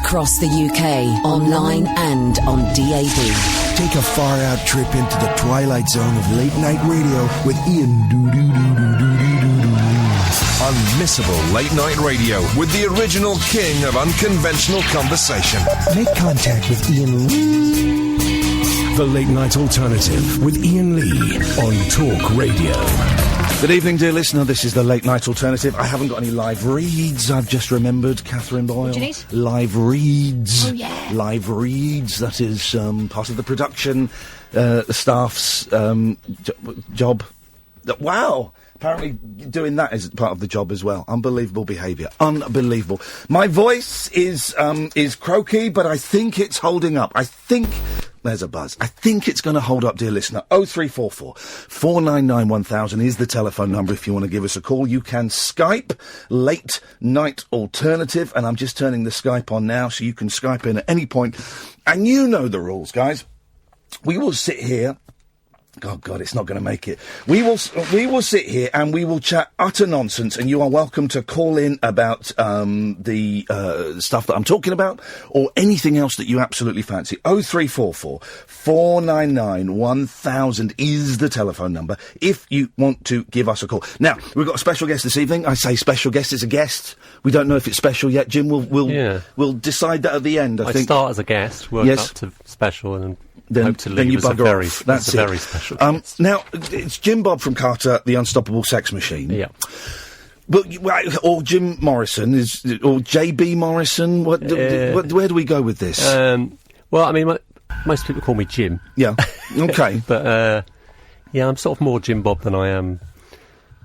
across the UK, online and on DAB. Take a far-out trip into the twilight zone of late-night radio with Iain doo-doo-doo-doo-doo-doo-doo. Unmissable late-night radio with the original king of unconventional conversation. Make contact with Iain Lee. The Late Night Alternative with Iain Lee on Talk Radio. Good evening, dear listener. This is the Late Night Alternative. I haven't got any live reads, I've just remembered, Catherine Boyle. What do you need? Live reads. Oh, yeah. Live reads. That is part of the production, the staff's job. Wow! Apparently doing that is part of the job as well. Unbelievable behaviour. Unbelievable. My voice is croaky, but I think it's holding up. I think... There's a buzz. I think it's going to hold up, dear listener. 0344 499 1000 is the telephone number if you want to give us a call. You can Skype Late Night Alternative, and I'm just turning the Skype on now, so you can Skype in at any point. And you know the rules, guys. We will sit here... Oh, God, it's not going to make it. We will sit here and we will chat utter nonsense, and you are welcome to call in about the stuff that I'm talking about or anything else that you absolutely fancy. 0344 499 1000 is the telephone number if you want to give us a call. Now, we've got a special guest this evening. I say special guest, it's a guest. We don't know if it's special yet. Jim, we'll decide that at the end, I think. Start as a guest, work up to special, and then, hope to leave you as a bugger very, off. That's a very special guest. Now, it's Jim Bob from Carter, the Unstoppable Sex Machine. Yeah. But, or Jim Morrison, or J.B. Morrison, where do we go with this? Well, I mean, most people call me Jim. Yeah, okay. But, I'm sort of more Jim Bob than I am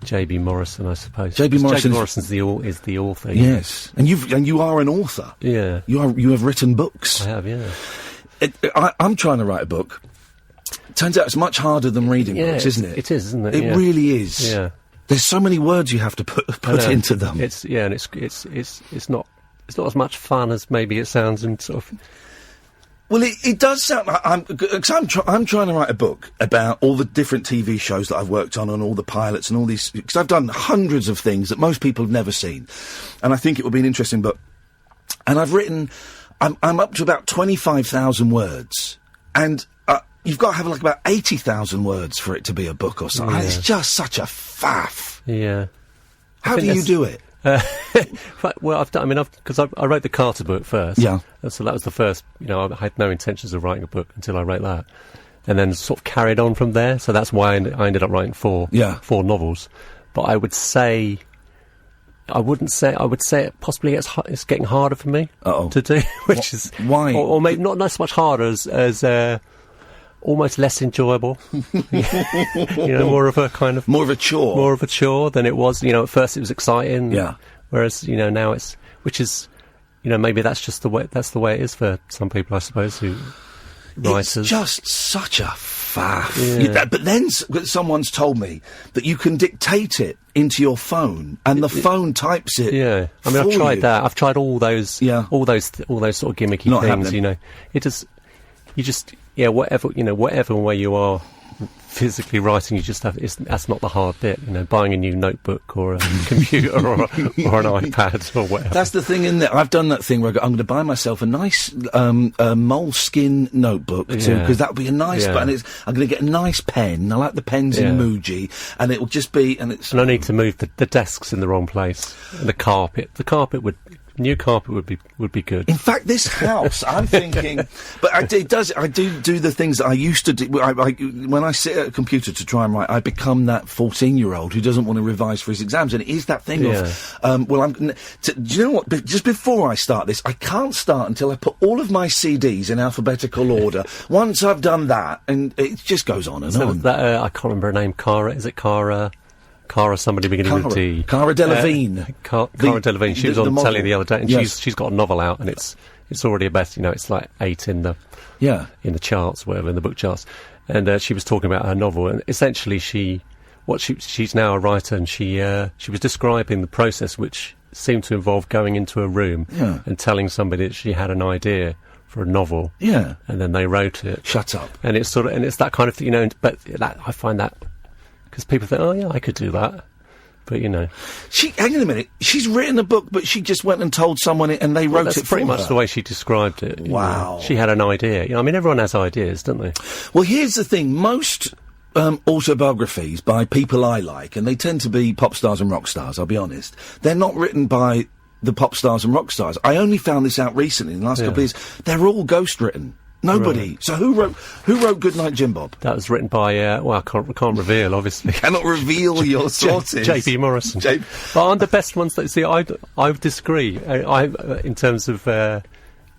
J.B. Morrison, I suppose. J.B. Morrison's the author. Yes, and you are an author. Yeah. You have written books. I have, yeah. I'm trying to write a book. Turns out it's much harder than reading books, isn't it? It is, isn't it? It really is. Yeah. There's so many words you have to put into them. It's not as much fun as maybe it sounds in sort of. Well, it does sound like I'm trying to write a book about all the different TV shows that I've worked on and all the pilots and all these, because I've done hundreds of things that most people have never seen, and I think it would be an interesting book. And I've written. I'm up to about 25,000 words, and you've got to have like about 80,000 words for it to be a book or something. Yeah. It's just such a faff. Yeah. How do you do it? Well, because I wrote the Carter book first. Yeah. So that was the first. I had no intentions of writing a book until I wrote that, and then sort of carried on from there. So that's why I ended up writing four novels. But I would say. I would say it possibly it's getting harder for me to do, which is why, or maybe not so much harder as almost less enjoyable. More of a chore than it was. At first it was exciting. Yeah. Whereas now which is maybe that's just the way it is for some people, I suppose, who writers. It's just such a faff. Yeah. But then someone's told me that you can dictate it into your phone, and the phone types it. Yeah, I mean, I've tried that. I've tried all those. Yeah. all those sort of gimmicky Not things. happening. Whatever way you are physically writing, you just have. That's not the hard bit. Buying a new notebook or a computer or an iPad or whatever. That's the thing, isn't it? I've done that thing where I'm going to buy myself a nice moleskin notebook because that would be a nice. Yeah. But I'm going to get a nice pen. I like the pens in Muji, and it will just be. And I need to move the desks in the wrong place. And the carpet. New carpet would be good. In fact, this house, I'm thinking, but I do the things that I used to do. When I sit at a computer to try and write, I become that 14-year-old who doesn't want to revise for his exams, and it is that thing of, do you know what? Just before I start this, I can't start until I put all of my CDs in alphabetical order. Once I've done that, and it just goes on and on. I can't remember her name. Cara, is it Cara? Cara, somebody beginning with D. Cara Delevingne. Cara Delevingne. She was on telly the other day, and she's got a novel out, and it's already a best. It's like 8 in the charts, whatever, in the book charts. And she was talking about her novel, and essentially she's now a writer, and she was describing the process, which seemed to involve going into a room and telling somebody that she had an idea for a novel. Yeah. And then they wrote it. Shut up. And it's it's that kind of thing, but I find that. Because people think, oh yeah, I could do that, But, you know... Hang on a minute. She's written a book, but she just went and told someone and they wrote it for her. That's pretty much the way she described it. Wow. She had an idea. You know, I mean, everyone has ideas, don't they? Well, here's the thing. Most autobiographies by people I like, and they tend to be pop stars and rock stars, I'll be honest, they're not written by the pop stars and rock stars. I only found this out recently in the last couple of years. They're all ghost-written. Nobody. Right. So who wrote Goodnight Jim Bob? That was written by, I can't reveal, obviously. Cannot reveal your sources. J.B. Morrison. But aren't the best ones that, see, I disagree. In terms of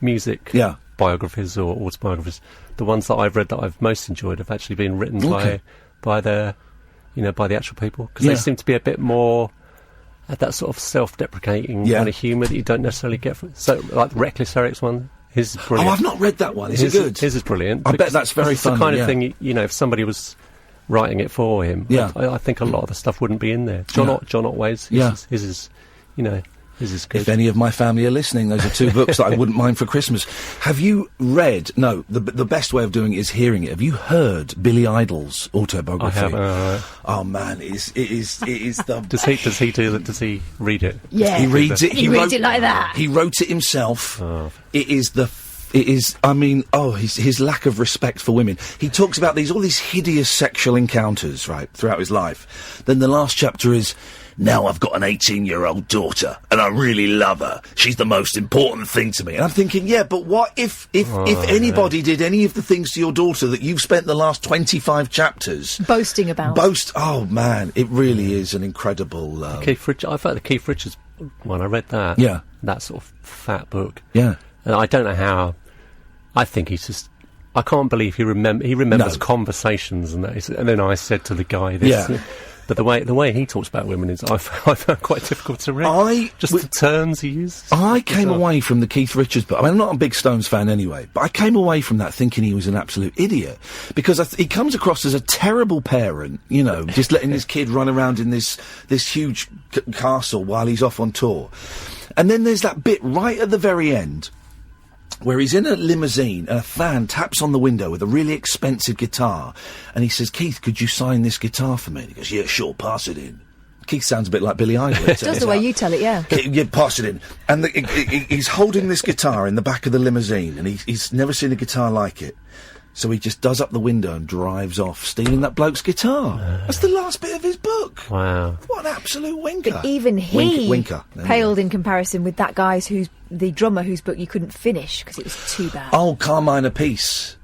music biographies or autobiographies, the ones that I've read that I've most enjoyed have actually been written by the actual people. Because they seem to be a bit more... had that sort of self-deprecating kind of humour that you don't necessarily get from... So, like the Reckless Eric's one... His is brilliant. Oh, I've not read that one. Is it good? His is brilliant. I bet that's very funny. It's the kind of thing, you know, if somebody was writing it for him, I think a lot of the stuff wouldn't be in there. John Otway's, his is, you know, his is good. If any of my family are listening, those are two books that I wouldn't mind for Christmas. Have you read... No, the best way of doing it is hearing it. Have you heard Billy Idol's autobiography? I have. Oh, man, it is the... Does he read it? Yeah. He reads it. He reads it like that. He wrote it himself. Oh. His lack of respect for women. He talks about all these hideous sexual encounters, right, throughout his life. Then the last chapter is, now I've got an 18-year-old daughter, and I really love her. She's the most important thing to me. And I'm thinking, but what if anybody did any of the things to your daughter that you've spent the last 25 chapters... boasting about. Oh, man, it really is an incredible... I felt the Keith Richards one, I read that. Yeah. That sort of fat book. Yeah. And I don't know how... I think he's just... I can't believe he remembers conversations and that. And then I said to the guy this... Yeah. But the way he talks about women is, I found quite difficult to read. The terms he uses. I came away from the Keith Richards book. I mean, I'm not a big Stones fan anyway, but I came away from that thinking he was an absolute idiot. Because he comes across as a terrible parent, you know, just letting his kid run around in this huge castle while he's off on tour. And then there's that bit right at the very end where he's in a limousine and a fan taps on the window with a really expensive guitar and he says, Keith, could you sign this guitar for me? And he goes, yeah, sure, pass it in. Keith sounds a bit like Billy Idol. Just the way you tell it, yeah. Yeah, pass it in. And he's holding this guitar in the back of the limousine and he's never seen a guitar like it. So he just does up the window and drives off, stealing that bloke's guitar. That's the last bit of his book. Wow. What an absolute winker. But even he winker. paled in comparison with that guy's the drummer whose book you couldn't finish because it was too bad. Oh, Carmine Apiece.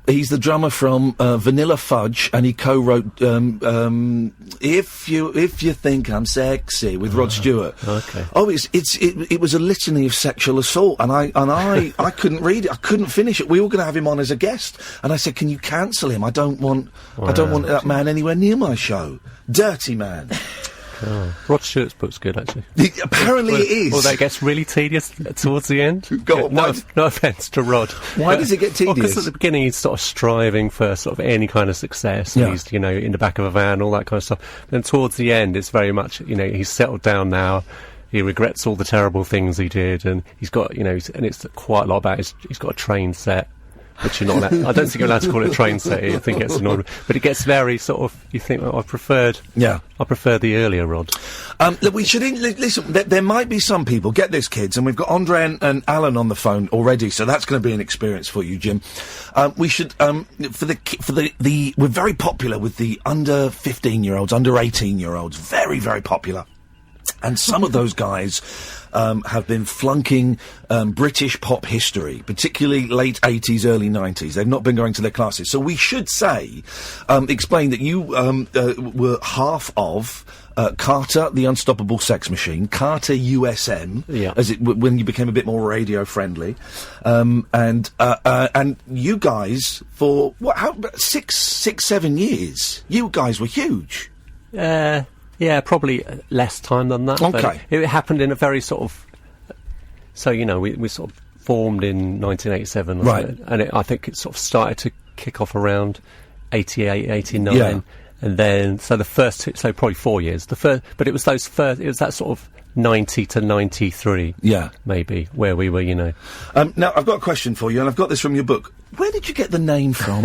He's the drummer from Vanilla Fudge, and he co-wrote "If You Think I'm Sexy" with Rod Stewart. Okay. Oh, it was a litany of sexual assault, and I couldn't read it. I couldn't finish it. We were going to have him on as a guest, and I said, "Can you cancel him? I don't want that man anywhere near my show. Dirty man." Oh. Rod Stewart's book's good, actually. Apparently it is. Although it gets really tedious towards the end. No offence to Rod. Why does it get tedious? Because at the beginning he's sort of striving for sort of any kind of success. Yeah. He's, you know, in the back of a van, all that kind of stuff. Then towards the end, it's very much, you know, he's settled down now. He regrets all the terrible things he did, and he's got, you know, and it's quite a lot about he's got a train set. Which you're not allowed, I don't think you're allowed to call it a train set. I think it's annoying, but it gets very sort of. You think, I prefer the earlier Rod. Look, we should listen. There might be some people. Get this, kids, and we've got Andre and Alan on the phone already, so that's going to be an experience for you, Jim. We should we're very popular with the under 15-year-olds, under 18-year-olds. Very, very popular. And some of those guys have been flunking British pop history, particularly late 80s, early 90s. They've not been going to their classes. So we should explain that you were half of Carter, the Unstoppable Sex Machine, Carter USM, when you became a bit more radio friendly, and you guys for 6-7 years, you guys were huge. Yeah, probably less time than that. Okay. But it happened in a very sort of... So, you know, we sort of formed in 1987. Right. And I think it sort of started to kick off around 88, 89. Yeah. And then, so the first... So probably 4 years. But it was it was that sort of 90 to 93. Yeah. Maybe, where we were, you know. Now, I've got a question for you, and I've got this from your book. Where did you get the name from?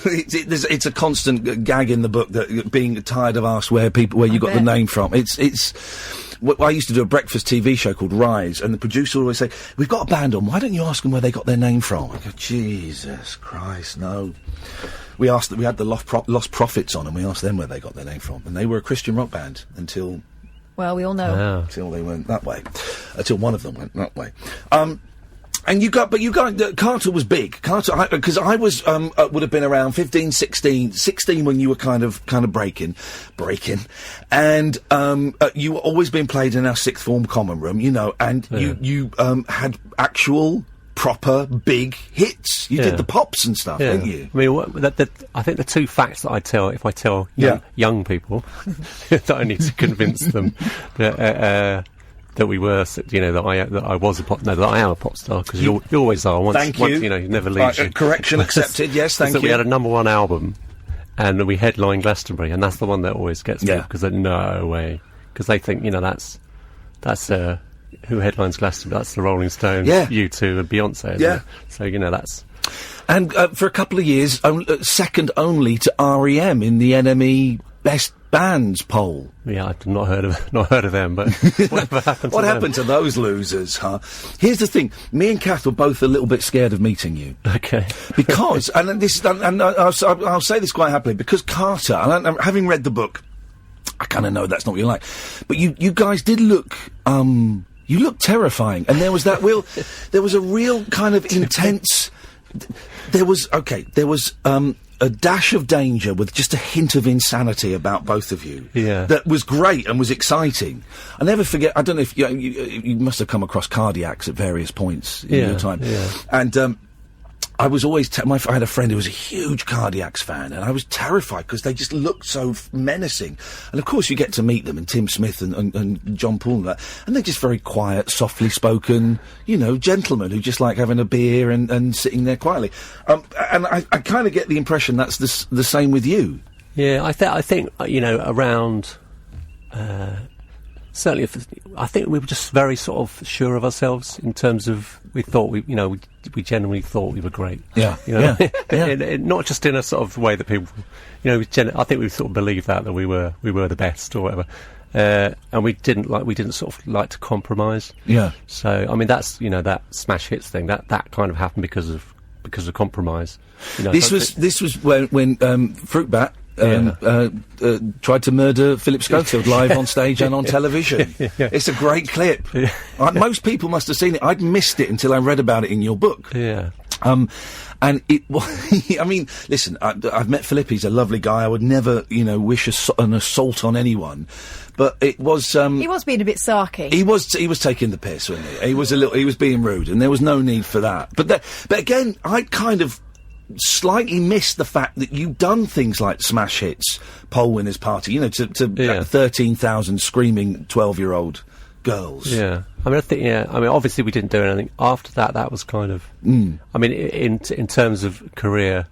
It's a constant gag in the book that being tired of asked where you got the name from. I used to do a breakfast TV show called Rise, and the producer would always say, "We've got a band on. Why don't you ask them where they got their name from?" I go, "Jesus Christ, no." We had the Lost Prophets on, and we asked them where they got their name from, and they were a Christian rock band until. Well, we all know. Until they went that way. Until one of them went that way. Carter was big. Because I was, would have been around 15, 16 when you were kind of breaking. And, you were always being played in our sixth form common room, and you had actual, proper, big hits. You did the pops and stuff, didn't you? I mean, I think the two facts that I tell young people, that I need to convince them that we were, that I was that I am a pop star, because you always are. Once you never leaves you. Correction accepted. Yes, thank you. We had a #1 album, and we headlined Glastonbury, and that's the one that always gets me, because no way, because they think that's who headlines Glastonbury? That's the Rolling Stones, U2, and Beyonce. Isn't it? So that's. And for a couple of years, second only to REM in the NME Best Bands poll. Yeah, I've not heard of them, but whatever happened to What happened to those losers, huh? Here's the thing, me and Kath were both a little bit scared of meeting you. Okay. Because, I'll say this quite happily, because Carter, and having read the book, I kind of know that's not what you like, but you guys did look, you looked terrifying, and there was a real kind of intense, there was a dash of danger with just a hint of insanity about both of you. Yeah. That was great and was exciting. I never forget, I don't know if you must have come across cardiacs at various points in your time. Yeah. And, I was always, I had a friend who was a huge Cardiacs fan, and I was terrified because they just looked so menacing. And of course you get to meet them, and Tim Smith and John Paul and that, and they're just very quiet, softly spoken, gentlemen who just like having a beer and sitting there quietly. And I kind of get the impression that's the same with you. Yeah, I think around, certainly, I think we were just very sort of sure of ourselves in terms of we thought we genuinely thought we were great. Yeah, not just in a sort of way that people, I think we sort of believed that we were the best or whatever, and we didn't sort of like to compromise. Yeah. So I mean that's that smash hits thing that kind of happened because of compromise. This was when Fruitbat. Tried to murder Philip Schofield live on stage and on television. It's a great clip. Most people must have seen it. I'd missed it until I read about it in your book. Yeah. And it I mean, listen, I've met Philip. He's a lovely guy. I would never, wish an assault on anyone. But it was. He was being a bit sarky. He was taking the piss, wasn't he? He was being rude, and there was no need for that. But again, I kind of slightly missed the fact that you've done things like smash hits, poll winners party, to 13,000 screaming 12-year-old girls. Yeah, I mean, obviously we didn't do anything after that. That was kind of, I mean, in terms of career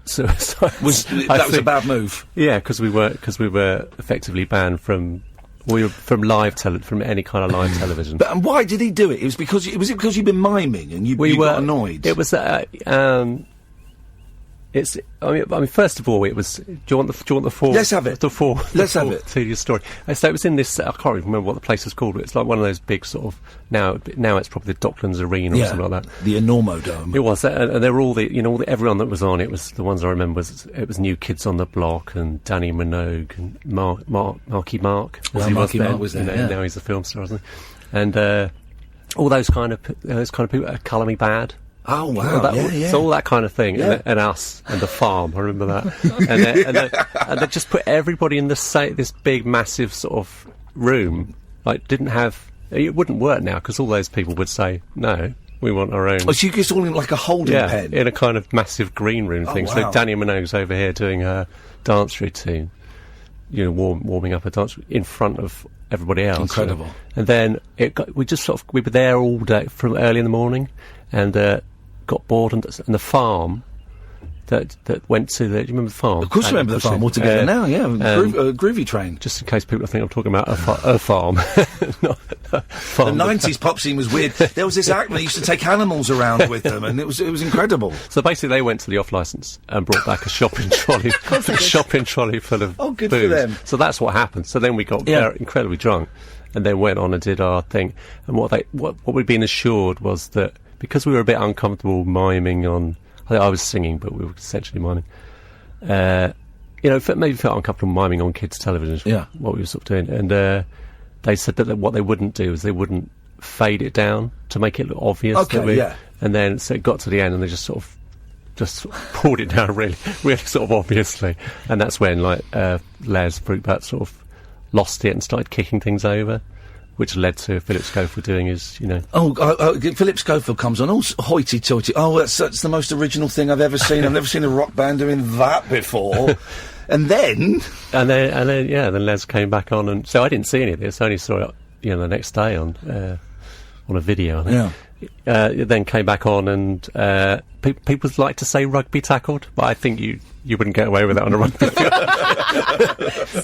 suicide, was a bad move. Yeah, because we were effectively banned from. From any kind of live television. But and why did he do it? Was it because you've been miming and you got annoyed? It was. I mean, first of all, it was. Do you want the four? Let's have it. Let's have it. Tedious story. So it was in this. I can't even remember what the place was called. But it's like one of those big sort of. Now it's probably the Docklands Arena or something like that. The Enormo Dome. It was, and there were all everyone that was on. It was the ones I remember. It was New Kids on the Block and Danny Minogue and Marky Mark. Marky Mark was there. Now he's a film star, isn't he? And all those kind of people. Colour Me Bad. Oh wow! So all that kind of thing, and us and the farm. I remember that, and they just put everybody in this big, massive sort of room. Like, didn't have it wouldn't work now because all those people would say no. We want our own. Oh, so you just all in like a holding pen in a kind of massive green room thing. Wow. So Danny Minogue's over here doing her dance routine, warming up a dance in front of everybody else. Incredible. And then we were there all day from early in the morning, and got bored, and the farm, that went to the... Do you remember the farm? Of course I remember the farm altogether now, yeah. Groovy Train. Just in case people think I'm talking about a farm. Not a farm. The 90s pop scene was weird. There was this act that used to take animals around with them, and it was incredible. So basically they went to the off-licence and brought back a shopping trolley full of good booze. for them. So that's what happened. So then we got incredibly drunk and then went on and did our thing. And what we'd been assured was that because we were a bit uncomfortable miming on... I was singing, but we were essentially miming. Maybe felt uncomfortable miming on kids' television. Yeah. What we were sort of doing. And they said that what they wouldn't do is they wouldn't fade it down to make it look obvious. Okay, yeah. And then so it got to the end and they just pulled it down really, really sort of obviously. And that's when, Les Fruitbat sort of lost it and started kicking things over, which led to Philip Schofield doing his, Philip Schofield comes on all hoity-toity. Oh, that's the most original thing I've ever seen. I've never seen a rock band doing that before. And then Les came back on, and so I didn't see any of this. I only saw it, the next day on a video. I think. Yeah. It then came back on, and people like to say rugby tackled, but I think you wouldn't get away with that on a rugby field.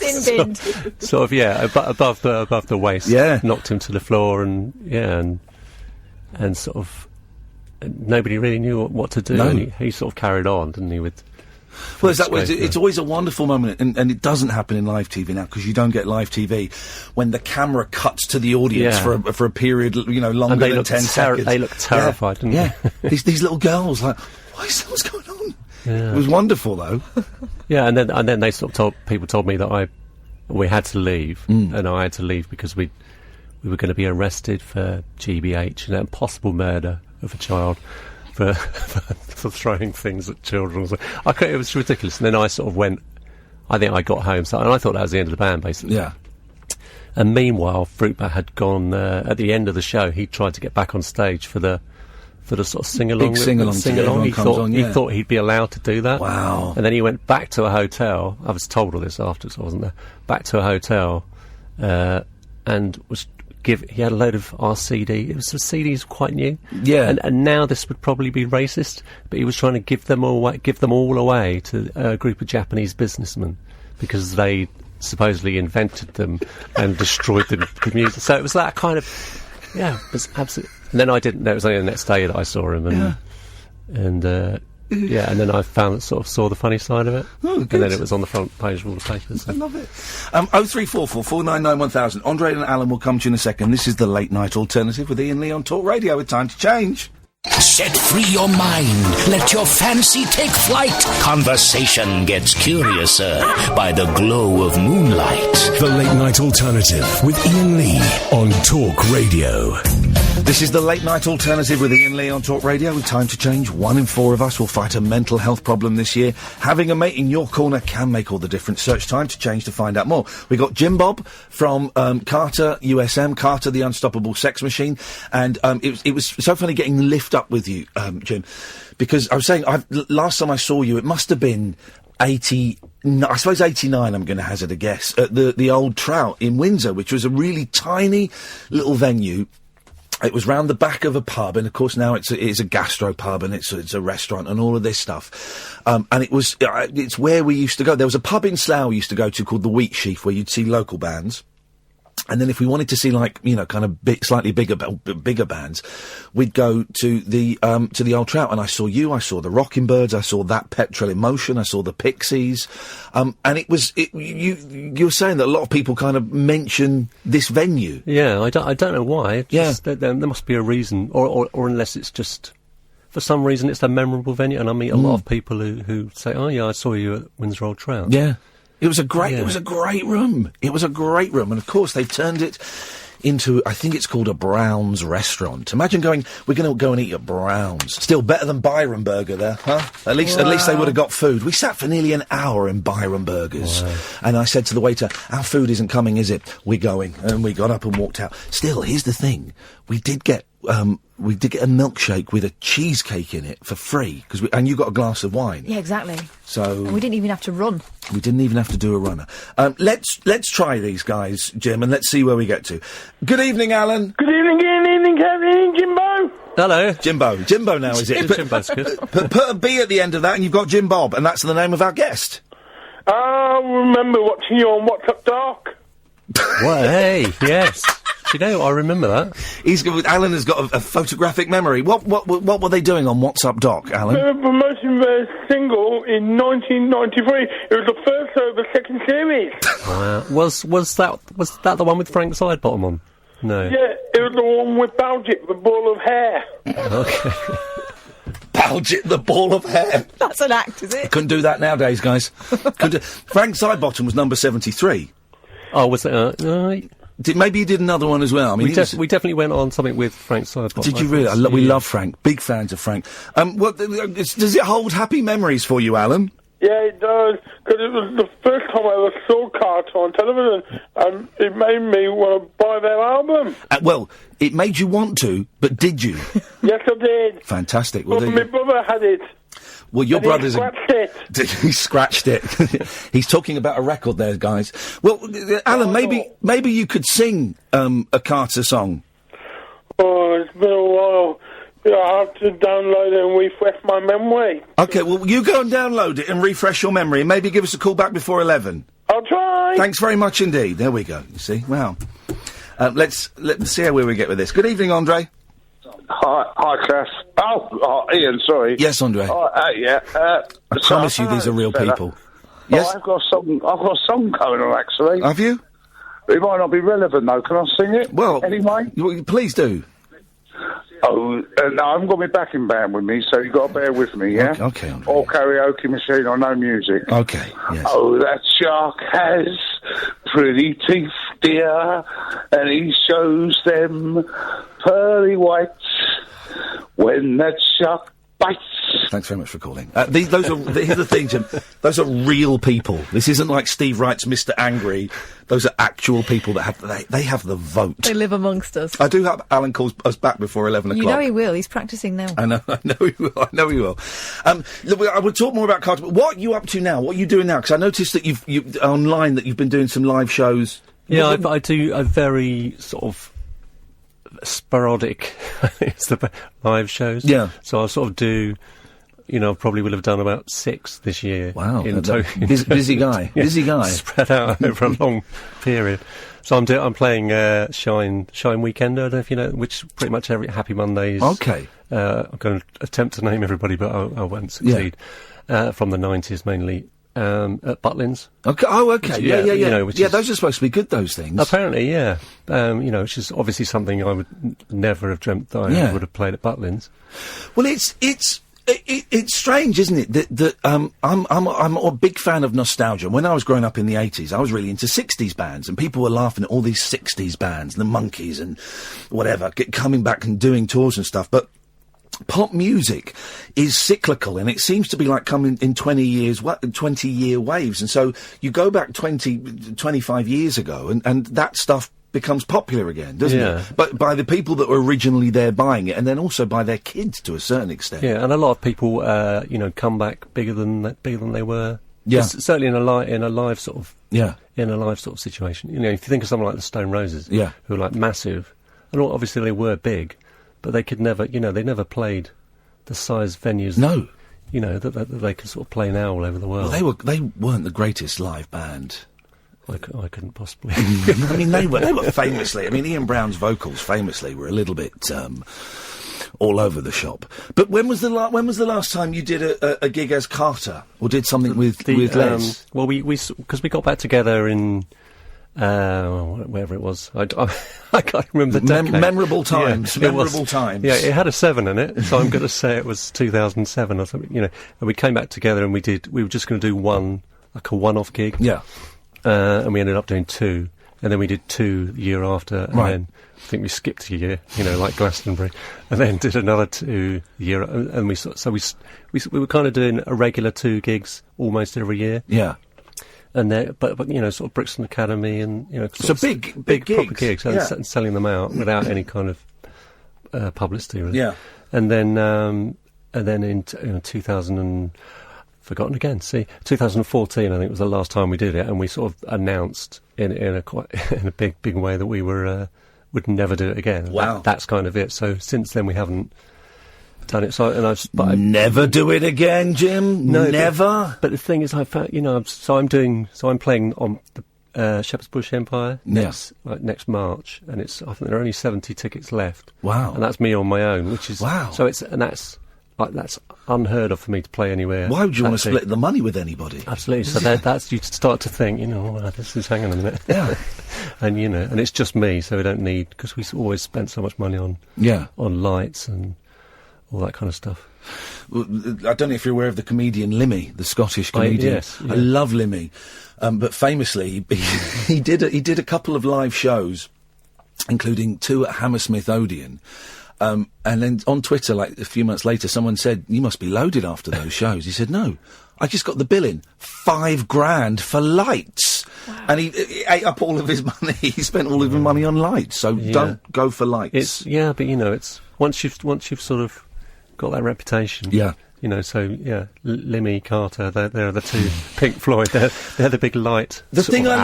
Sin binned. Sort of, above the waist. Yeah. Knocked him to the floor, and sort of nobody really knew what to do. No. And he sort of carried on, didn't he? Well, it's always a wonderful moment, and it doesn't happen in live TV now because you don't get live TV when the camera cuts to the audience for a period, longer than 10 seconds. They look terrified, didn't they? these little girls, like, what's going on? Yeah. It was wonderful, though. Yeah, and then they sort of told me that we had to leave, and I had to leave because we were going to be arrested for GBH and a possible murder of a child. For throwing things at children. It was ridiculous. And then I sort of went... I think I got home. And I thought that was the end of the band, basically. Yeah. And meanwhile, Fruitbat had gone... at the end of the show, he tried to get back on stage for the sort of sing-along. Big sing-along. He thought he'd be allowed to do that. Wow. And then he went back to a hotel. I was told all this afterwards, I wasn't there. Back to a hotel and was... He had a load of our CD. It was the CDs quite new. Yeah. And now this would probably be racist, but he was trying to give them all away to a group of Japanese businessmen because they supposedly invented them and destroyed the music. So it was that kind of, it was absolutely. And then I didn't know, it was only the next day that I saw him, and then I saw the funny side of it. Oh, good. And then it was on the front page of all the papers. So. I love it. 0344 499 1000. Andre and Alan will come to you in a second. This is the Late Night Alternative with Iain Lee on Talk Radio with Time to Change. Set free your mind. Let your fancy take flight. Conversation gets curiouser by the glow of moonlight. The Late Night Alternative with Iain Lee on Talk Radio. This is the Late Night Alternative with Iain Lee on Talk Radio with Time to Change. 1 in 4 of us will fight a mental health problem this year. Having a mate in your corner can make all the difference. Search Time to Change to find out more. We got Jim Bob from Carter USM, Carter the Unstoppable Sex Machine, and it was so funny getting the lift up with you, Jim, because I was saying last time I saw you, it must have been 89, I'm going to hazard a guess, at the Old Trout in Windsor, which was a really tiny little venue. It was round the back of a pub, and of course now it's a gastro pub, and it's a restaurant, and all of this stuff. And it's where we used to go. There was a pub in Slough we used to go to called the Wheat Sheaf, where you'd see local bands. And then if we wanted to see kind of slightly bigger bands, we'd go to the Old Trout, and I saw you, I saw the Rocking Birds, I saw That Petrol in Motion, I saw the Pixies, and you were saying that a lot of people kind of mention this venue. Yeah, I don't know why. There must be a reason, or unless it's just for some reason it's a memorable venue, and I meet a lot of people who say, "Oh yeah, I saw you at Windsor Old Trout." Yeah. It was a great room. It was a great room. And of course they've turned it into, I think it's called a Brown's restaurant. Imagine we're going to go and eat at Brown's. Still better than Byron Burger there, huh? At least they would have got food. We sat for nearly an hour in Byron Burgers. Wow. And I said to the waiter, our food isn't coming, is it? We're going. And we got up and walked out. Still, here's the thing. We did get a milkshake with a cheesecake in it for free, and you got a glass of wine. Yeah, exactly. So and we didn't even have to run. We didn't even have to do a runner. Let's try these guys, Jim, and let's see where we get to. Good evening, Alan. Good evening, Iain. Evening, Kevin, Jimbo. Hello. Jimbo now, is it? Jimbo's good. Put a B at the end of that and you've got Jim Bob, and that's the name of our guest. I remember watching you on What's Up Dark. Well, hey, yes. You know, I remember that. Alan has got a photographic memory. What were they doing on What's Up Doc, Alan? They were promoting their single in 1993. It was the first of the second series. Wow. Was that the one with Frank Sidebottom on? No. Yeah, it was the one with Balgit, the ball of hair. Okay. Balgit, the ball of hair. That's an act, is it? Couldn't do that nowadays, guys. Frank Sidebottom was number 73. Oh, was it? Maybe you did another one as well. I mean, we definitely went on something with Frank Sidebottom. Did you really? We love Frank. Big fans of Frank. Does it hold happy memories for you, Alan? Yeah, it does, because it was the first time I ever saw Carter on television, and it made me want to buy their album. Well, it made you want to, but did you? Yes, I did. Fantastic. Well, my brother had it. Well, your brother's... He scratched it. He scratched it. He's talking about a record there, guys. Well, Alan, maybe you could sing a Carter song. Oh, it's been a while. I have to download it and refresh my memory. OK, well, you go and download it and refresh your memory, and maybe give us a call back before 11. I'll try. Thanks very much indeed. There we go, you see. Wow. Let's see how we get with this. Good evening, Andre. Hi, Class. Oh, Ian, sorry. Yes, Andre. Yeah. I promise you these are real people. Yes? I've got a song going on, actually. Have you? It might not be relevant, though. Can I sing it? Well, anyway? Please do. Oh, no, I haven't got my backing band with me, so you've got to bear with me, yeah? Okay, Andre. Or karaoke machine or no music. Okay, yes. Oh, that shark has pretty teeth, dear, and he shows them pearly whites when that shark bites. Thanks very much for calling. Here's the thing, Jim. Those are real people. This isn't like Steve Wright's Mr. Angry. Those are actual people that have the vote. They live amongst us. I do hope Alan calls us back before 11 o'clock. You know he will. He's practising now. I know he will. Look, I would talk more about Carter, but what are you up to now? What are you doing now? Because I noticed that you've online that you've been doing some live shows. Yeah, I do a very sort of sporadic live shows. Yeah. So I'll sort of do... probably will have done about 6 this year. Wow, busy guy. Yeah, busy guy. Spread out over a long period. So I'm playing Shine Weekend. I don't know if you know, which pretty much every Happy Mondays. Okay. I'm going to attempt to name everybody, but I won't succeed. Yeah. From the 90s mainly. At Butlins. Okay. Oh, okay. Yeah. Yeah, those are supposed to be good, those things. Apparently, yeah. Which is obviously something I would never have dreamt that I would have played at Butlins. Well, it's strange, isn't it? That I'm a big fan of nostalgia. When I was growing up in the 80s, I was really into 60s bands, and people were laughing at all these 60s bands, the Monkees and whatever, coming back and doing tours and stuff. But pop music is cyclical, and it seems to be like coming in 20-year waves. And so you go back 25 years ago, and that stuff becomes popular again, doesn't it? But by the people that were originally there buying it, and then also by their kids to a certain extent. Yeah, and a lot of people, come back bigger than they were. Yeah, certainly in a live sort of situation. If you think of someone like the Stone Roses, who are like massive, and obviously they were big, but they could never, they never played the size venues. No, that they could sort of play now all over the world. Well, they weren't the greatest live band. I couldn't possibly. I mean, they were famously. I mean, Ian Brown's vocals famously were a little bit all over the shop. But when was the last time you did a gig as Carter, or did something with Les? Well, because we got back together in wherever it was. I can't remember the decade. Memorable times. Yeah, memorable times. Yeah, it had a 7 in it, so I'm going to say it was 2007 or something. And we came back together and we were just going to do a one-off gig. Yeah. And we ended up doing 2, and then we did 2 the year after, and then I think we skipped a year, like Glastonbury, and then did another 2 the year, and we were kind of doing a regular 2 gigs almost every year. Yeah. And but sort of Brixton Academy, and so big proper gigs, and selling them out without any kind of publicity. Really. Yeah. And then in 2000 forgotten again. See, 2014, I think was the last time we did it, and we sort of announced in a big way that we'd would never do it again. Wow. That's kind of it. So since then we haven't done it. So, never do it again, Jim? No. Never? But the thing is, I found, I'm playing on the Shepherd's Bush Empire next March, and I think there are only 70 tickets left. Wow. And that's me on my own, which is... Wow. So that's unheard of for me to play anywhere. Why would you want to split the money with anybody? Absolutely. So that's you start to think, this is, hang on a minute. Yeah. And, and it's just me, so we don't need, because we always spent so much money on lights and all that kind of stuff. Well, I don't know if you're aware of the comedian Limmy, the Scottish comedian. Yes. Yeah. I love Limmy. But famously, he did a couple of live shows, including 2 at Hammersmith Odeon. And then on Twitter, like a few months later, someone said, "You must be loaded after those shows." He said, "No, I just got the bill in $5,000 for lights." Wow. And he ate up all of his money. He spent all of his money on lights. So don't go for lights. But it's once you've sort of got that reputation. Yeah. Limmy, Carter, they're the 2. Pink Floyd, they're the big light. The thing I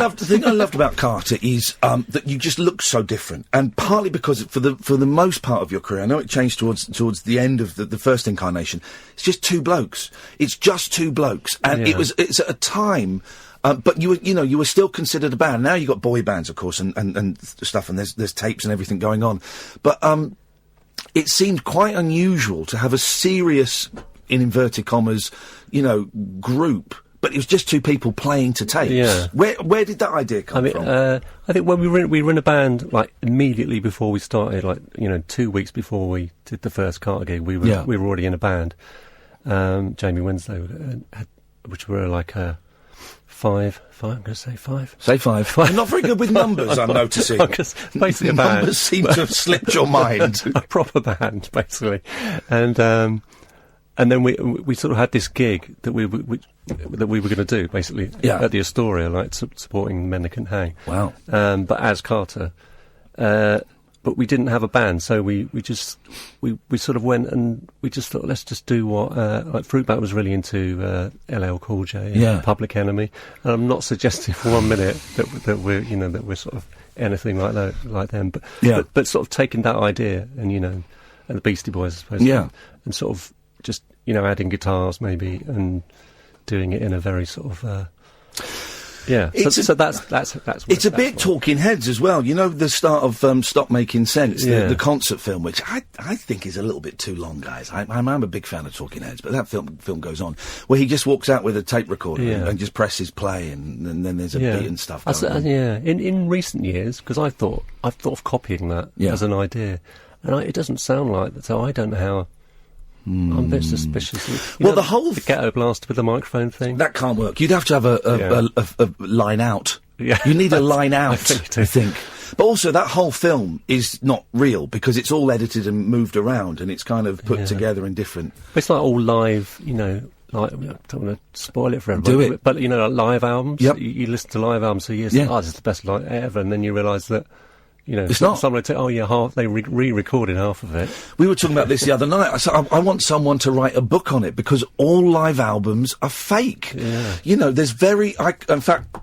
loved about Carter is that you just look so different, and partly because for the most part of your career, I know it changed towards the end of the first incarnation. It's just 2 blokes. It's just 2 blokes, and it's at a time. But you were still considered a band. Now you've got boy bands, of course, and stuff, and there's tapes and everything going on. But it seemed quite unusual to have a serious, in inverted commas, group, but it was just 2 people playing to tapes. Yeah. Where did that idea come from? I think when we were in a band, like, immediately before we started, like, 2 weeks before we did the first Carter gig, we were already in a band. Jamie Wednesday, which were like 5. I'm going to say 5. Say 5. I'm not very good with numbers, I'm noticing. Basically a band. Numbers seem to have slipped your mind. A proper band, basically. And then we sort of had this gig that we were going to do, basically, at the Astoria, like, supporting Men That Can Hang. Wow. But as Carter. But we didn't have a band, so we sort of went and we just thought, let's just do what, like, Fruitbat was really into LL Cool J and Public Enemy, and I'm not suggesting for 1 minute that we're sort of anything like them, but sort of taking that idea and and the Beastie Boys, I suppose, and sort of just adding guitars maybe and doing it in a very sort of that's it's a bit Talking Heads as well. The start of Stop Making Sense, the concert film, which I think is a little bit too long, guys. I'm a big fan of Talking Heads, but that film goes on where he just walks out with a tape recorder and just presses play, and then there's a beat and stuff going on. In recent years, because I've thought of copying that as an idea, and it doesn't sound like that, so I don't know how. I'm a bit suspicious. The Ghetto Blaster with the microphone thing, that can't work. You'd have to have a line out. Yeah. You need a line out, I think. But also, that whole film is not real because it's all edited and moved around, and it's kind of put together in different. It's like all live, like, I don't want to spoil it for everybody. Do it. But like live albums. Yep. You listen to live albums for years. This is the best live ever, and then you realise that. It's not. Someone they re-recorded half of it. We were talking about this the other night. I want someone to write a book on it because all live albums are fake. Yeah. There's in fact,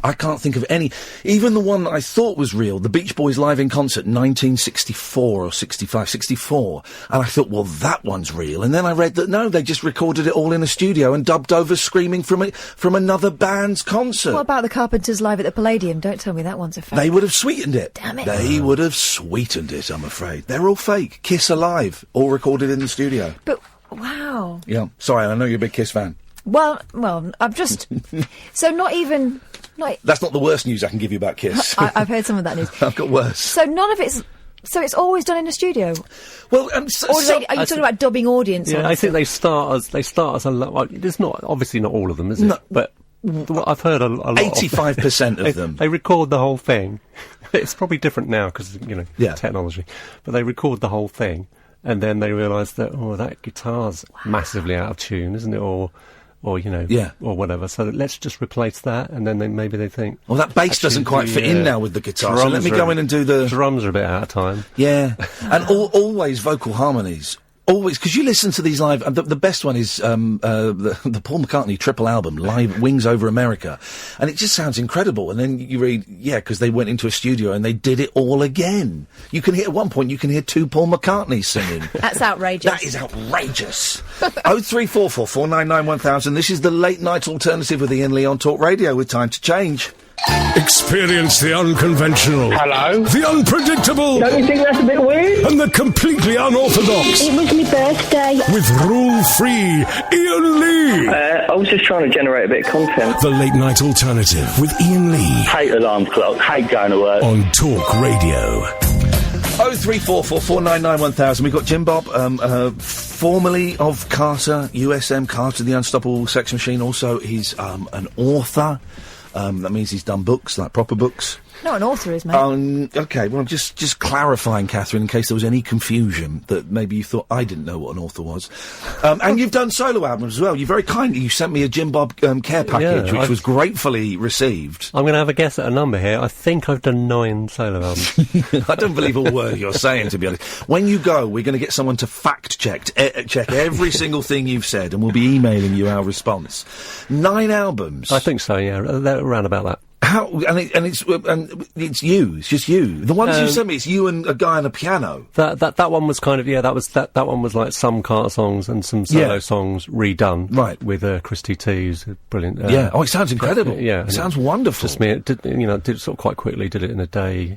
I can't think of any. Even the one that I thought was real, the Beach Boys live in concert, 1964 or 64. And I thought, well, that one's real. And then I read that, no, they just recorded it all in a studio and dubbed over screaming from another band's concert. What about the Carpenters live at the Palladium? Don't tell me that one's a fake. They would have sweetened it. Damn it. They would have sweetened it, I'm afraid. They're all fake. Kiss Alive, all recorded in the studio. But, wow. Yeah. Sorry, I know you're a big Kiss fan. Well, I'm just... So not even... That's not the worst news I can give you about Kiss. I've heard some of that news. I've got worse. So none of it's... So it's always done in a studio? Well, are you talking about dubbing audience? Yeah, I think they start as a lot... There's not... Obviously not all of them, is it? No. But I've heard a lot 85% of them. They record the whole thing. It's probably different now because, technology. But they record the whole thing, and then they realise that, that guitar's massively out of tune, isn't it? Or whatever. So let's just replace that, and then maybe they think, well, that bass doesn't quite fit in now with the guitar. So let me go in and do the drums are a bit out of time. Yeah, and always vocal harmonies. always, because you listen to these live, the best one is the Paul McCartney triple album, Live Wings Over America, and it just sounds incredible. And then you read, because they went into a studio and they did it all again. You can hear, at one point, you can hear 2 Paul McCartneys singing. That's outrageous. That is outrageous. 0344 499 1000. This is the late night alternative with Iain Lee on Talk Radio with Time to Change. Experience the unconventional. Hello? The unpredictable. Don't you think that's a bit weird? And the completely unorthodox. It was my birthday. With rule-free Iain Lee. I was just trying to generate a bit of content. The late night alternative with Iain Lee. Hate alarm clock, hate going to work. On Talk Radio. 0344 499 1000. We've got Jim Bob, formerly of Carter, USM, Carter the Unstoppable Sex Machine. Also, he's an author. That means he's done books, like proper books. No, an author is, mate. OK, well, just clarifying, Catherine, in case there was any confusion that maybe you thought I didn't know what an author was. And you've done solo albums as well. You very kindly, you sent me a Jim Bob care package, which was gratefully received. I'm going to have a guess at a number here. I think I've done 9 solo albums. I don't believe a word you're saying, to be honest. When you go, we're going to get someone to check every single thing you've said, and we'll be emailing you our response. 9 albums. I think so, yeah. They're around about that. How and it's you. It's just you. The ones you sent me, it's you and a guy on a piano. That one was kind of that one was like some Carter songs and some solo songs redone, right? With Christy T's brilliant. It sounds incredible. Yeah, it sounds wonderful. Just me, did it sort of quite quickly. Did it in a day,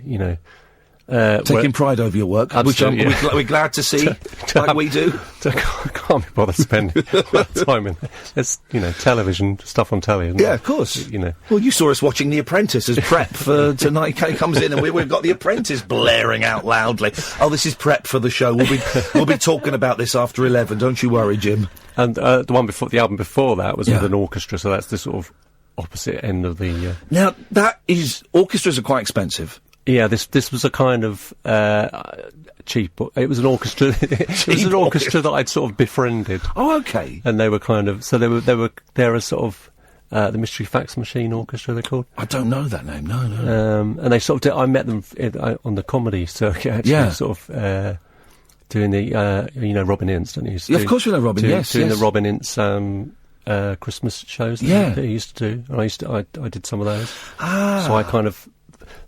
taking pride over your work, which we're glad to see, like we do. I can't be bothered spending time in there's television stuff on telly. Isn't of course. Well, you saw us watching The Apprentice as prep for tonight. He comes in and we've got The Apprentice blaring out loudly. Oh, this is prep for the show. We'll be talking about this after 11. Don't you worry, Jim. And the album before that was with an orchestra, so that's the sort of opposite end of the. Now orchestras are quite expensive. Yeah, this was a kind of cheap. It was an orchestra. It was an orchestra that I'd sort of befriended. Oh, okay. And they were kind of they're a sort of the Mystery Fax Machine Orchestra. They're called. I don't know that name. No. And they sort of I met them on the comedy circuit. Actually, sort of doing the Robin Ince, don't you? Of course, we know Robin. Doing the Robin Ince. Christmas shows that he used to do, and I did some of those. So I kind of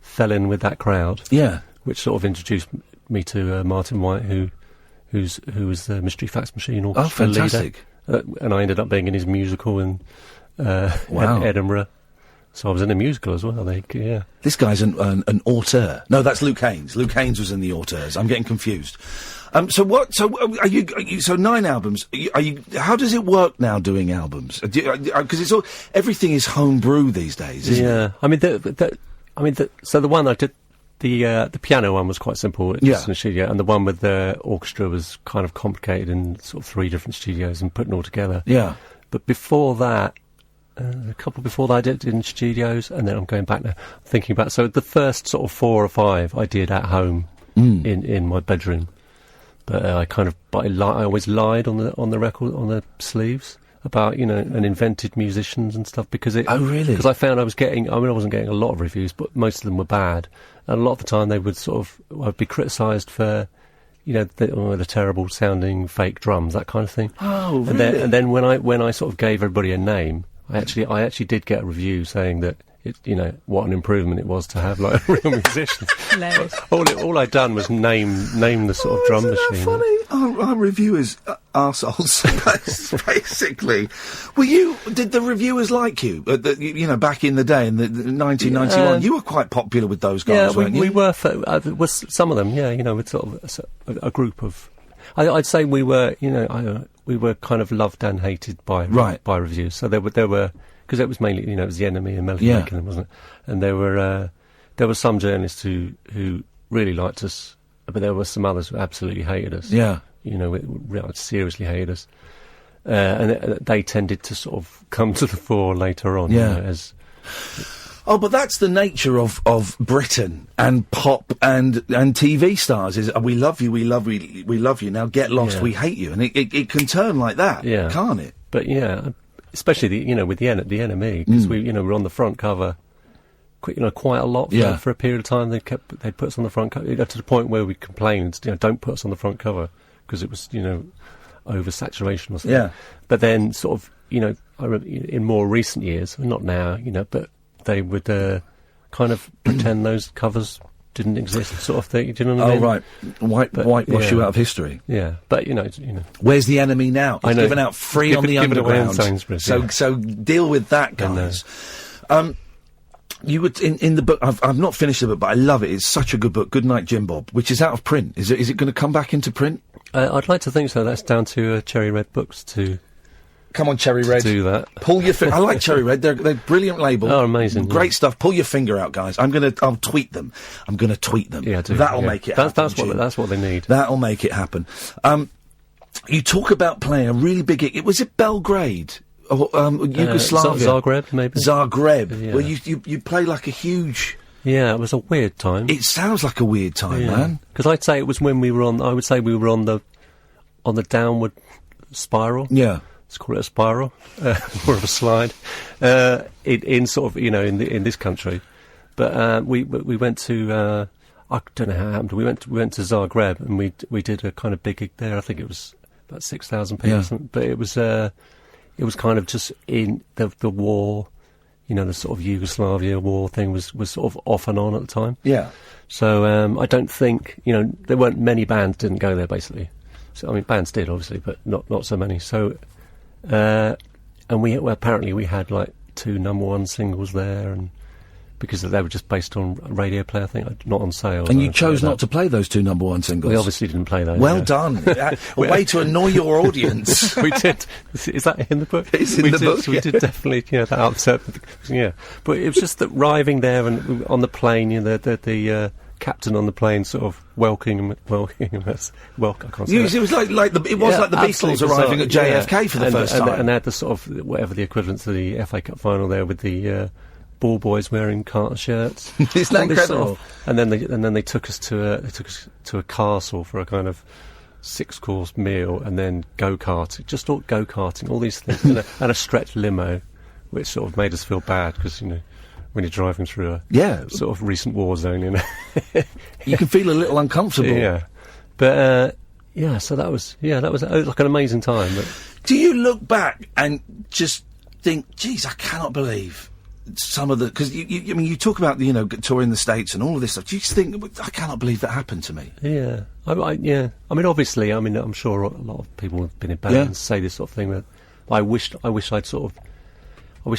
fell in with that crowd, which sort of introduced me to Martin White, who was the Mystery Fax Machine Orchestra fantastic leader, and I ended up being in his musical in Edinburgh. So I was in a musical as well. This guy's an auteur. No, that's Luke Haynes. Luke Haynes was in the auteurs. I'm getting confused. So are you? So 9 albums. Are you? How does it work now doing albums? Because everything is homebrew these days, isn't it? So the one I did, the piano one was quite simple. It was in the studio, and the one with the orchestra was kind of complicated in sort of 3 different studios and putting all together. Yeah. But before that, a couple before that I did in studios, and then I'm going back now, thinking about. So the first sort of 4 or 5 I did at home in my bedroom, but I always lied on the record, on the sleeves, about and invented musicians and stuff, because because I found I wasn't getting a lot of reviews, but most of them were bad, and a lot of the time they would I'd be criticised for the terrible sounding fake drums, that kind of thing. Oh, really? And then when I sort of gave everybody a name, I actually did get a review saying that what an improvement it was to have like real musicians. all I'd done was name the sort of drum machine. Funny. Our reviewers arseholes, basically. Did the reviewers like you? Back in the day, in the 1991, you were quite popular with those guys, weren't you? We were. Was some of them, with sort of a group of. I'd say we were, we were kind of loved and hated by reviews. So there were. Because it was mainly, it was The Enemy and Melody Making them, wasn't it? And there were some journalists who really liked us, but there were some others who absolutely hated us. Yeah. Seriously hated us. And they tended to sort of come to the fore later on. Yeah. But that's the nature of Britain and pop and TV stars, is we love you, we love you, now get lost, we hate you. And it can turn like that, can't it? But especially with the Enemy, because we were on the front cover, quite a lot for a period of time. They put us on the front cover to the point where we complained, don't put us on the front cover, because it was, oversaturation or something. Yeah. But then sort of, I remember in more recent years, not now, but they would kind of pretend those covers didn't exist, sort of thing. Do you know what I mean? Oh, right. Whitewash you out of history. Yeah, but Where's the enemy now? It's given out free on the underground. So deal with that, guys. You would in the book. I've not finished the book, but I love it. It's such a good book. Good Night, Jim Bob, which is out of print. Is it going to come back into print? I'd like to think so. That's down to Cherry Red Books to. Come on, Cherry Red. Do that. Pull your finger. I like Cherry Red. They're brilliant label. Oh, amazing. Great stuff. Pull your finger out, guys. I'll tweet them. I'm going to tweet them. Yeah, That'll make it happen. That's what they need. That'll make it happen. You talk about playing a really big gig. Was it Belgrade? Or, Yugoslavia? Zagreb, maybe. Zagreb. Yeah. Where you play like a huge... Yeah, it was a weird time. It sounds like a weird time, man. Because I'd say it was when we were on... I would say we were on the downward spiral. Yeah. Let's call it a spiral, more of a slide, in sort of, in this country. But we went to, I don't know how it happened, we went to Zagreb and we did a kind of big gig there. I think it was about 6,000 people or something. But it was kind of just in the war, the sort of Yugoslavia war thing was sort of off and on at the time. Yeah. So I don't think, there weren't many bands didn't go there, basically. So, I mean, bands did, obviously, but not so many. So... and apparently we had like 2 #1 singles there, and because they were just based on a radio play, I think, not on sale. And you chose not to play those 2 #1 singles. We obviously didn't play those. Well done. A way to annoy your audience. We did. Is that in the book? It's in the book. So we did definitely. That upset. Yeah, but it was just that arriving there and on the plane, the captain on the plane sort of welcoming us. I can't say it was like the Beatles arriving at JFK for the first time. And they had the sort of whatever the equivalent to the FA Cup final there with the ball boys wearing Carter shirts. Isn't that incredible? And then they took us to a castle for a kind of 6-course meal, and then go-karting, all these things, and a stretch limo, which sort of made us feel bad because when you're driving through a sort of recent war zone, you can feel a little uncomfortable. Yeah, but so that was like an amazing time. But do you look back and just think, geez, I cannot believe some of the, because you talk about touring the States and all of this stuff. Do you just think, I cannot believe that happened to me? Yeah, I mean, obviously, I'm sure a lot of people have been in bands say this sort of thing. But I wish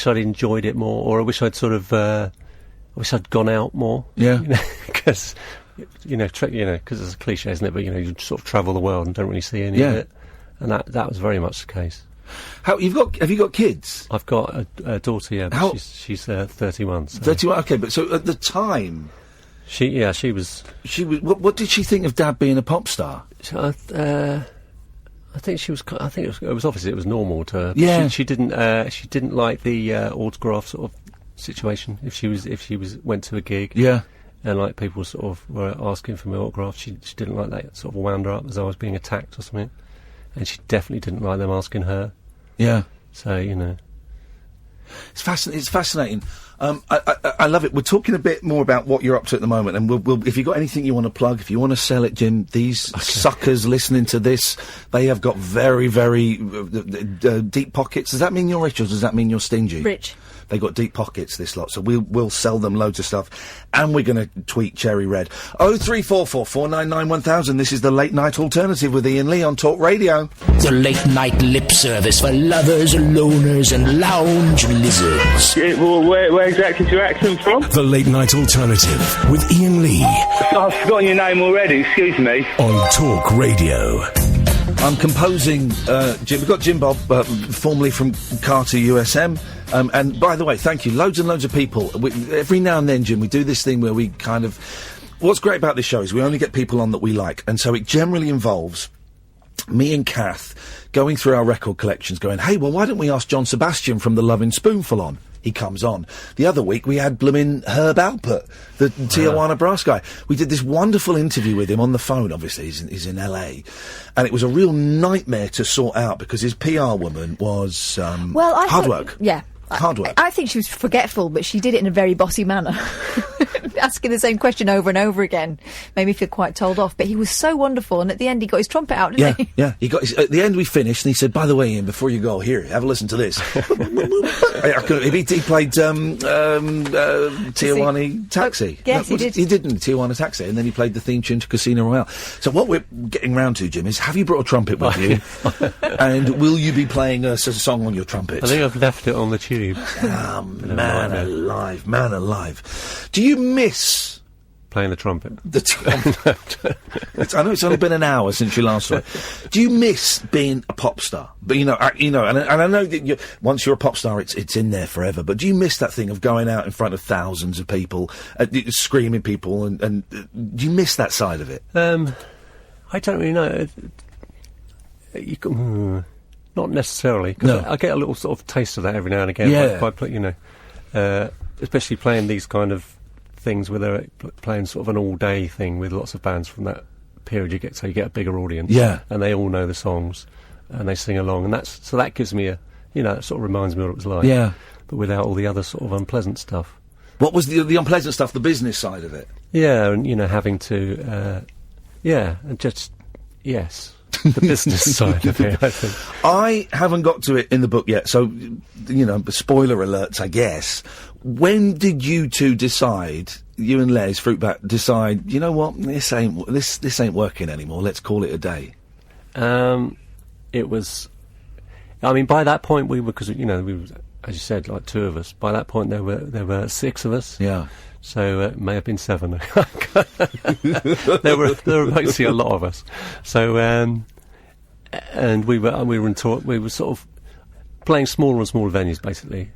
I'd enjoyed it more, or I wish I'd gone out more. Yeah, because because it's a cliche, isn't it? But you sort of travel the world and don't really see any of it, and that was very much the case. Have you got kids? I've got a daughter. Yeah, but she's 31. So. 31. Okay, but so at the time, she was. What did she think of Dad being a pop star? I think she was. I think it was obviously it was normal to her. Yeah. She didn't like the autograph sort of situation. If she went to a gig. Yeah. And like people sort of were asking for my autograph, she didn't like that. It sort of wound her up as I was being attacked or something. And she definitely didn't like them asking her. Yeah. So it's fascinating. I love it. We're talking a bit more about what you're up to at the moment, and we'll if you've got anything you want to plug, if you want to sell it, Jim, these suckers listening to this, they have got very, very deep pockets. Does that mean you're rich, or does that mean you're stingy? Rich. They got deep pockets, this lot, so we'll sell them loads of stuff, and we're going to tweet Cherry Red. 0344 499 1000. This is the Late Night Alternative with Iain Lee on Talk Radio. The late night lip service for lovers, loners, and lounge lizards. Where exactly is your accent from? The Late Night Alternative with Iain Lee. I've forgotten your name already, excuse me. On Talk Radio. I'm composing, Jim. We've got Jim Bob, formerly from Carter USM. And by the way, thank you. Loads and loads of people. Every now and then, Jim, we do this thing where we kind of... What's great about this show is we only get people on that we like. And so it generally involves me and Kath going through our record collections going, hey, well, why don't we ask John Sebastian from the Lovin' Spoonful on? He comes on. The other week, we had bloomin' Herb Alpert, the Tijuana brass guy. We did this wonderful interview with him on the phone. Obviously, he's in LA. And it was a real nightmare to sort out because his PR woman was hard work. Yeah. Hard work. I think she was forgetful, but she did it in a very bossy manner. asking the same question over and over again. Made me feel quite told off. But he was so wonderful, and at the end he got his trumpet out, didn't he? Yeah. He got at the end we finished, and he said, "By the way, Ian, before you go, here, have a listen to this." He played Tijuana Taxi. Yes, he did. He did in Tijuana Taxi, and then he played the theme tune to Casino Royale. So what we're getting round to, Jim, is have you brought a trumpet with you? And will you be playing a song on your trumpet? I think I've left it on the tube. Oh, man alive. Do you miss playing the trumpet? I know it's only been an hour since you last saw it. Do you miss being a pop star? But and I know that once you're a pop star, it's in there forever. But do you miss that thing of going out in front of thousands of people, screaming people, and do you miss that side of it? I don't really know. Not necessarily. Cause I get a little sort of taste of that every now and again. Yeah. By especially playing these kind of things where they're playing sort of an all-day thing with lots of bands from that period. You get a bigger audience. Yeah. And they all know the songs, and they sing along, and that gives me it sort of reminds me what it was like. Yeah. But without all the other sort of unpleasant stuff. What was the unpleasant stuff? The business side of it. Yeah, and having to, and just yes. The business side of it, I think. I haven't got to it in the book yet, so, spoiler alerts, I guess. When did you two decide, you and Les, Fruitbat, decide, you know what, this ain't working anymore, let's call it a day? It was, by that point we were, because, we were, as you said, like two of us. By that point there were six of us. Yeah. So it may have been seven. there were basically a lot of us. So and we were sort of playing smaller and smaller venues basically.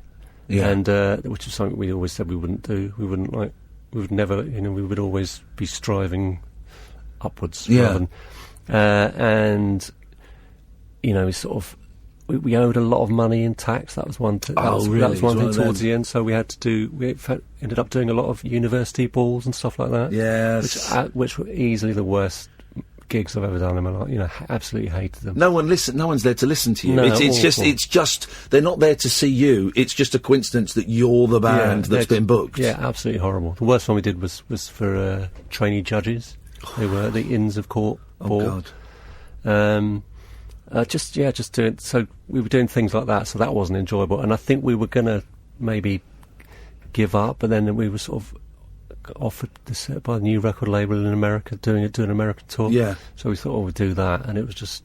Yeah. And which is something we always said we wouldn't do. We would never. We would always be striving upwards. Yeah. And we sort of. We owed a lot of money in tax. That was one thing. That was one thing towards the end. So we had to do. We ended up doing a lot of university balls and stuff like that. Yes, which were easily the worst gigs I've ever done in my life. Absolutely hated them. No one's there to listen to you. No, it's just they're not there to see you. It's just a coincidence that you're the band that's been booked. Yeah, absolutely horrible. The worst one we did was for trainee judges. They were the Inns of Court ball. God. Just doing. So we were doing things like that. So that wasn't enjoyable. And I think we were going to maybe give up, but then we were sort of offered this by a new record label in America, doing an American tour. Yeah. So we thought, we'd do that, and it was just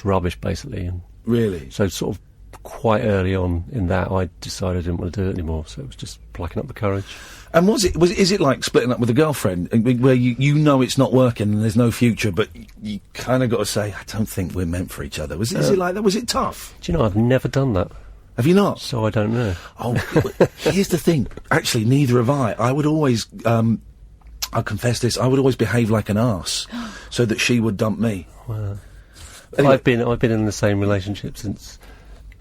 rubbish, basically. And really. So sort of quite early on in that, I decided I didn't want to do it anymore. So it was just plucking up the courage. And is it like splitting up with a girlfriend where you know it's not working and there's no future, but you kind of got to say, I don't think we're meant for each other. Is it like that? Was it tough? Do you know, I've never done that. Have you not? So I don't know. Oh, here's the thing. Actually, neither have I. I would always, I'll confess this, I would always behave like an arse so that she would dump me. Wow. Anyway. I've been in the same relationship since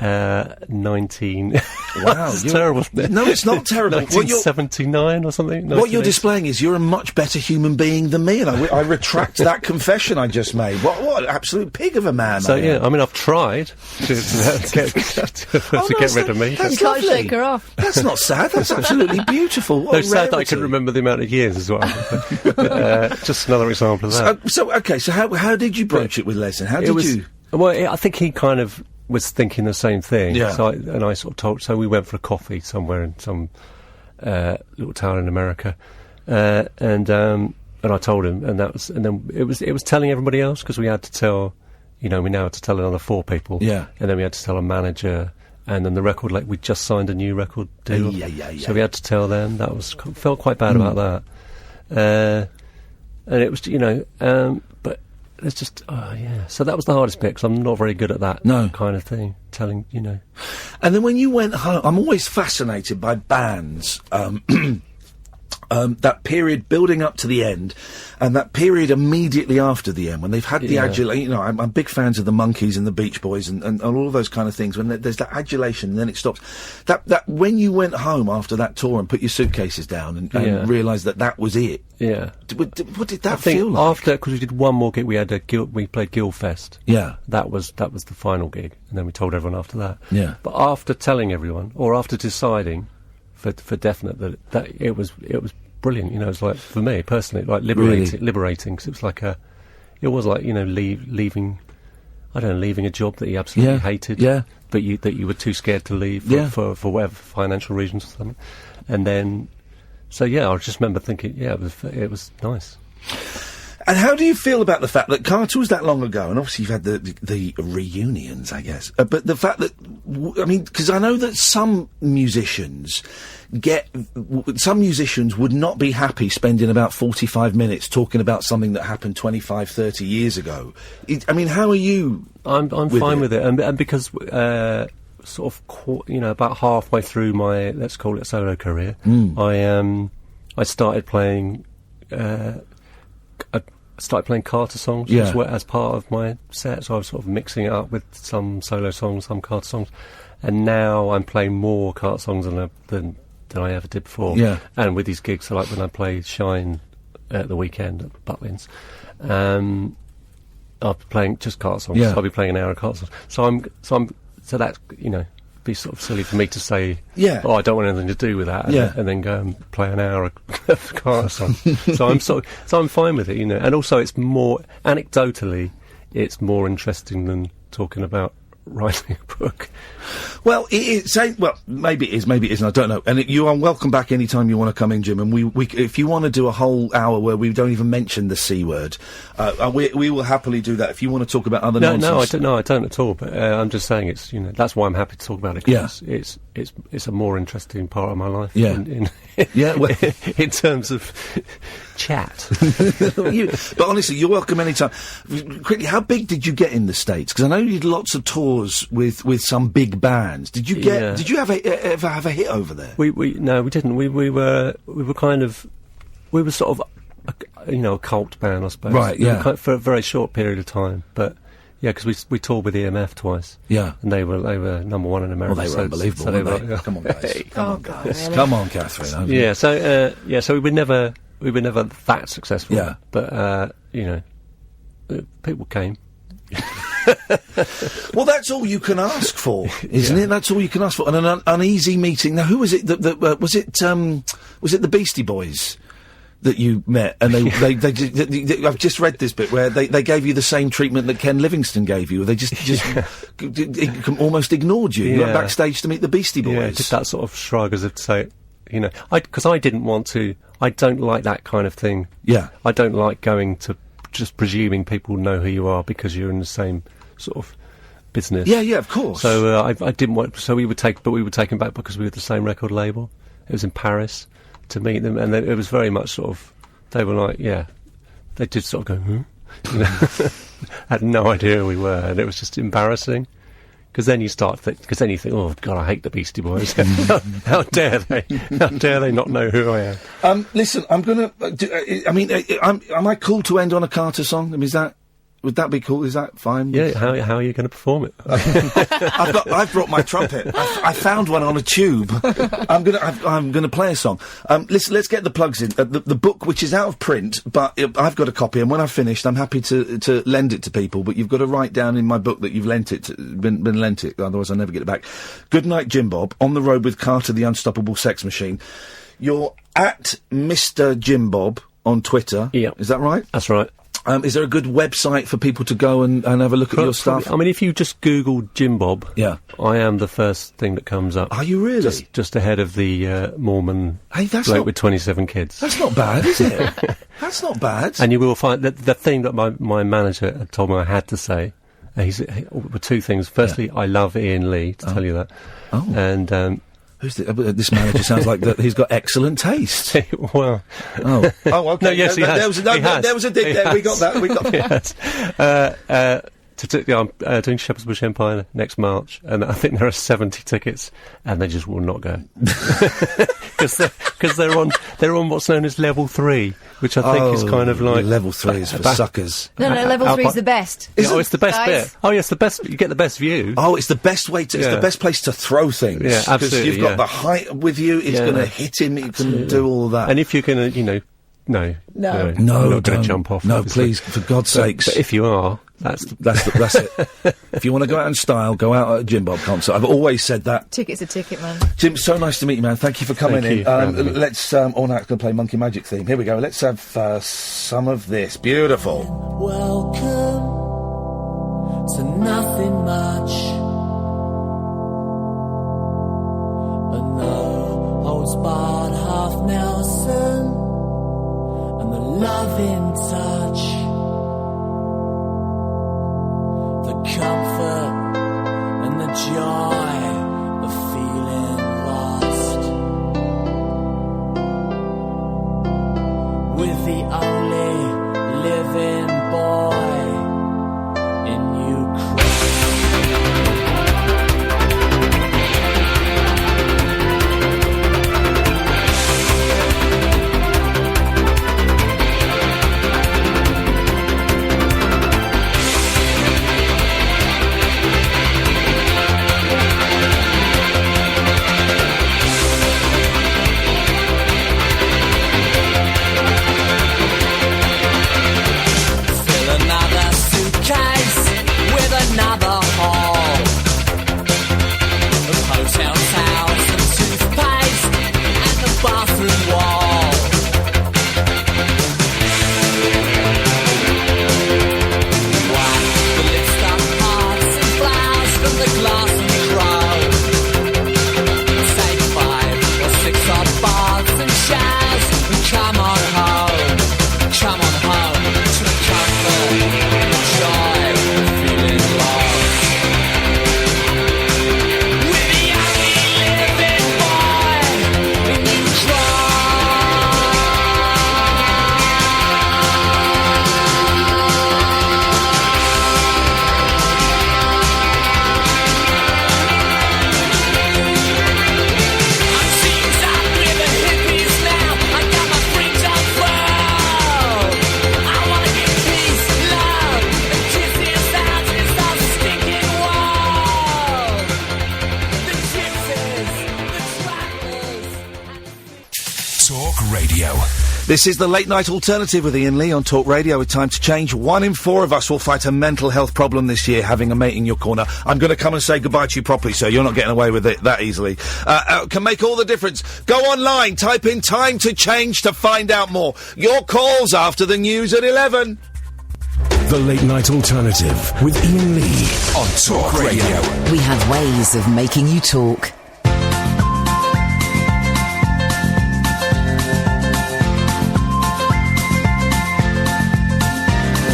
19. Wow, it's terrible. No, it's not terrible. 1979 or something. What you're displaying is you're a much better human being than me, and I retract that confession I just made. What an absolute pig of a man! So I've tried to get rid of me. You can't shake her off. That's not sad. That's absolutely beautiful. What sad that I can remember the amount of years as well. Just another example of that. So how did you broach it with Les? How did you? Well, I think he kind of was thinking the same thing. Yeah. So I sort of told. So we went for a coffee somewhere in some little town in America, and I told him, and then it was telling everybody else, because we had to tell, we now had to tell another 4 people. Yeah. And then we had to tell a manager, and then the record we just signed a new record deal. Yeah. So we had to tell them. Felt quite bad about that. And it was, but. It's just, So that was the hardest bit, because I'm not very good at that kind of thing, telling, And then when you went home, I'm always fascinated by bands, that period building up to the end, and that period immediately after the end, when they've had the adulation. I'm big fans of the Monkees and the Beach Boys and all of those kind of things. When there's that adulation, and then it stops. That when you went home after that tour and put your suitcases down and realised that was it. Yeah. What did that feel like? After, because we did one more gig, we played Guildfest. Yeah. That was the final gig, and then we told everyone after that. Yeah. But after telling everyone, or after deciding for definite that it was brilliant. You know, it's like, for me personally, like liberating, because it was like it was like, you know, leaving a job that you absolutely hated, but that you were too scared to leave for whatever financial reasons or something. And then, so I just remember thinking, it was nice. And how do you feel about the fact that Carter was that long ago, and obviously you've had the reunions, I guess, but the fact that, I mean, because I know that some musicians would not be happy spending about 45 minutes talking about something that happened 25, 30 years ago. I mean, how are you? I'm fine with it, and because sort of, you know, about halfway through my, let's call it, solo career, I started playing. I started playing Carter songs as part of my set, so I was sort of mixing it up with some solo songs, some Carter songs, and now I'm playing more Carter songs than I ever did before. Yeah. And with these gigs, so like when I play Shine at the weekend at Butlins, I'll be playing just Carter songs. So I'll be playing an hour of Carter songs. So that's, you know, be sort of silly for me to say, I don't want anything to do with that, and then go and play an hour of Carter song. So I'm fine with it, you know. And also, it's more anecdotally, it's more interesting than talking about writing a book. Well, maybe it is, maybe it isn't, I don't know. And you are welcome back any time you want to come in, Jim, and we if you want to do a whole hour where we don't even mention the C word, we will happily do that. If you want to talk about other nonsense. No, I don't at all, but I'm just saying it's, you know, that's why I'm happy to talk about it, because it's a more interesting part of my life in terms of chat. But honestly, you're welcome anytime. Quickly, how big did you get in the States? Because I know you did lots of tours with some big bands. Did you ever have a hit over there? No, we didn't. We were sort of a cult band, I suppose. Right. Yeah. For a very short period of time, but. Yeah, because we toured with EMF twice. Yeah, and they were number one in America. Well, they were unbelievable. So weren't they? Come on, guys. Really? Come on, Catherine. Yeah. So so we were never that successful. Yeah, but you know, people came. Well, that's all you can ask for, isn't it? That's all you can ask for. And an uneasy meeting. Now, who was it? Was it the Beastie Boys that you met? And they I've just read this bit where they gave you the same treatment that Ken Livingstone gave you. They just almost ignored you. You went backstage to meet the Beastie Boys. Yeah, just that sort of shrug as if to say, you know, because I didn't want to. I don't like that kind of thing. Yeah, I don't like going to just presuming people know who you are because you're in the same sort of business. Yeah, of course. So I didn't want. So we were taken back because we were the same record label. It was in Paris to meet them, and it was very much sort of. They were like, they did sort of go, you know, had no idea who we were, and it was just embarrassing. Because then you because then you think, oh God, I hate the Beastie Boys. How dare they? How dare they not know who I am? Listen, I'm gonna. Am I cool to end on a Carter song? I mean, would that be cool? Is that fine? Yeah. How are you going to perform it? I've brought my trumpet. I found one on a tube. I'm gonna play a song. Let's get the plugs in. The book, which is out of print, but I've got a copy, and when I've finished, I'm happy to lend it to people. But you've got to write down in my book that you've been lent it. Otherwise, I'll never get it back. Good night, Jim Bob. On the road with Carter, the unstoppable sex machine. You're at Mr. Jim Bob on Twitter. Yeah, is that right? That's right. Is there a good website for people to go and have a look at your stuff? I mean, if you just Google Jim Bob, I am the first thing that comes up. Are you really? Just ahead of the Mormon bloke with 27 kids. That's not bad, is it? That's not bad. And you will find that the thing that my manager had told me I had to say were two things. Firstly, I love Iain Lee, to tell you that. Oh. And... Who's this manager? Sounds like that he's got excellent taste. Well, okay. No, yes, he has. There was a dig there. We got that. We got that. I'm doing Shepherd's Bush Empire next March, and I think there are 70 tickets, and they just will not go because they're on what's known as level 3, which I think is kind of like level 3 is for suckers. No, level 3 is the best. It's the best bit. Oh yes, the best. You get the best view. Oh, it's the best way to. It's the best place to throw things. Yeah, absolutely. Because you've got the height with you. It's going to hit him. You can do all of that. And if you're going to, No, I'm not going to jump off. No, please, for God's sakes. But if you are, That's it. If you want to go out in style, go out at a Jim Bob concert. I've always said that. Ticket's a ticket, man. Jim, so nice to meet you, man. Thank you for coming in. Let's, now it's going to play Monkey Magic theme. Here we go. Let's have some of this. Beautiful. Welcome to nothing much. A no holds barred half Nelson and the loving touch. The comfort and the joy of feeling lost, with the only living boy in This is the Late Night Alternative with Iain Lee on Talk Radio with Time to Change. 1 in 4 of us will fight a mental health problem this year, having a mate in your corner. I'm going to come and say goodbye to you properly, sir. You're not getting away with it that easily. Can make all the difference. Go online, type in Time to Change to find out more. Your calls after the news at 11. The Late Night Alternative with Iain Lee on Talk Radio. We have ways of making you talk.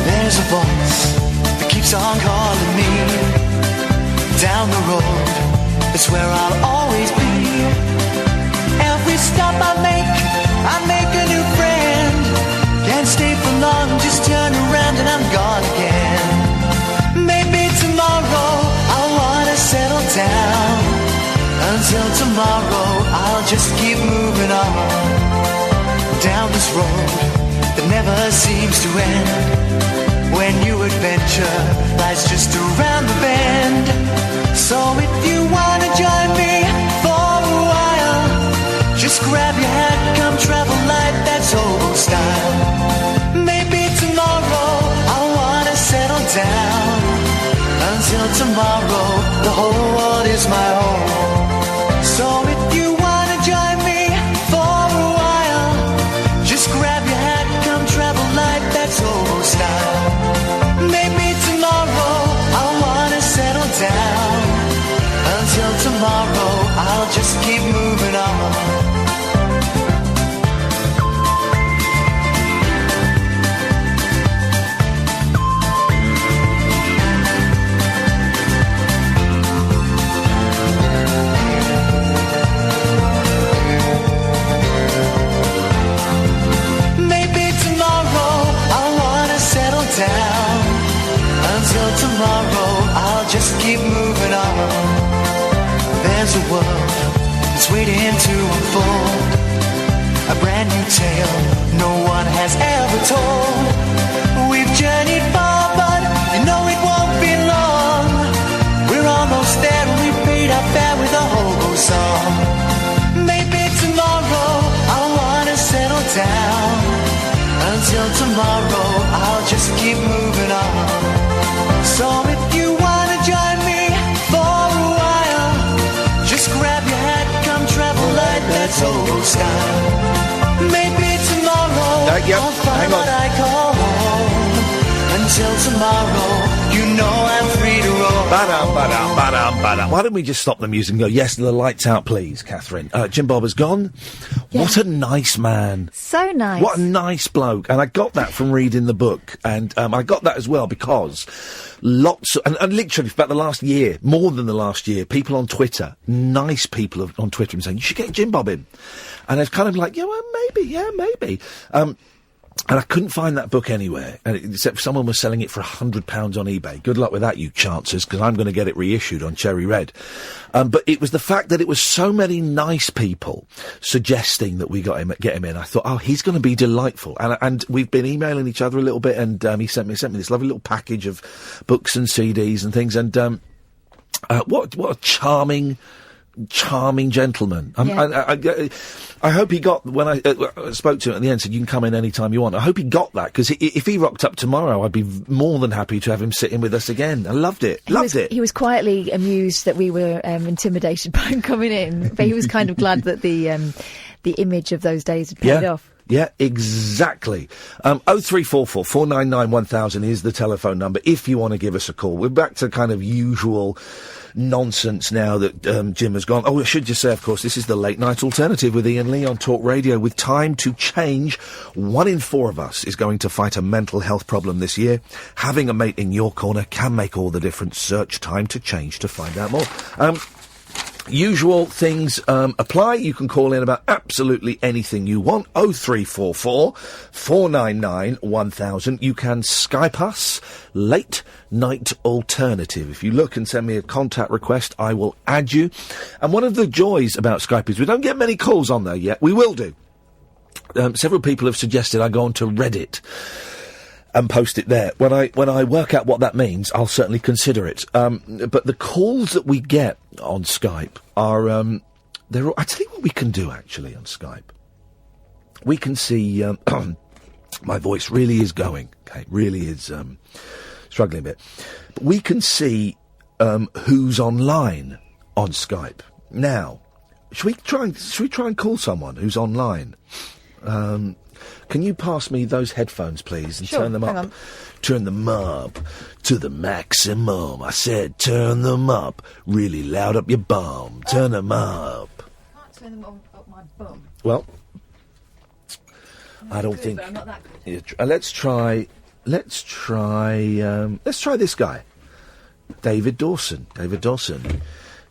There's a voice that keeps on calling me down the road. It's where I'll always be. Every stop I make a new friend. Can't stay for long, just turn around and I'm gone again. Maybe tomorrow I'll wanna settle down. Until tomorrow I'll just keep moving on down this road that never seems to end. When new adventure lies just around the bend. So if you wanna join me for a while, just grab your hat, come travel light, that's old style. Maybe tomorrow I'll wanna settle down. Until tomorrow, the whole world is my home. So if you wanna join me for a while, just grab your hat, come travel light, that's old style. Maybe tomorrow I'll wanna settle down. Until tomorrow I'll just keep moving on. Tomorrow I'll just keep moving on. There's a world that's waiting to unfold, a brand new tale no one has ever told. We've journeyed far but you know it won't be long. We're almost there and we paid our fare with a hobo song. Maybe tomorrow I'll wanna settle down. Until tomorrow I'll just keep moving on. So if you wanna join me for a while, just grab your hat, come travel like that's old style. Maybe tomorrow I'll find what I call home. Until tomorrow, you know I'm free to roll. Ba-dum. Why don't we just stop the music and go, yes, the lights out, please, Catherine. Jim Bob has gone. Yeah. What a nice man. So nice. What a nice bloke. And I got that from reading the book. And I got that as well because lots of, and literally for about the last year, more than the last year, people on Twitter, nice people on Twitter, saying, you should get Jim Bob in. And it's kind of like, yeah, well, maybe. And I couldn't find that book anywhere, except someone was selling it for £100 on eBay. Good luck with that, you chances, because I'm going to get it reissued on Cherry Red. But it was the fact that it was so many nice people suggesting that we get him in. I thought, oh, he's going to be delightful. And we've been emailing each other a little bit, and he sent me this lovely little package of books and CDs and things. And what a charming gentleman. I hope he got, when I spoke to him at the end, said you can come in any time you want. I hope he got that, because if he rocked up tomorrow, I'd be more than happy to have him sit in with us again. I loved it. He was quietly amused that we were intimidated by him coming in, but he was kind of glad that the image of those days had paid off. Yeah, exactly. 0344 499 1000 is the telephone number if you want to give us a call. We're back to kind of usual nonsense now that Jim has gone. Oh, I should just say, of course, this is the Late Night Alternative with Iain Lee on Talk Radio. With time to change, 1 in 4 of us is going to fight a mental health problem this year. Having a mate in your corner can make all the difference. Search Time to Change to find out more. Usual things apply. You can call in about absolutely anything you want. 0344 499 1000. You can Skype us, Late Night Alternative. If you look and send me a contact request, I will add you. And one of the joys about Skype is we don't get many calls on there yet. We will do. Several people have suggested I go on to Reddit and post it there. When I work out what that means, I'll certainly consider it. But the calls that we get on Skype are, I tell you what we can do actually on Skype. We can see, my voice really is going, okay, really is, struggling a bit. But we can see, who's online on Skype. Now, should we try and call someone who's online? Can you pass me those headphones, please, and turn them up? On. Turn them up to the maximum. I said turn them up really loud up your bum. Turn them up. I can't turn them up my bum. Well, I don't think. I'm not that good. Let's try this guy, David Dawson. David Dawson.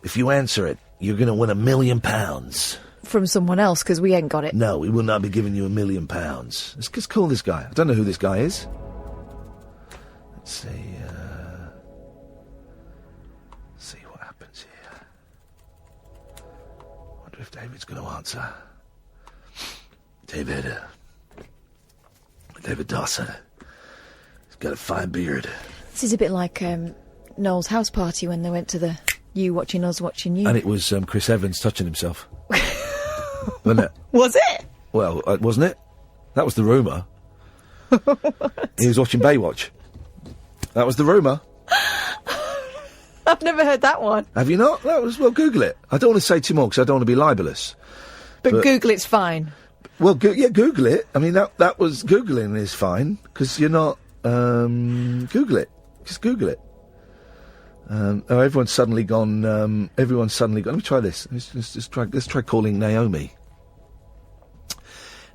If you answer it, you're going to win £1 million. From someone else, because we ain't got it. No, we will not be giving you £1 million. Let's just call this guy. I don't know who this guy is. Let's see. See what happens here. Wonder if David's going to answer. David Dawson. He's got a fine beard. This is a bit like Knowles' house party when they went to the You Watching Us Watching You. And it was Chris Evans touching himself. Wasn't it? Was it? Well, wasn't it? That was the rumour. He was watching Baywatch. That was the rumour. I've never heard that one. Have you not? Well, Google it. I don't want to say too more because I don't want to be libelous. But Google it's fine. Well, Google it. I mean, that was... Googling is fine because you're not... Google it. Just Google it. Everyone's suddenly gone. Let me try this. Let's try calling Naomi.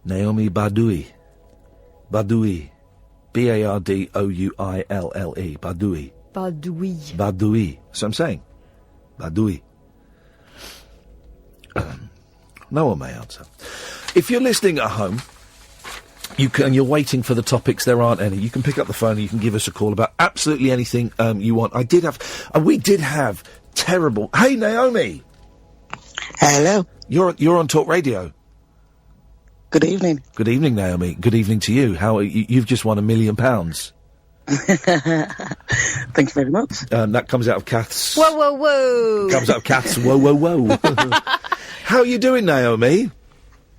Naomi Badoui. Badoui. Badoouille. Badoui. Badoui. That's what I'm saying. Badoui. No one may answer. If you're listening at home, you're waiting for the topics, there aren't any. You can pick up the phone and you can give us a call about absolutely anything you want. We did have terrible... Hey, Naomi! Hello. You're on Talk Radio. Good evening. Good evening, Naomi. Good evening to you. You've just won £1 million. Thank you very much. That comes out of Kath's... Whoa. Comes out of Kath's whoa. How are you doing, Naomi?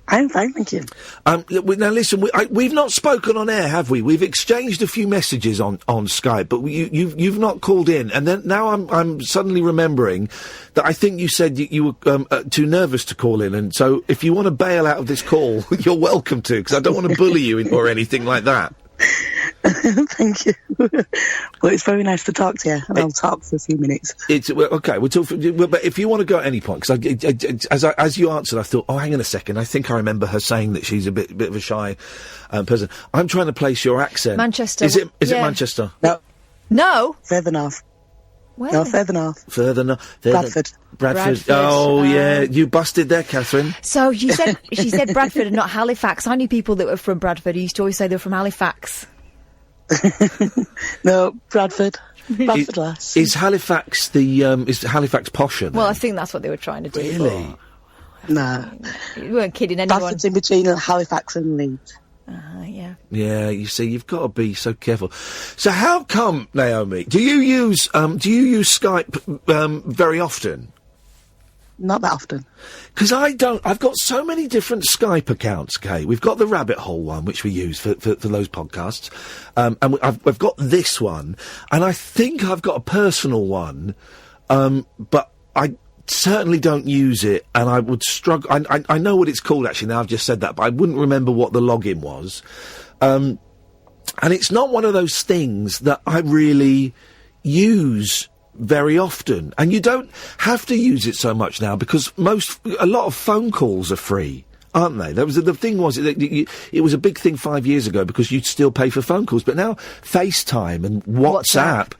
I'm fine, thank you. Now listen, we've not spoken on air, have we? We've exchanged a few messages on Skype, but you've not called in. And then now I'm suddenly remembering that I think you said you were too nervous to call in. And so if you want to bail out of this call, you're welcome to, because I don't want to bully you or anything like that. Thank you. Well, it's very nice to talk to you, and I'll talk for a few minutes. Okay. We'll talk. But if you want to go at any point, because as you answered, I thought, oh, hang on a second. I think I remember her saying that she's a bit of a shy person. I'm trying to place your accent. Manchester. Is it Manchester? No. Further north. Where? No, further north. Further north. Bradford. Oh, yeah. You busted there, Catherine. So she said Bradford and not Halifax. I knew people that were from Bradford who used to always say they were from Halifax. No, Bradford lass. Is Halifax is Halifax posher? Well, I think that's what they were trying to do. Really? No. You weren't kidding anyone. Bradford's in between Halifax and Leeds. Yeah. Yeah, you see, you've got to be so careful. So how come, Naomi, do you use Skype very often? Not that often. Because I don't. I've got so many different Skype accounts, Kay. We've got the Rabbit Hole one, which we use for those podcasts. And I've got this one. And I think I've got a personal one. But I certainly don't use it. And I would struggle. I know what it's called, actually, now I've just said that. But I wouldn't remember what the login was. And it's not one of those things that I really use very often, and you don't have to use it so much now because a lot of phone calls are free, aren't they? The thing was that it was a big thing 5 years ago because you'd still pay for phone calls, but now FaceTime and WhatsApp,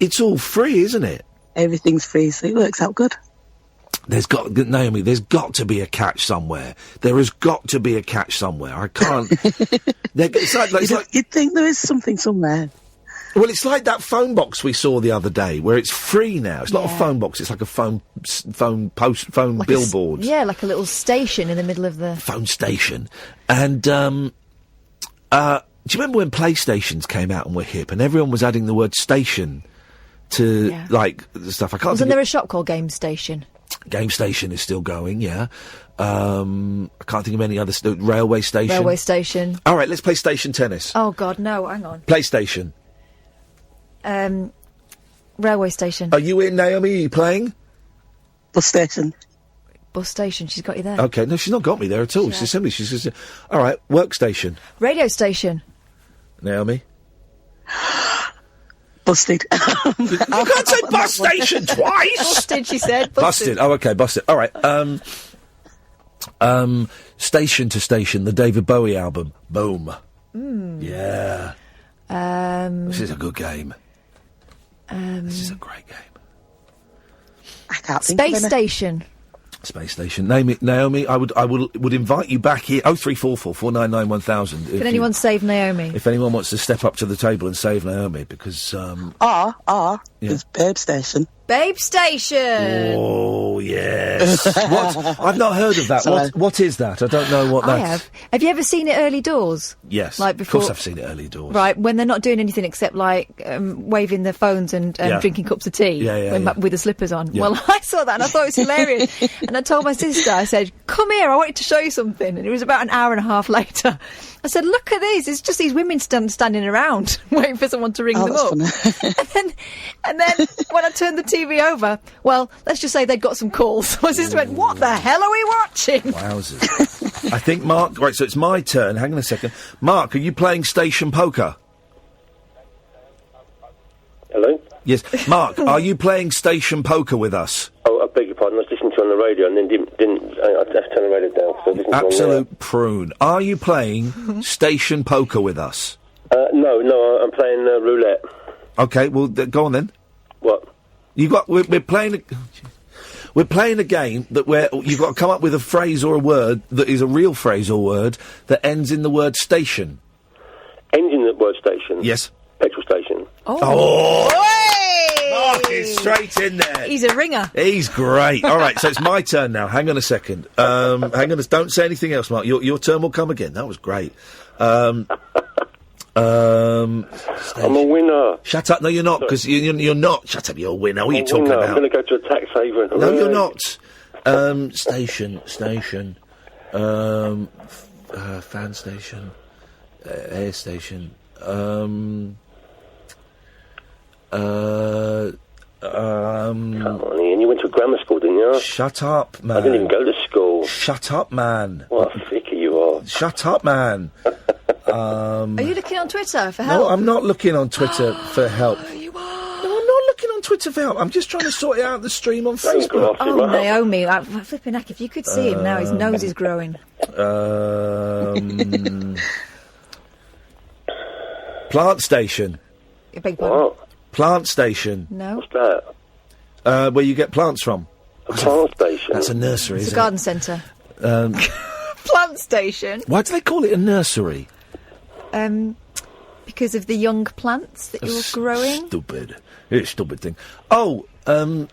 it's all free, isn't it? Everything's free, so it works out good. Naomi, there's got to be a catch somewhere. There has got to be a catch somewhere. I can't. You'd think there is something somewhere. Well, it's like that phone box we saw the other day, where it's free now. It's not a phone box; it's like a phone like billboard. Like a little station in the middle of the phone station. And do you remember when PlayStations came out and were hip, and everyone was adding the word "station" to like the stuff? Wasn't there a shop called Game Station? Game Station is still going. Yeah. I can't think of any other Railway Station. Railway Station. All right, let's play station tennis. Oh God, no! Hang on. PlayStation. Railway Station. Are you in, Naomi? Are you playing? Bus station. Bus station. She's got you there. Okay, no, she's not got me there at all. She's simply, she's just... All right, workstation. Radio station. Naomi? Busted. You can't say bus station twice! Busted, she said. Busted. Oh, okay, busted. All right, Station to Station, the David Bowie album. Boom. Yeah. This is a good game. This is a great game. I can't think Space Station. Space Station. Naomi, I would invite you back here. 0344 499 1000. Can anyone save Naomi? If anyone wants to step up to the table and save Naomi, because it's Babe Station. Babe Station. Oh yes. What? I've not heard of that. What is that? I don't know what that. I have. Have you ever seen it early doors? Yes. Like before. Of course, I've seen it early doors. Right, when they're not doing anything except like waving their phones and drinking cups of tea with the slippers on. Yeah. Well, I saw that and I thought it was hilarious. And I told my sister, I said, "Come here, I wanted to show you something." And it was about an hour and a half later. I said, "Look at these! It's just these women standing around waiting for someone to ring them up." and then when I turned the TV over, well, let's just say they'd got some calls. My sister went, "What the hell are we watching?" Wowzers. I think Mark. Right, so it's my turn. Hang on a second. Mark, are you playing station poker? Hello? Yes. Mark, are you playing station poker with us? Oh, I beg your pardon. I was listening to you on the radio and then I have to turn the radio down. So I listened Absolute prune. Are you playing station poker with us? No, I'm playing roulette. Okay, well, go on then. What? We're playing a game where you've got to come up with a phrase or a word that is a real phrase or word that ends in the word station. Ends in the word station? Yes. Petrol station. Oh! Mark is straight in there. He's a ringer. He's great. All right, so it's my turn now. Hang on a second. Hang on. Don't say anything else, Mark. Your turn will come again. That was great. I'm a winner. Shut up. No, you're not, because you're not. Shut up, you're a winner. What are you talking about? I'm going to go to a tax haven. No, you're not. Station. Fan station. Air station. Come on, Ian, you went to grammar school, didn't you? Shut up, man. I didn't even go to school. Shut up, man. What a thicker you are. Shut up, man. Are you looking on Twitter for help? No, I'm not looking on Twitter for help. You are. No, I'm not looking on Twitter for help. I'm just trying to sort it out the stream on Facebook. Oh, Naomi, flipping heck, if you could see him now, his nose is growing. Plant station. A big one. Plant station. No. What's that? Where you get plants from. A plant station? That's a nursery, It's a isn't garden centre. Plant station. Why do they call it a nursery? Because of the young plants that you're growing. Stupid. It's a stupid thing. Oh, a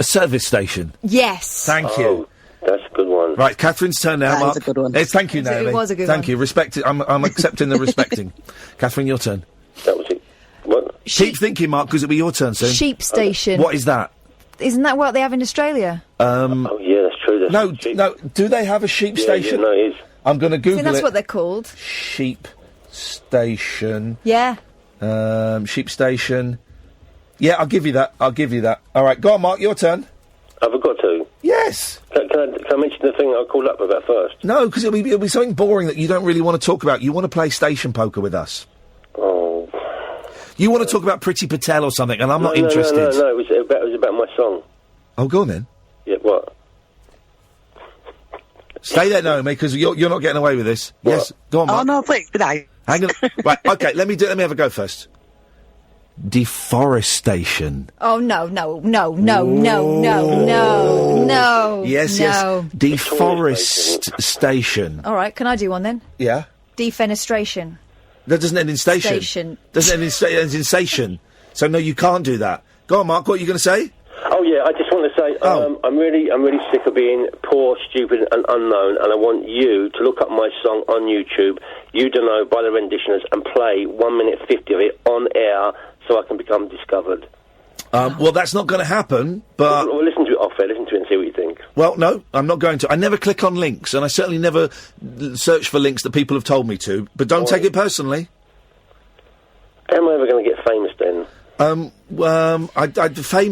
service station. Yes. Thank you. That's a good one. Right, Catherine's turn now, That Mark. is a good one. Thank you, Naomi. It was a good Thank one. you. Respect it. I'm accepting the respecting. Catherine, your turn. That was it. What? Keep thinking, Mark, because it'll be your turn soon. Sheep station. What is that? Isn't that what they have in Australia? Oh, yeah, that's true. That's No. Do they have a sheep station? Yeah, no, it is. I'm going to I Google think that's it. what they're called. Sheep station. Yeah. Sheep station. Yeah, I'll give you that. All right, go on, Mark. Your turn. Have I got to? Yes. Can I mention the thing I called up about first? No, because it'll be something boring that you don't really want to talk about. You want to play station poker with us. Oh. You want to talk about Priti Patel or something, and I'm not interested. No. It was about my song. Oh, go on then. Yeah, what? Stay there, Naomi, because you're not getting away with this. What? Yes, go on, Mark. Oh, no, please, but I... Hang on. Right, okay, let me have a go first. Deforestation. Oh, no. Yes. Deforestation. All right, can I do one then? Yeah. Defenestration. That doesn't end in station. Station. Doesn't end in station. So no, you can't do that. Go on, Mark. What are you going to say? Oh yeah, I just want to say I'm really sick of being poor, stupid, and unknown, and I want you to look up my song on YouTube. You don't know by the renditioners and play 1 minute 50 of it on air, so I can become discovered. Well, that's not going to happen. But well, listen to it off air. Listen to it and see what you think. Well, no, I'm not going to. I never click on links, and I certainly never search for links that people have told me to. But don't take it personally. Am I ever going to get famous then? Fame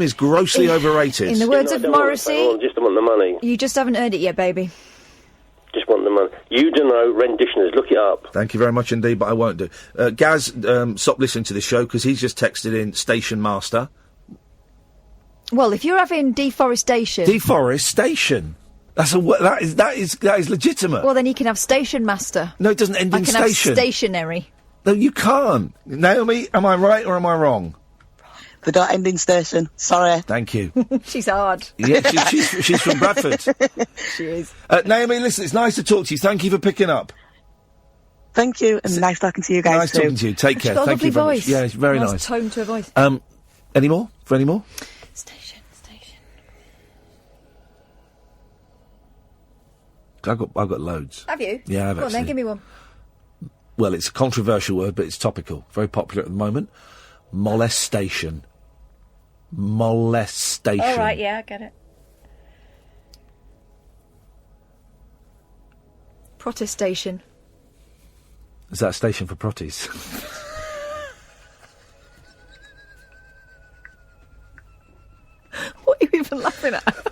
is grossly overrated. In the words of Morrison, I just want the money. you just haven't earned it yet, baby. Just want the money. You don't know renditioners. Look it up. Thank you very much indeed, but I won't do. Gaz, stop listening to this show because he's just texted in Station Master. Well, if you're having deforestation, That's that is legitimate. well, then you can have station master. No, it doesn't end in I can station. have stationary. No, you can't. Naomi, am I right or am I wrong? They don't end in station. Sorry. Thank you. She's hard. Yeah, she's from Bradford. She is. Naomi, listen, it's nice to talk to you. Thank you for picking up. Thank you, and nice talking to you guys Nice too. talking to you. Take care. She's got a Thank you lovely very voice. much. Yeah, it's very nice nice. tone to her voice. Any more? For any more? Station. I've got loads. Have you? Yeah, I've Go on then, actually. give me one. Well, it's a controversial word, but it's topical. Very popular at the moment. Molestation. All right, yeah, I get it. Protestation. Is that a station for protties? What are you even laughing at?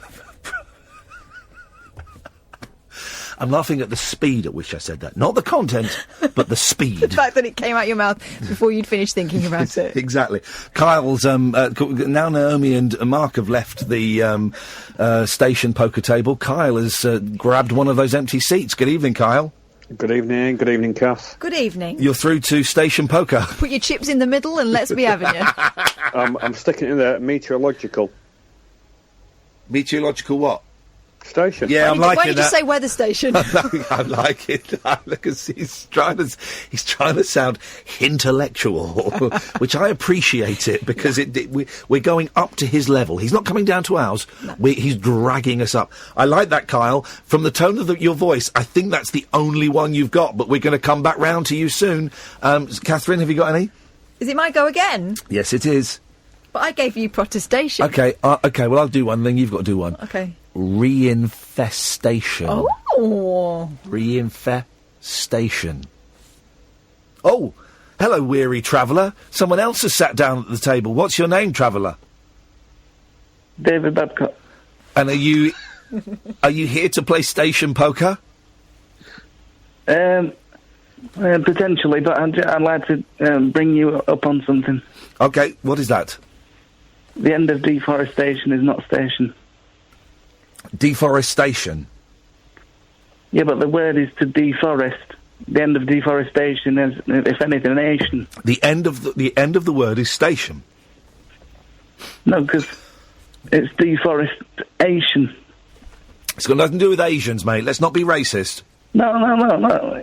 I'm laughing at the speed at which I said that. Not the content, but the speed. The fact that it came out your mouth before you'd finished thinking about it. Exactly. Kyle's, now Naomi and Mark have left the station poker table. Kyle has grabbed one of those empty seats. Good evening, Kyle. Good evening. Good evening, Kath. Good evening. You're through to station poker. Put your chips in the middle and let's be having you. I'm sticking in the meteorological. Meteorological what? Station. Yeah, I'm liking that. Why don't you just say weather station? I like it. Because he's trying to sound intellectual, which I appreciate it because we're going up to his level. He's not coming down to ours. No. He's dragging us up. I like that, Kyle. From the tone of your voice, I think that's the only one you've got. But we're going to come back round to you soon. Catherine, have you got any? Is it my go again? Yes, it is. But I gave you protestation. Okay. Okay. Well, I'll do one. Then you've got to do one. Okay. Reinfestation. Oh. Reinfestation. Oh, hello, weary traveller. Someone else has sat down at the table. What's your name, traveller? David Babcock. And are you here to play station poker? Potentially, but I'd like to bring you up on something. Okay, what is that? The end of deforestation is not station. Deforestation? Yeah, but the word is to deforest. The end of deforestation is, if anything, nation. The end of the word is station. No, because it's deforestation. It's got nothing to do with Asians, mate. Let's not be racist. No.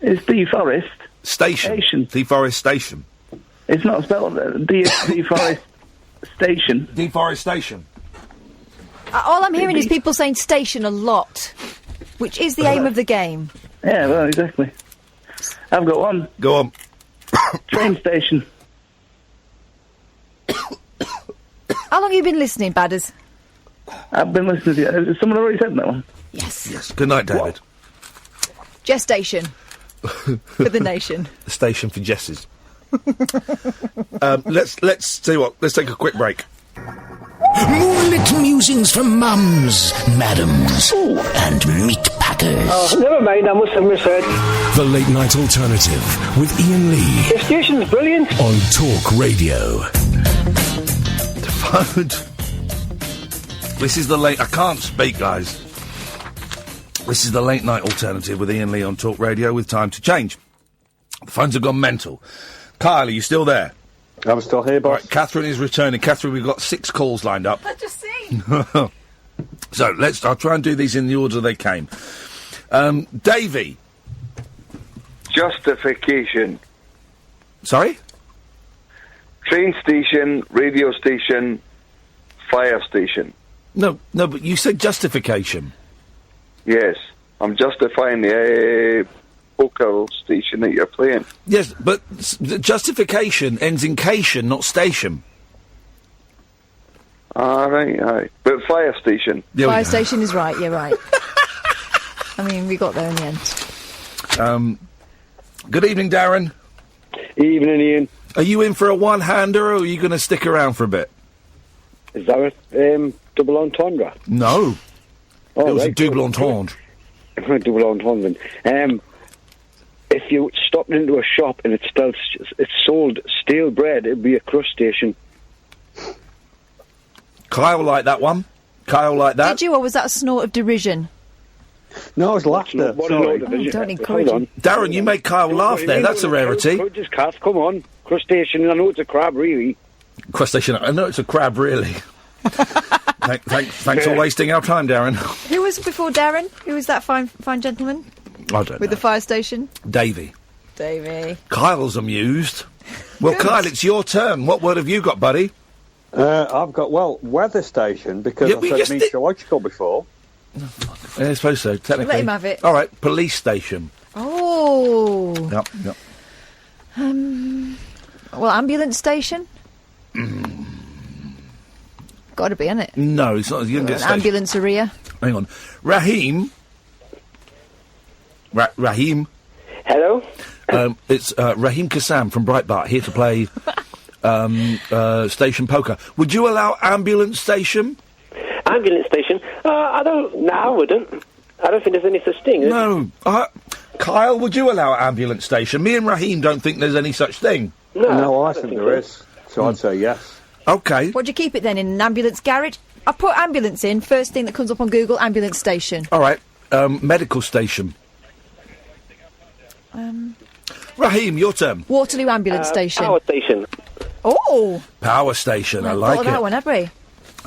It's deforest. Station. Deforestation. It's not spelled deforestation. Deforestation. All I'm hearing is people saying station a lot, which is the aim of the game. Yeah, well, exactly. I've got one. Go on. Train station. How long have you been listening, Badders? I've been listening to you. Has someone already said that one? Yes. Good night, David. Gestation. For the nation. The station for Jesses. Let's tell you what. Let's take a quick break. Moonlit musings from mums, madams, and meat packers. Oh, never mind, I must have misheard. The Late Night Alternative with Iain Lee. The station's brilliant. On Talk Radio. The phone. This is the late... I can't speak, guys. This is the Late Night Alternative with Iain Lee on Talk Radio with time to change. The phones have gone mental. Kyle, are you still there? I'm still here, boss. Right, Catherine is returning. Catherine, we've got 6 calls lined up. I've just seen. So, I'll try and do these in the order they came. Davey. Justification. Sorry? Train station, radio station, fire station. No, but you said justification. Yes, I'm justifying the poker station that you're playing. Yes, but the justification ends in cation, not station. All right. But fire station. Fire station is right, you're right. I mean, we got there in the end. Good evening, Darren. Evening, Ian. Are you in for a one-hander, or are you going to stick around for a bit? Is that a double entendre? No. Oh, it was right, a double entendre. Double entendre. If you stopped into a shop and it sold stale bread, it'd be a crustacean. Kyle liked that one. Kyle liked that. Did you, or was that a snort of derision? No, it was laughter. Don't encourage him. Darren, you made Kyle laugh there. That's a rarity. Just calf, come on. Crustacean, I know it's a crab, really. Crustacean, I know it's a crab, really. Thanks for wasting our time, Darren. Who was before Darren? Who was that fine gentleman? I don't know. With the fire station? Davey. Kyle's amused. Well, Kyle, it's your turn. What word have you got, buddy? I've got, weather station, because I said meteorological before. Yeah, I suppose so, technically. Let him have it. All right, police station. Oh. Yep. Well, ambulance station? Got to be, isn't it? No, it's not. You can get station. Ambulance area. Hang on. Raheem. Raheem. Hello? It's Raheem Kassam from Breitbart, here to play station poker. Would you allow ambulance station? Ambulance station? I wouldn't. I don't think there's any such thing. No. Kyle, would you allow ambulance station? Me and Raheem don't think there's any such thing. No, I think there is. So I'd say yes. Okay. Would you keep it then in an ambulance garage? I put ambulance in, first thing that comes up on Google, ambulance station. All right. Medical station. Raheem, your turn. Waterloo ambulance station. Power station. Oh! Power station, I like it. That one, have we?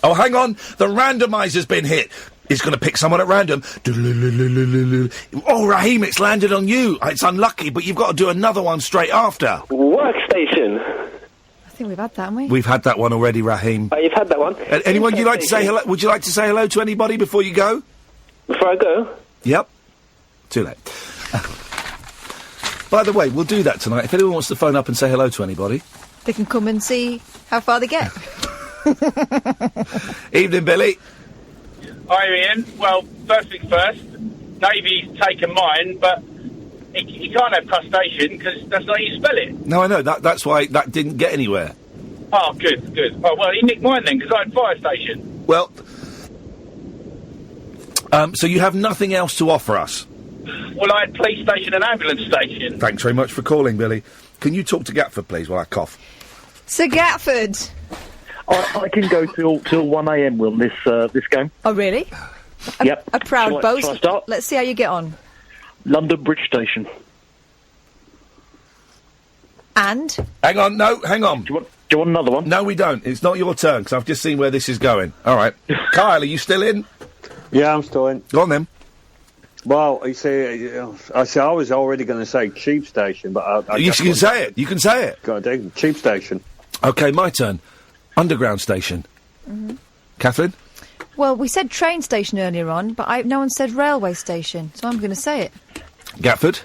Oh, hang on. The randomiser's been hit. He's going to pick someone at random. Oh, Raheem, it's landed on you. It's unlucky, but you've got to do another one straight after. Workstation. I think we've had that, haven't we? We've had that one already, Raheem. You've had that one. Anyone you'd like to say hello? Would you like to say hello to anybody before you go? Before I go? Yep. Too late. By the way, we'll do that tonight. If anyone wants to phone up and say hello to anybody, they can come and see how far they get. Evening, Billy. Hi, Ian. Well, first things first, Davy's taken mine, but he can't have crustacean because that's not how you spell it. No, I know. That's why that didn't get anywhere. Oh, good. Oh, well, he nicked mine then because I had fire station. Well, so you have nothing else to offer us? Well, I had police station and ambulance station. Thanks very much for calling, Billy. Can you talk to Gatford, please, while I cough? Sir Gatford. I can go till 1 a.m. Will this game? Oh, really? Yep. A proud boast. Shall I start? Let's see how you get on. London Bridge Station. And? Hang on. Do you want another one? No, we don't. It's not your turn, because I've just seen where this is going. All right. Kyle, are you still in? Yeah, I'm still in. Go on, then. Well, you see, I was already going to say Tube Station, but You can say it. You can say it. Got to do Tube Station. OK, my turn. Underground Station. Mm-hmm. Catherine? Well, we said train station earlier on, but no one said railway station, so I'm going to say it. Gatford?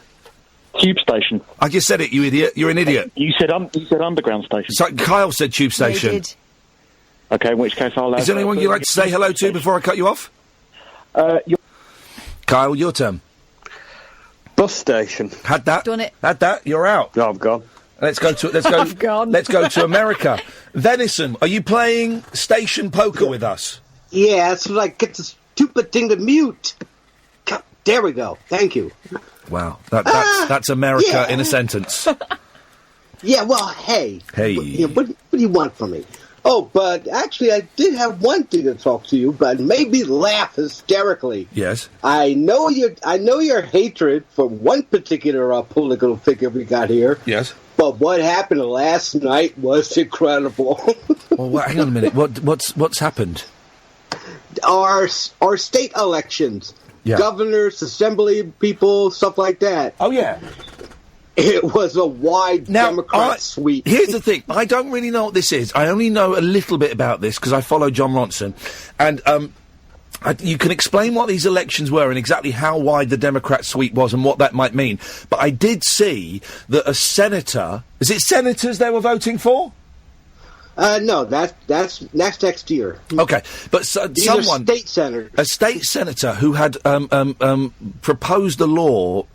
Tube Station. I just said it, you idiot. You're an idiot. You said Underground Station. So Kyle said Tube Station. Yeah, he did. OK, in which case I'll... Is there anyone you'd like to say hello to before I cut you off? Kyle, your turn. Bus station. Had that. Done it. Had that. You're out. Oh, I've gone. Let's go to I've gone. Let's go to America. Venison, are you playing station poker with us? Yeah, that's what I get the stupid thing to mute. There we go. Thank you. Wow, that's America in a sentence. Yeah, well, hey. Hey. What do you want from me? Oh, but actually, I did have one thing to talk to you, but it made me laugh hysterically. Yes. I know your hatred for one particular political figure we got here. Yes. But what happened last night was incredible. Well, hang on a minute. What's happened? Our state elections. Yeah. Governors, assembly people, stuff like that. Oh, yeah. It was a wide Democrat sweep. Here's the thing. I don't really know what this is. I only know a little bit about this because I follow John Ronson. And you can explain what these elections were and exactly how wide the Democrat sweep was and what that might mean. But I did see that a senator... Is it senators they were voting for? No, that's next year. Okay, but someone... state senators. A state senator who had proposed a law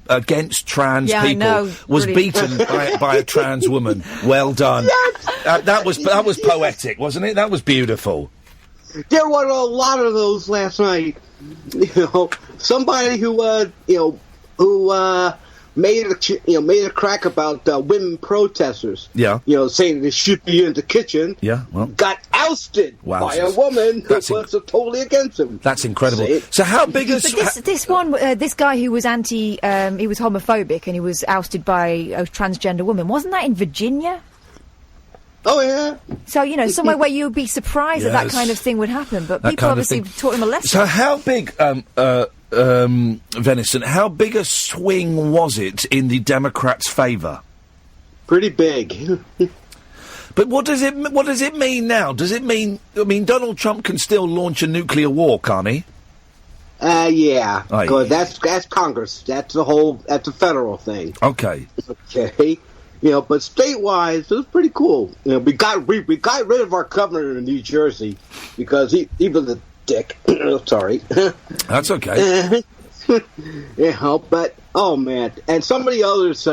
against trans people was beaten by a trans woman. Well done. That was poetic, wasn't it? That was beautiful. There were a lot of those last night. Somebody who made a crack about women protesters. Yeah. Saying they should be in the kitchen. Yeah. Well, got ousted by a woman who was totally against him. That's incredible. So how big is this guy who was he was homophobic and he was ousted by a transgender woman? Wasn't that in Virginia? Oh, yeah. So, somewhere where you would be surprised that that kind of thing would happen, but people obviously taught him a lesson. So how big, Venison, how big a swing was it in the Democrats' favour? Pretty big. But what does it mean now? Does it mean... Donald Trump can still launch a nuclear war, can't he? Yeah. Because that's Congress. That's a federal thing. Okay. Okay. But state-wise, it was pretty cool. We got rid of our governor in New Jersey because he was a dick. Sorry. That's okay. But oh man, and some of the others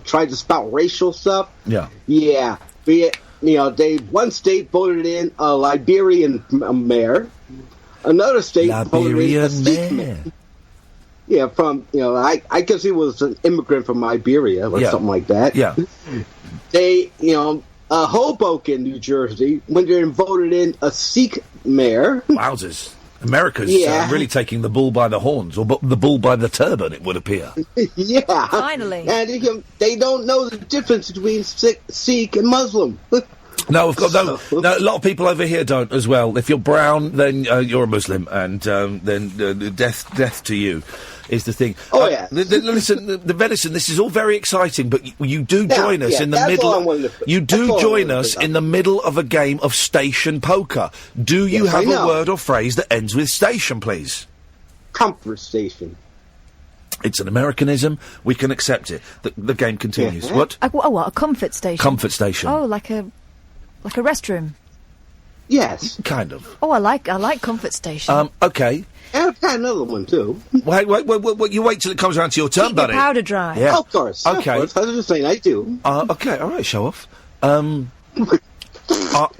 tried to spout racial stuff. Yeah. Yeah. One state voted in a Liberian mayor. Another state voted in a Sikh mayor. Yeah, I guess he was an immigrant from Liberia or something like that. Yeah. They, Hoboken, New Jersey, went there and voted in a Sikh mayor. Wowzers. America's really taking the bull by the horns, or the bull by the turban, it would appear. Yeah. Finally. And they don't know the difference between Sikh and Muslim. No, of course, no. A lot of people over here don't as well. If you're brown, then you're a Muslim, and then death to you is the thing. Oh, yeah. Listen, the Venison, this is all very exciting, but you do join us in the middle... You do join us in the middle of a game of station poker. Do you have a word or phrase that ends with station, please? Comfort station. It's an Americanism. We can accept it. The game continues. What? What? A comfort station? Comfort station. Oh, like a restroom. Yes. Kind of. Oh, I like Comfort Station. Okay. I've had another one, too. Wait, you wait till it comes around to your turn, Keep buddy. your powder dry. Yeah. Of course. Okay. Of course. That's the thing I do. Okay, all right, show off.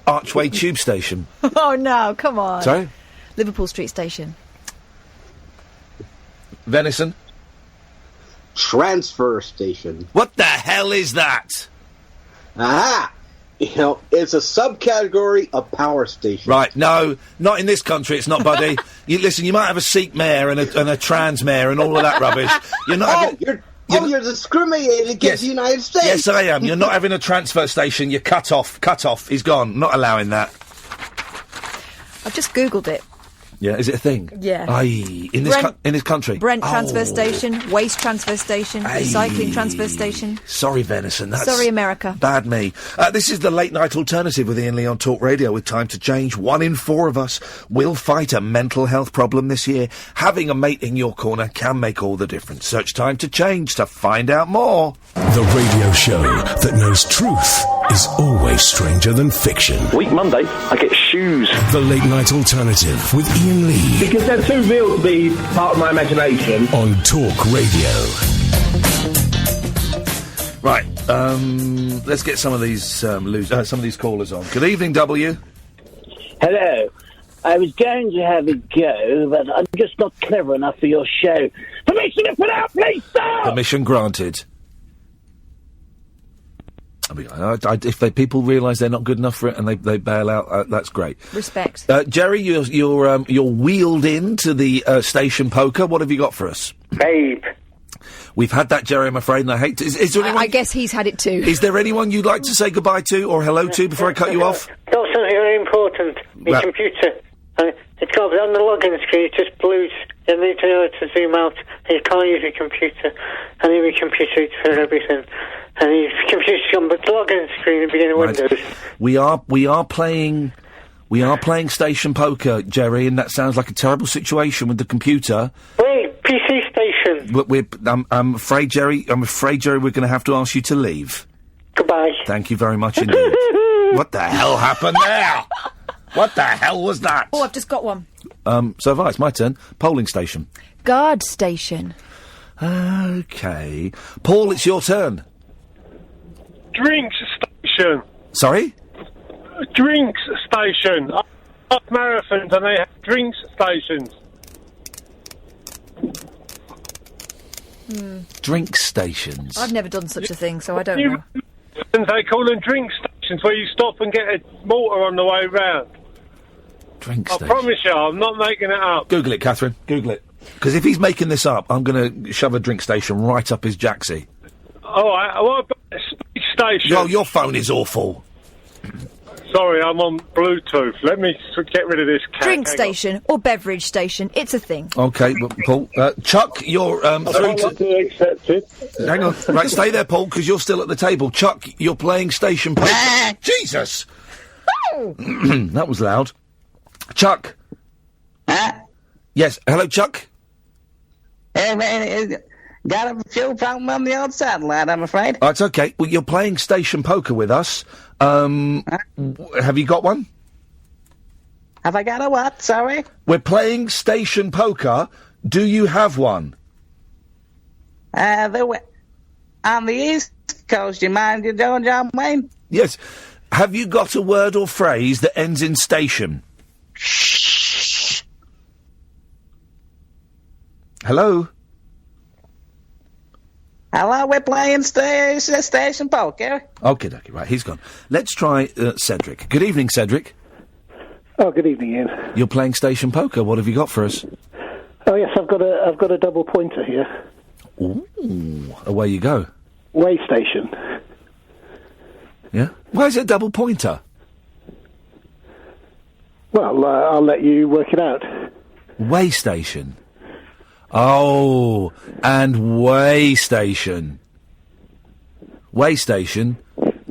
Archway Tube Station. Oh, no, come on. Sorry? Liverpool Street Station. Venison. Transfer Station. What the hell is that? Aha! You know, it's a subcategory of Power Station. Right, no, not in this country, it's not, buddy. Listen, you might have a Sikh mayor and a trans mayor and all of that rubbish. You're not having... You're discriminating against the United States. Yes, I am. You're not having a transfer station. You're cut off. Cut off. He's gone. Not allowing that. I've just Googled it. Yeah, is it a thing? Yeah. Aye, in this country. Brent transfer station, waste transfer station, recycling transfer station. Sorry, Venison. Sorry, America. Bad me. This is the Late Night Alternative with Iain Lee on Talk Radio with Time to Change. 1 in 4 of us will fight a mental health problem this year. Having a mate in your corner can make all the difference. Search Time to Change to find out more. The radio show that knows truth is always stranger than fiction. Week Monday, I get shoes. The Late Night Alternative with Iain Lee. Because they're too real to be part of my imagination. On Talk Radio. Right, let's get some of these some of these callers on. Good evening, W. Hello. I was going to have a go, but I'm just not clever enough for your show. Permission to put out, please, sir! Permission granted. If people realise they're not good enough for it and they bail out, that's great. Respect. Jerry, you're wheeled into the station poker. What have you got for us? Babe. We've had that, Jerry, I'm afraid, and I hate to... Is there anyone... I guess he's had it too. Is there anyone you'd like to say goodbye to or hello to before I cut you off? Got something very important. My computer. It's got on the login screen, it just blues. You need to know to zoom out. You can't use your computer. I need my computer for everything. And your computer's gone, but the login screen at the beginning of Windows. We are playing station poker, Jerry, and that sounds like a terrible situation with the computer. Wait, PC station. I'm afraid, Jerry, we're going to have to ask you to leave. Goodbye. Thank you very much indeed. What the hell happened there? What the hell was that? Oh, I've just got one. So have I. It's my turn. Polling station. Guard station. Okay. Paul, it's your turn. Drinks station. Sorry? Drinks station. I love marathons and they have drinks stations. Drink stations. I've never done such a thing, so I don't know. And they call them drink stations where you stop and get a water on the way round. Drink station. I promise you, I'm not making it up. Google it, Catherine. Google it. Because if he's making this up, I'm going to shove a drink station right up his jacksie. All right, what about a space station? Oh, your phone is awful. Sorry, I'm on Bluetooth. Let me get rid of this cat. Drink station or beverage station. It's a thing. Okay, well, Paul. Chuck, you're through to accept it. Hang on. Right, stay there, Paul, because you're still at the table. Chuck, you're playing station poker. Jesus! That was loud. Chuck. Yes. Hello, Chuck. Got a fuel problem on the old satellite, I'm afraid. Oh, it's okay. Well, you're playing station poker with us. Have you got one? Have I got a what? Sorry? We're playing station poker. Do you have one? On the East Coast, you mind you doing, John Wayne? Yes. Have you got a word or phrase that ends in station? Hello? Hello, we're playing station poker. Okay, right, he's gone. Let's try Cedric. Good evening, Cedric. Oh, good evening, Ian. You're playing station poker. What have you got for us? Oh, yes, I've got a double pointer here. Ooh, away you go. Way station. Yeah? Why is it a double pointer? Well, I'll let you work it out. Way station. Oh, and way station. Way station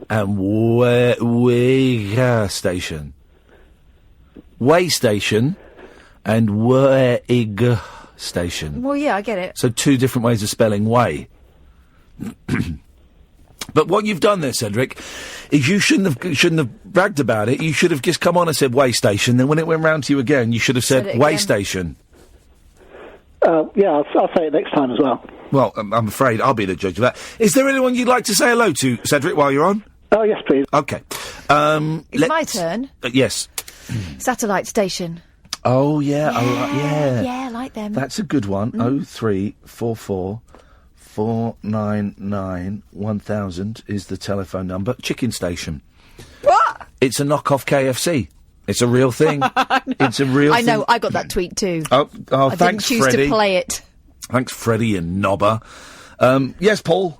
and way station. Way station and way station. Well, yeah, I get it. So 2 different ways of spelling way. But what you've done there, Cedric, is you shouldn't have bragged about it. You should have just come on and said way station. Then when it went round to you again, you should have said way station. Yeah, I'll say it next time as well. Well, I'm afraid I'll be the judge of that. Is there anyone you'd like to say hello to, Cedric, while you're on? Oh, yes, please. Okay. It's my turn. Yes. Satellite station. Oh, yeah. Yeah. Yeah, I like them. That's a good one. 0344 499 1000 is the telephone number. Chicken station. What? It's a knockoff KFC. It's a real thing. It's a real thing. I know, I got that tweet too. Oh, I thanks, didn't choose Freddie. to play it. Thanks, Freddie and Knobber. Yes, Paul?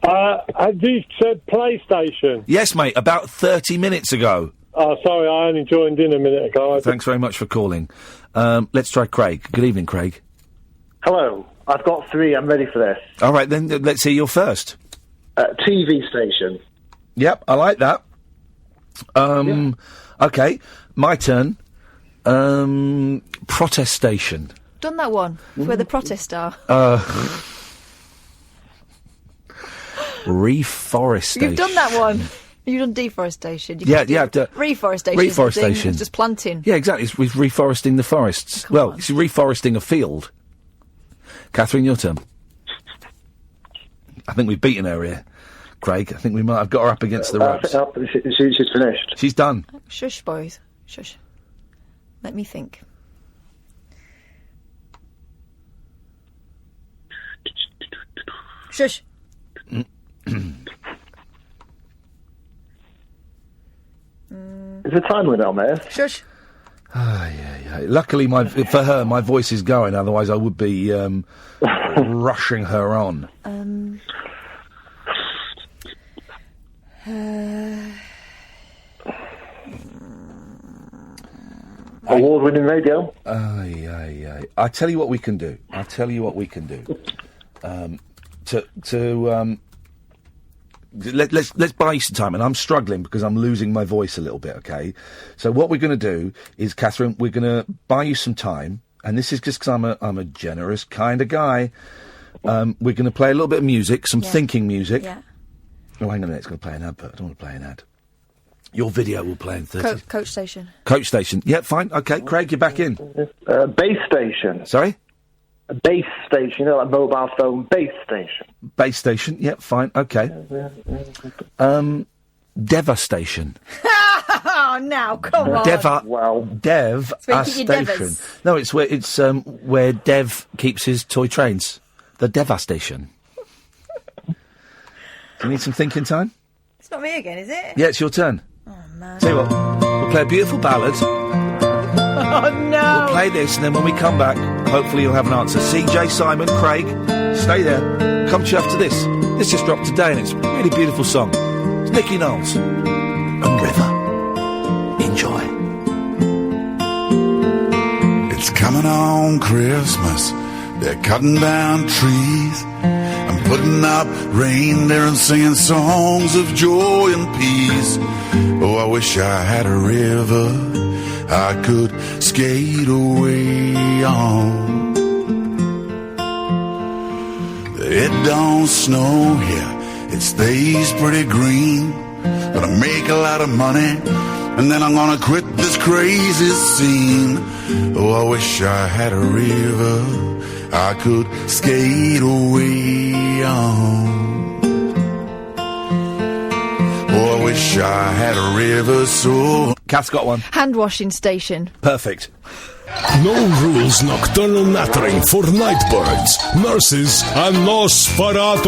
Have you said PlayStation? Yes, mate, about 30 minutes ago. Oh, sorry, I only joined in a minute ago. Thanks very much for calling. Let's try Craig. Good evening, Craig. Hello. I've got 3. I'm ready for this. All right, then let's hear your first. TV station. Yep, I like that. Okay, my turn. Protest station. Done that one. Where the protests are. Reforestation. You've done that one. You've done deforestation. Reforestation. Reforestation. It's just planting. Yeah, exactly. It's reforesting the forests. It's reforesting a field. Catherine, your turn. I think we've beaten her here, Craig. I think we might have got her up against the ropes. She's finished. She's done. Shush, boys. Shush. Let me think. Shush. Is there time limit on there? Shush. Yeah. Luckily, for her, my voice is going. Otherwise, I would be rushing her on. Award-winning radio. I tell you what we can do. Let's buy you some time, and I'm struggling because I'm losing my voice a little bit, okay? So what we're going to do is, Catherine, we're going to buy you some time, and this is just because I'm a generous kind of guy. We're going to play a little bit of music, some thinking music. Yeah. Oh, hang on a minute, it's going to play an ad, but I don't want to play an ad. Your video will play in 30... Coach station. Coach station. Yeah, fine, okay. Craig, you're back in. Base station. Sorry? A base station, you know, like mobile phone base station. Base station, yeah, fine, okay. Devastation. Oh, now, come on. Devastation. No, it's where Dev keeps his toy trains. The Devastation. Do you need some thinking time? It's not me again, is it? Yeah, it's your turn. Oh, man. Tell you what, we'll play a beautiful ballad. Oh, no. We'll play this, and then when we come back, hopefully you'll have an answer. CJ, Simon, Craig, stay there. Come to you after this. This just dropped today, and it's a really beautiful song. It's Nicky Knowles and River. Enjoy. It's coming on Christmas. They're cutting down trees and putting up reindeer and singing songs of joy and peace. Oh, I wish I had a river I could skate away on. It don't snow here, it stays pretty green. Gonna make a lot of money, and then I'm gonna quit this crazy scene. Oh, I wish I had a river I could skate away on. Oh, I wish I had a river so... Kath's got one. Hand washing station. Perfect. No rules nocturnal nattering for nightbirds, nurses, and Nosferatu.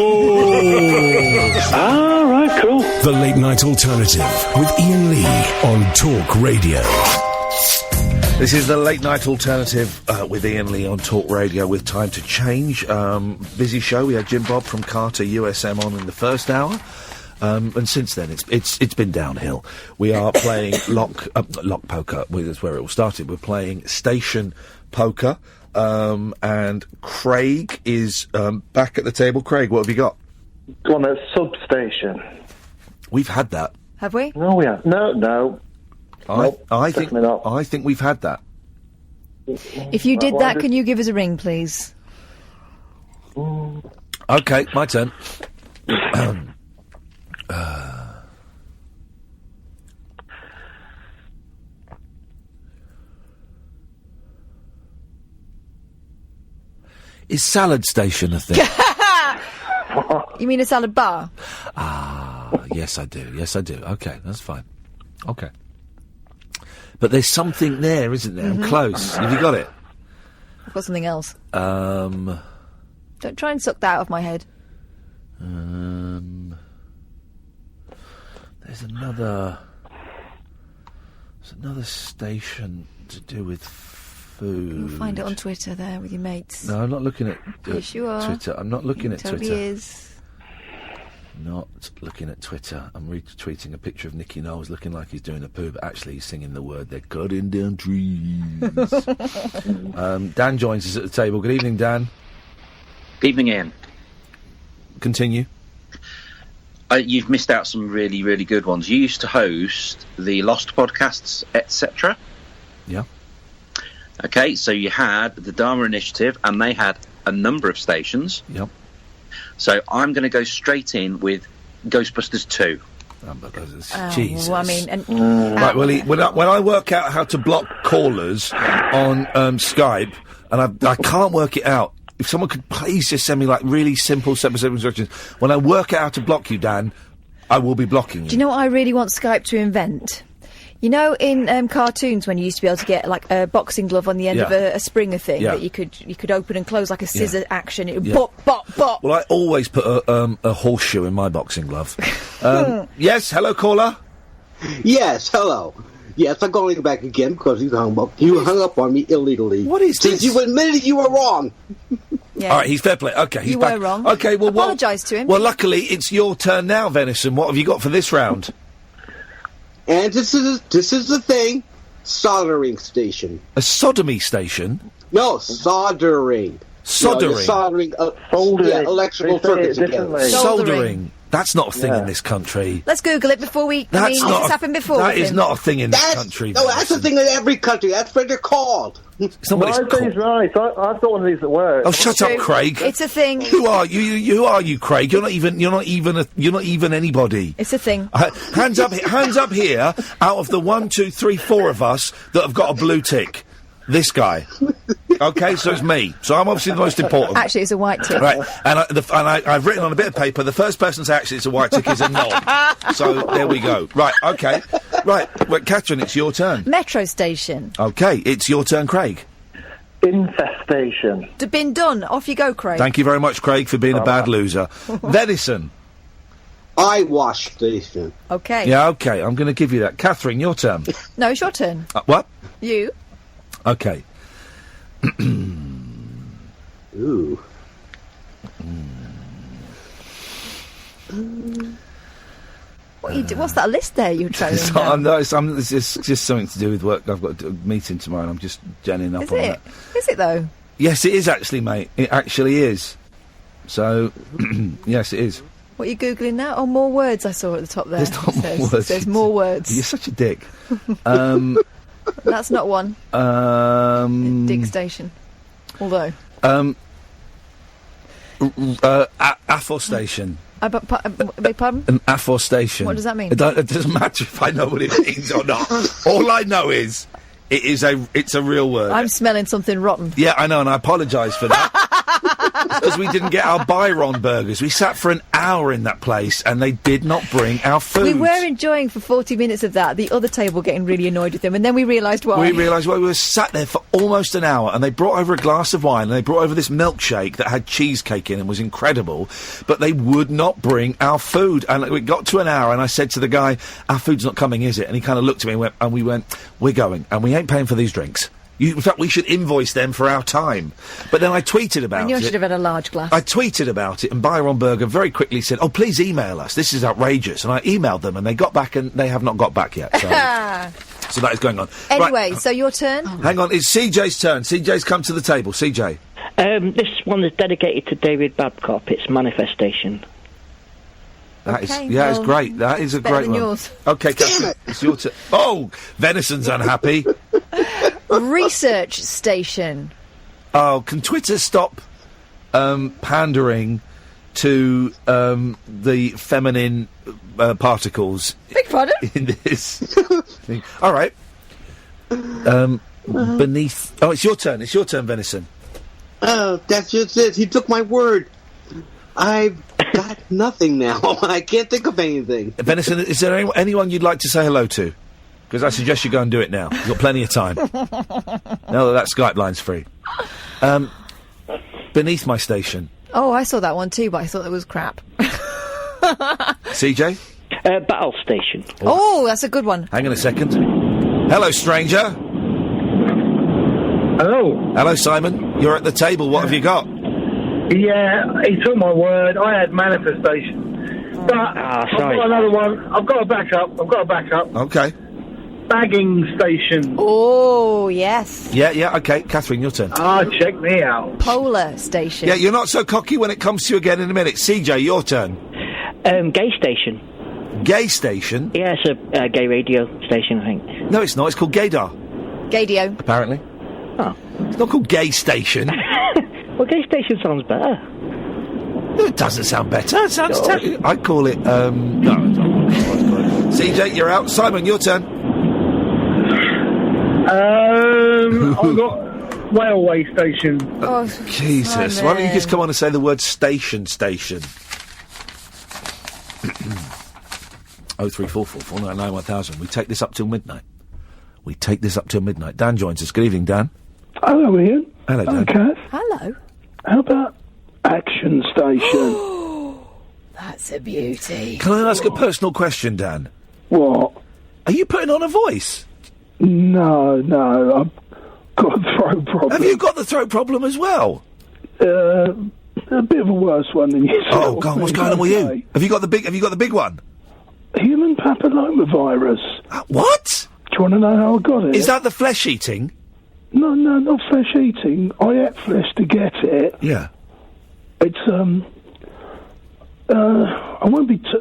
All right, cool. The Late Night Alternative with Iain Lee on Talk Radio. This is the Late Night Alternative with Iain Lee on Talk Radio with Time to Change. Busy show. We had Jim Bob from Carter USM on in the first hour. And since then, it's been downhill. We are playing lock poker. That's where it all started. We're playing station poker, and Craig is back at the table. Craig, what have you got? Go on, a substation. We've had that. Have we? No, we have. No. I think we've had that. If you did that, can you give us a ring, please? Okay, my turn. Is salad station a thing? You mean a salad bar? Yes, I do. Yes, I do. Okay, that's fine. Okay. But there's something there, isn't there? I'm close. Have you got it? I've got something else. There's Don't try and suck that out of my head. another station to do with food. You'll find it on Twitter there with your mates. No, I'm not looking at Yes, you are. Twitter. I'm not looking at Totally Twitter. is. Not looking at Twitter. I'm retweeting a picture of Nicky Knowles looking like he's doing a poo, but actually he's singing the word, they're cutting down trees. Dan joins us at the table. Good evening, Dan. Good evening, Ian. Continue. You've missed out some really, really good ones. You used to host the Lost podcasts, etc. Yeah. Okay, so you had the Dharma Initiative, and they had a number of stations. Yep. So I'm going to go straight in with Ghostbusters 2. Jesus. Well, I mean, right, well, when I work out how to block callers on Skype, and I can't work it out, if someone could please just send me, like, really simple step-by-step instructions. When I work out how to block you, Dan, I will be blocking you. Do you know what I really want Skype to invent? You know, in cartoons when you used to be able to get like a boxing glove on the end of a Springer thing that you could open and close like a scissor action. It would bop, bop, bop. Well, I always put a horseshoe in my boxing glove. Yes, hello, caller. Yes, hello. Yes, I'm calling back again because you hung up on me illegally. What is this? Since you admitted you were wrong. Yeah. All right, he's fair play. Okay, he's you back. were wrong. Okay, well, apologise to him. Well, luckily it's your turn now, Venison. What have you got for this round? And this is the thing, soldering station. A sodomy station? No, soldering. Soldering. You know, soldering. Electrical circuits together. Soldering. That's not a thing in this country. Let's Google it before we. I mean, this has happened before. That is not a thing in this country. No, that's a thing in every country. That's what they're called. It's not what it's called. Right. I've got one of these at work. Oh, shut up, Craig. It's a thing. Who are you? Who are you, Craig? You're not even anybody. It's a thing. Hands up here. Out of the 1, 2, 3, 4 of us that have got a blue tick, this guy. Okay, so it's me. So I'm obviously the most important. Actually, it's a white tick. Right, and I've written on a bit of paper, the first person to say actually it's a white tick is a knob. So there we go. Right, okay. Right, well, Catherine, it's your turn. Metro station. Okay, it's your turn, Craig. Infestation. Been done. Off you go, Craig. Thank you very much, Craig, for being a bad loser. Venison. Eyewash station. Okay. Yeah, okay, I'm going to give you that. Catherine, your turn. No, it's your turn. What? You. Okay. Ooh. What's that list there you're trailing down? It's just something to do with work. I've got a meeting tomorrow and I'm just genning up on that. Is it, though? Yes, it is actually, mate. It actually is. So, yes, it is. What are you Googling now? Oh, more words I saw at the top there. There's not more words. It says more words. You're such a dick. That's not one. Dig station. Although. Afforestation. Beg pardon? An afforestation. What does that mean? It doesn't matter if I know what it means or not. All I know is it's a real word. I'm smelling something rotten. Yeah, I know, and I apologise for that. Because we didn't get our Byron burgers. We sat for an hour in that place and they did not bring our food. We were enjoying for 40 minutes of that, the other table getting really annoyed with them, and then we realised why. We realised why. We were sat there for almost an hour and they brought over a glass of wine and they brought over this milkshake that had cheesecake in and was incredible, but they would not bring our food. And we got to an hour and I said to the guy, our food's not coming, is it? And he kind of looked at me and we went, we're going and we ain't paying for these drinks. In fact, we should invoice them for our time. But then I tweeted about it. And you should have had a large glass. I tweeted about it, and Byron Berger very quickly said, oh, please email us. This is outrageous. And I emailed them, and they got back, and they have not got back yet. So, so that is going on. Anyway, right. So your turn? Hang on, it's CJ's turn. CJ's come to the table. CJ. This one is dedicated to David Babcock. It's Manifestation. That is, it's great. That is a great one. Yours. Okay, Catherine, it's your turn. Oh, Venison's unhappy. Research station. Oh, can Twitter stop pandering to the feminine particles Big pardon? in this thing. All right. Beneath... Oh, it's your turn, Venison. Oh, that's just it. He took my word. I've got nothing now. I can't think of anything. Venison, is there anyone you'd like to say hello to? Because I suggest you go and do it now. You've got plenty of time. Now that Skype line's free. Beneath my station. Oh, I saw that one too, but I thought it was crap. CJ? Battle Station. Oh, that's a good one. Hang on a second. Hello, stranger. Hello. Hello, Simon. You're at the table. What have you got? Yeah, he took my word. I had manifestation. But I've got another one. I've got a backup. Okay. Bagging station. Oh, yes. Yeah, okay. Catherine, your turn. Check me out. Polar Station. Yeah, you're not so cocky when it comes to you again in a minute. CJ, your turn. Gay Station. Gay Station? Yeah, it's a gay radio station, I think. No, it's not. It's called Gaydar. Gaydio. Apparently. Oh. It's not called Gay Station. Well, Gay Station sounds better. No, it doesn't sound better. It sounds terrible. I call it, no, I don't know what to call it. CJ, you're out. Simon, your turn. I've got railway station. Oh, Jesus. Simon. Why don't you just come on and say the word station? 03444991000. We take this up till midnight. Dan joins us. Good evening, Dan. Hello, Ian. Hello, Dan. Kath. Hello. How about Action Station? That's a beauty. Can I ask a personal question, Dan? What? Are you putting on a voice? No, I've got a throat problem. Have you got the throat problem as well? A bit of a worse one than yourself. Oh God, what's going on with you? Have you got the big one? Human papillomavirus. What? Do you want to know how I got it? Is that the flesh eating? No, not flesh eating. I ate flesh to get it. Yeah. It's I won't be. Do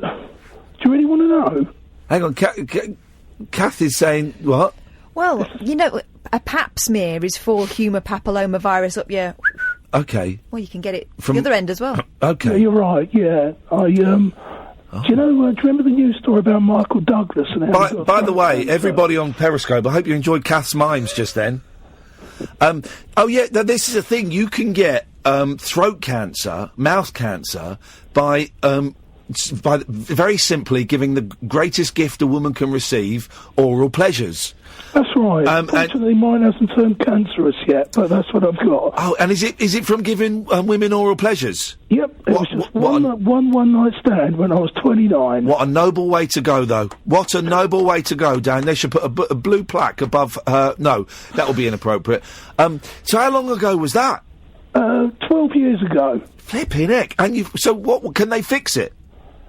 you really want to know? Hang on, Kath is saying what? Well, you know, a pap smear is for human papillomavirus up your... Okay. Well, you can get it from the other end as well. Okay. Yeah, you're right, yeah. Do you know, do you remember the news story about Michael Douglas? And by the way, everybody on Periscope, I hope you enjoyed Kath's mimes just then. Oh, yeah, this is a thing. You can get throat cancer, mouth cancer, by very simply giving the greatest gift a woman can receive, oral pleasures. That's right. Unfortunately, mine hasn't turned cancerous yet, but that's what I've got. Oh, and is it from giving women oral pleasures? Yep. It was just one night stand when I was 29. What a noble way to go, though. What a noble way to go, Dan. They should put a blue plaque above her. No, that would be inappropriate. So how long ago was that? 12 years ago. Flipping heck. And so what, can they fix it?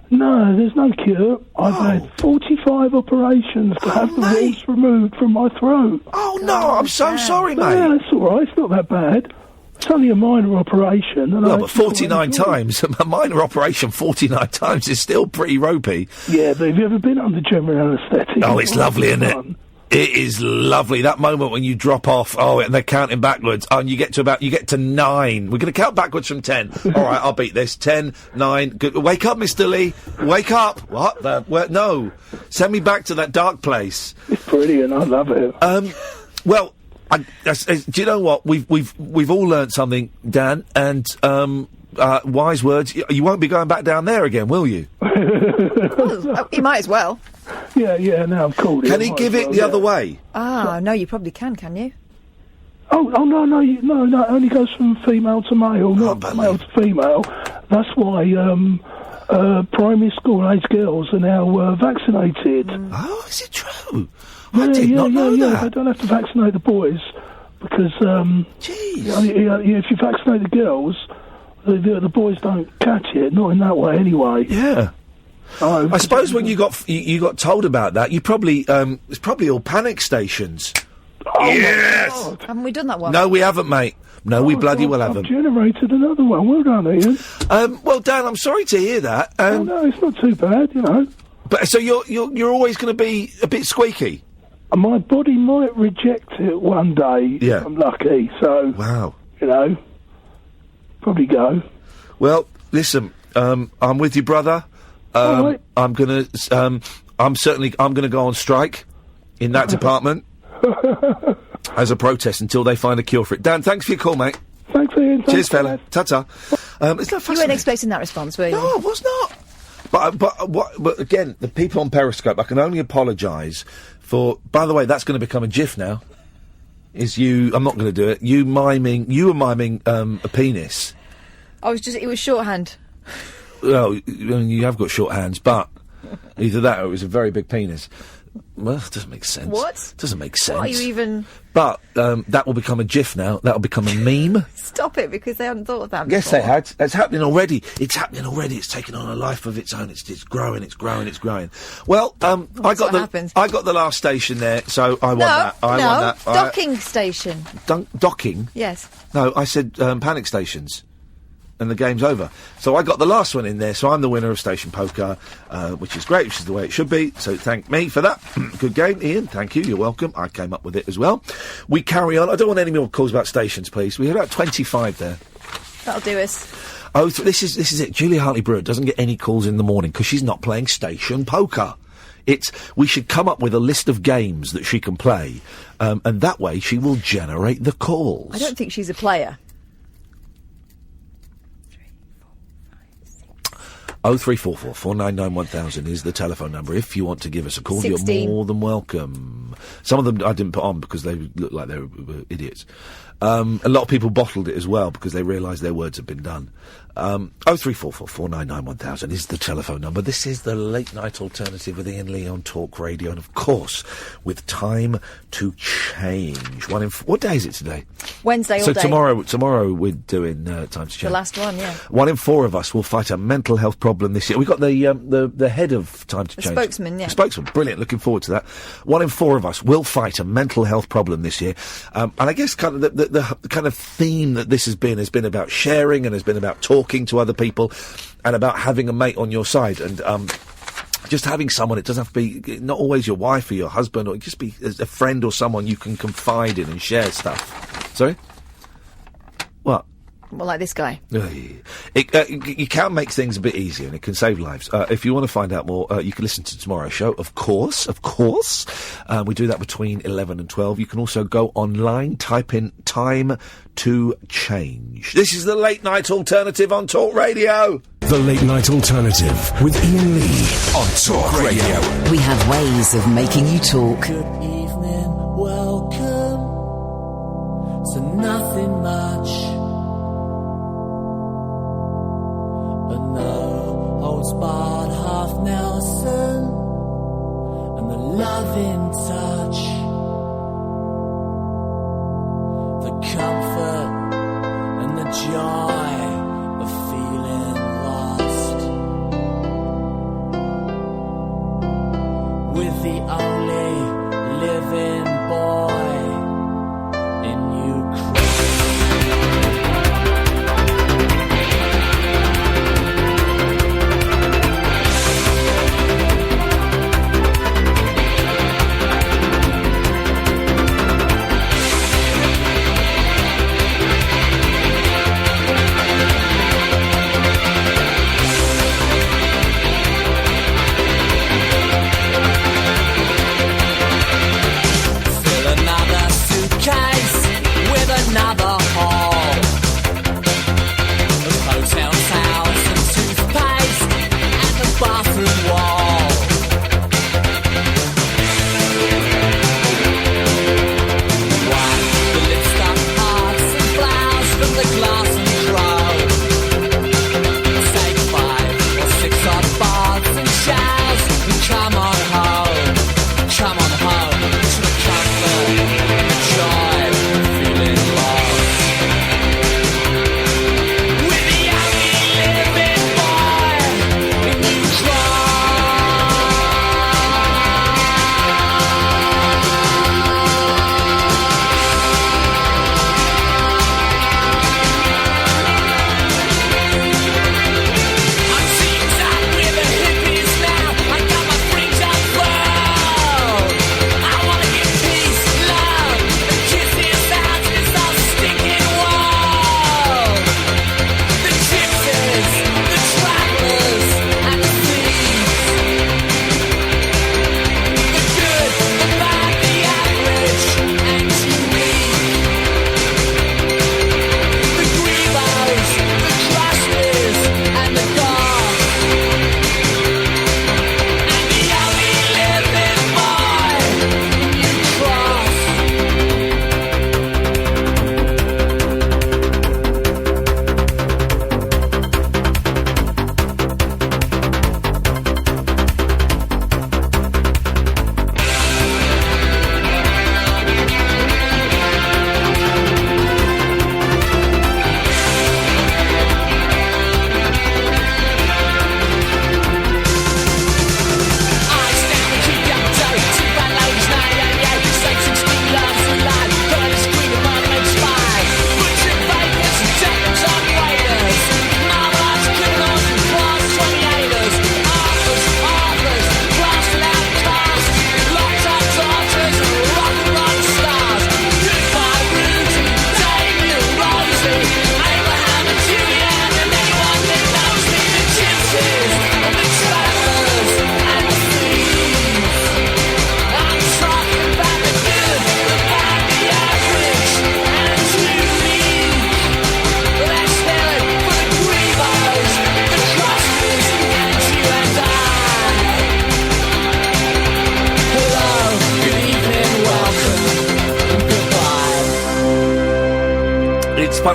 No, there's no cure. I've had 45 operations to have the walls removed from my throat. Oh, no, I'm so sorry, mate. Yeah, that's all right. It's not that bad. It's only a minor operation. And but 49 times, a minor operation 49 times is still pretty ropey. Yeah, but have you ever been under general anaesthetic? Oh, it's lovely, isn't it? It is lovely. That moment when you drop off, and they're counting backwards, and you get to 9. We're going to count backwards from 10. All right, I'll beat this. 10, 9. Good. Wake up, Mr. Lee. Wake up. What? No. Send me back to that dark place. It's brilliant. I love it. Well, do you know what? We've all learnt something, Dan, and wise words. You won't be going back down there again, will you? Well, you might as well. Yeah, now I've called it. Can he give it the other way? No, you probably can you? Oh, no, it only goes from female to male, not male to female. That's why primary school age girls are now vaccinated. Oh, is it true? I did not know that. They don't have to vaccinate the boys because if you vaccinate the girls, the boys don't catch it, not in that way anyway. Yeah. I suppose when you got told about that, you probably it's probably all panic stations. Oh, yes. Haven't we done that one? No, we haven't, mate. No, we bloody well haven't. I've generated another one. Well done, Ian. Well, Dan, I'm sorry to hear that. No, it's not too bad, you know. But so you're always going to be a bit squeaky. My body might reject it one day. Yeah. If I'm lucky. So. Wow. You know. Probably go. Well, listen. I'm with you, brother. Right. I'm gonna go on strike in that department as a protest until they find a cure for it. Dan, thanks for your call, mate. Thanks, Ian. Cheers, fella. Ta-ta. Isn't that fascinating? You weren't expecting that response, were you? No, I was not. But again, the people on Periscope, I can only apologise for. By the way, that's going to become a GIF now. Is you? I'm not going to do it. You were miming a penis. It was shorthand. Well, you have got short hands, but either that or it was a very big penis. Well, it doesn't make sense. What? Doesn't make sense. What are you even... But that will become a GIF now. That'll become a meme. Stop it, because they hadn't thought of that Yes, before. they had. It's happening already. It's taken on a life of its own. It's growing. Well, I got the last station there, so I want that. I want that. Docking station. Docking? Yes. No, I said panic stations. And the game's over. So I got the last one in there, so I'm the winner of Station Poker, which is great, which is the way it should be. So thank me for that. Good game, Ian. Thank you. You're welcome. I came up with it as well. We carry on. I don't want any more calls about stations, please. We have about 25 there. That'll do us. Oh, this is it. Julia Hartley-Brewer doesn't get any calls in the morning because she's not playing Station Poker. We should come up with a list of games that she can play, and that way she will generate the calls. I don't think she's a player. 0344 499 1000 is the telephone number. If you want to give us a call, 16. You're more than welcome. Some of them I didn't put on because they looked like they were idiots. A lot of people bottled it as well because they realised their words had been done. 0344 499 1000 is the telephone number. This is the Late Night Alternative with Iain Lee on Talk Radio, and of course with Time to Change. What day is it today? Wednesday all day. So tomorrow we're doing Time to Change. The last one, yeah. 1 in 4 of us will fight a mental health problem this year. We got the head of Time to Change. Spokesman, yeah. The spokesman, brilliant. Looking forward to that. 1 in 4 of us will fight a mental health problem this year. And I guess kind of the kind of theme that this has been about sharing and has been about talking to other people and about having a mate on your side and just having someone. It doesn't have to be not always your wife or your husband, or just be a friend or someone you can confide in and share stuff. Sorry? What? Well, like this guy. You can make things a bit easier and it can save lives. If you want to find out more, you can listen to tomorrow's show, of course. We do that between 11 and 12. You can also go online, type in Time to Change. This is the Late Night Alternative on Talk Radio. The Late Night Alternative with Iain Lee on Talk Radio. We have ways of making you talk. Good evening, welcome to nothing much. Holds barred half Nelson and the loving touch, the comfort and the joy of feeling lost, with the only living boy in Ukraine.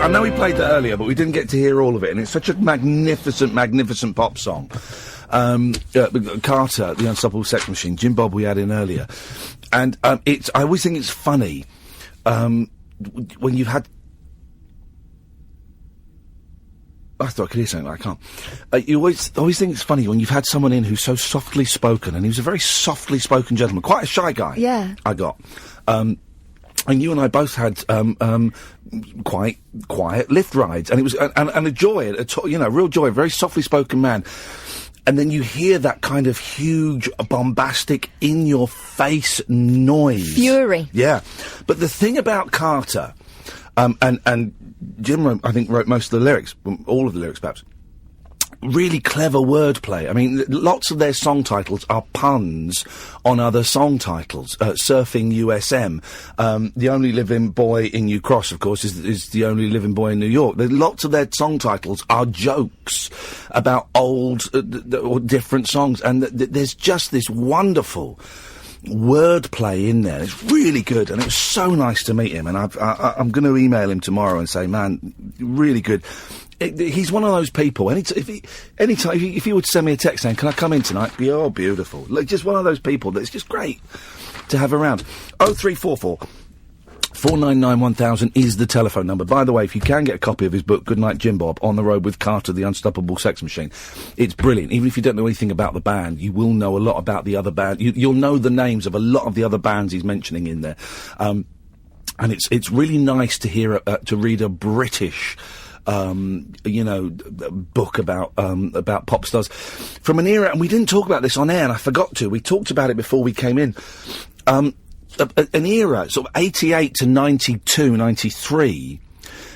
I know we played that earlier, but we didn't get to hear all of it, and it's such a magnificent, magnificent pop song. Carter, the Unstoppable Sex Machine, Jim Bob we had in earlier. And I always think it's funny when you've had... I thought I could hear something, but I can't. You always think it's funny when you've had someone in who's so softly spoken, and he was a very softly spoken gentleman, quite a shy guy. Yeah. I got. And you and I both had quite quiet lift rides, and it was and a joy, a real joy, a very softly spoken man. And then you hear that kind of huge, bombastic, in-your-face noise. Fury. Yeah. But the thing about Carter, and Jim, I think, wrote most of the lyrics, all of the lyrics perhaps, really clever wordplay. I mean, lots of their song titles are puns on other song titles. Surfing USM. The Only Living Boy in New Cross, of course, is The Only Living Boy in New York. Lots of their song titles are jokes about old or different songs. And there's just this wonderful wordplay in there. It's really good, and it was so nice to meet him. And I'm going to email him tomorrow and say, man, really good. He's one of those people. If he would send me a text saying, "Can I come in tonight?" Oh, beautiful! Like, just one of those people that's just great to have around. 0344 499 1000 is the telephone number. By the way, if you can get a copy of his book, Goodnight Jim Bob, On the Road with Carter, the Unstoppable Sex Machine, it's brilliant. Even if you don't know anything about the band, you will know a lot about the other band. You'll know the names of a lot of the other bands he's mentioning in there. And it's really nice to hear to read a British book about pop stars from an era, and we didn't talk about this on air, and I forgot to. We talked about it before we came in. An era, sort of 88 to 92, 93,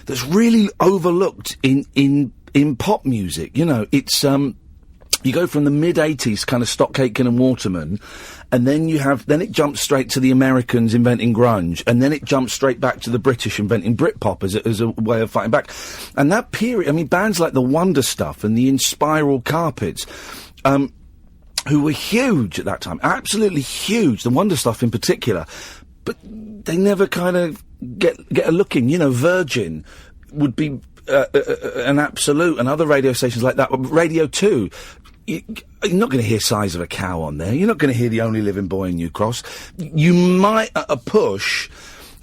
that's really overlooked in pop music. You know, it's, you go from the mid-80s kind of Stock Aitken and Waterman, and then it jumps straight to the Americans inventing grunge, and then it jumps straight back to the British inventing Britpop as a way of fighting back. And that period, I mean, bands like the Wonder Stuff and the Inspiral Carpets, who were huge at that time, absolutely huge, the Wonder Stuff in particular, but they never kind of get a look in. You know, Virgin would be an absolute, and other radio stations like that, Radio 2, you're not going to hear Size of a Cow on there. You're not going to hear The Only Living Boy in New Cross. You might, at a push,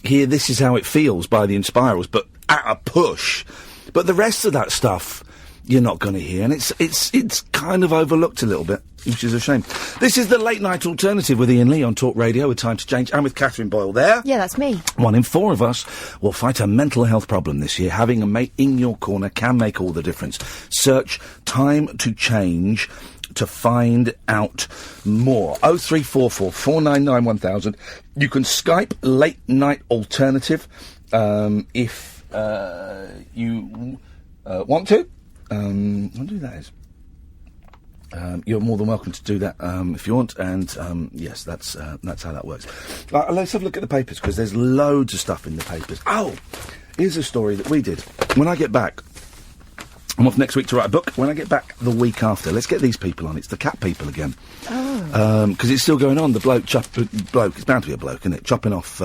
hear This Is How It Feels by the Inspirals, but at a push. But the rest of that stuff, you're not going to hear, and it's kind of overlooked a little bit, which is a shame. This is the Late Night Alternative with Iain Lee on Talk Radio with Time to Change, and with Catherine Boyle there. Yeah, that's me. 1 in 4 of us will fight a mental health problem this year. Having a mate in your corner can make all the difference. Search Time to Change to find out more. 0344 499 1000. You can Skype Late Night Alternative if you want to. I wonder who that is. You're more than welcome to do that if you want, and yes, that's how that works. Let's have a look at the papers, because there's loads of stuff in the papers. Oh, here's a story that we did. When I get back, I'm off next week to write a book. When I get back the week after, let's get these people on. It's the cat people again. Oh. Because it's still going on. The bloke, it's bound to be a bloke, isn't it? Chopping off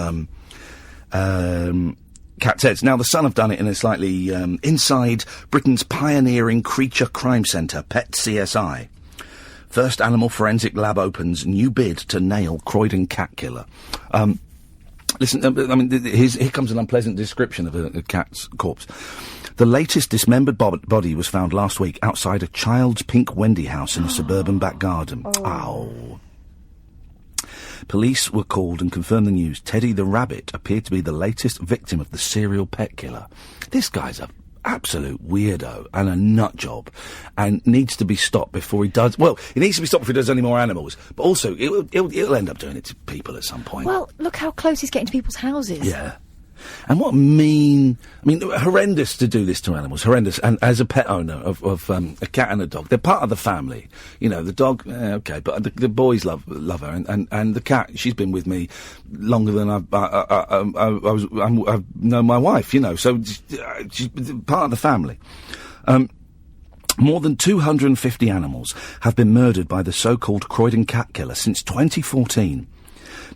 cats' heads. Now, the Sun have done it in a slightly inside Britain's pioneering creature crime centre, Pet CSI. First animal forensic lab opens new bid to nail Croydon cat killer. Listen, I mean, here comes an unpleasant description of a cat's corpse. The latest dismembered body was found last week outside a child's pink Wendy house in a suburban back garden. Ow. Police were called and confirmed the news. Teddy the rabbit appeared to be the latest victim of the serial pet killer. This guy's a absolute weirdo and a nut job, and needs to be stopped before he does. Well, he needs to be stopped before he does any more animals, but also it'll end up doing it to people at some point. Well, look how close he's getting to people's houses. Yeah. And horrendous to do this to animals, horrendous. And as a pet owner of a cat and a dog, they're part of the family. You know, the dog, okay, but the boys love her, and the cat, she's been with me longer than I've known my wife. You know, so she's part of the family. More than 250 animals have been murdered by the so-called Croydon cat killer since 2014.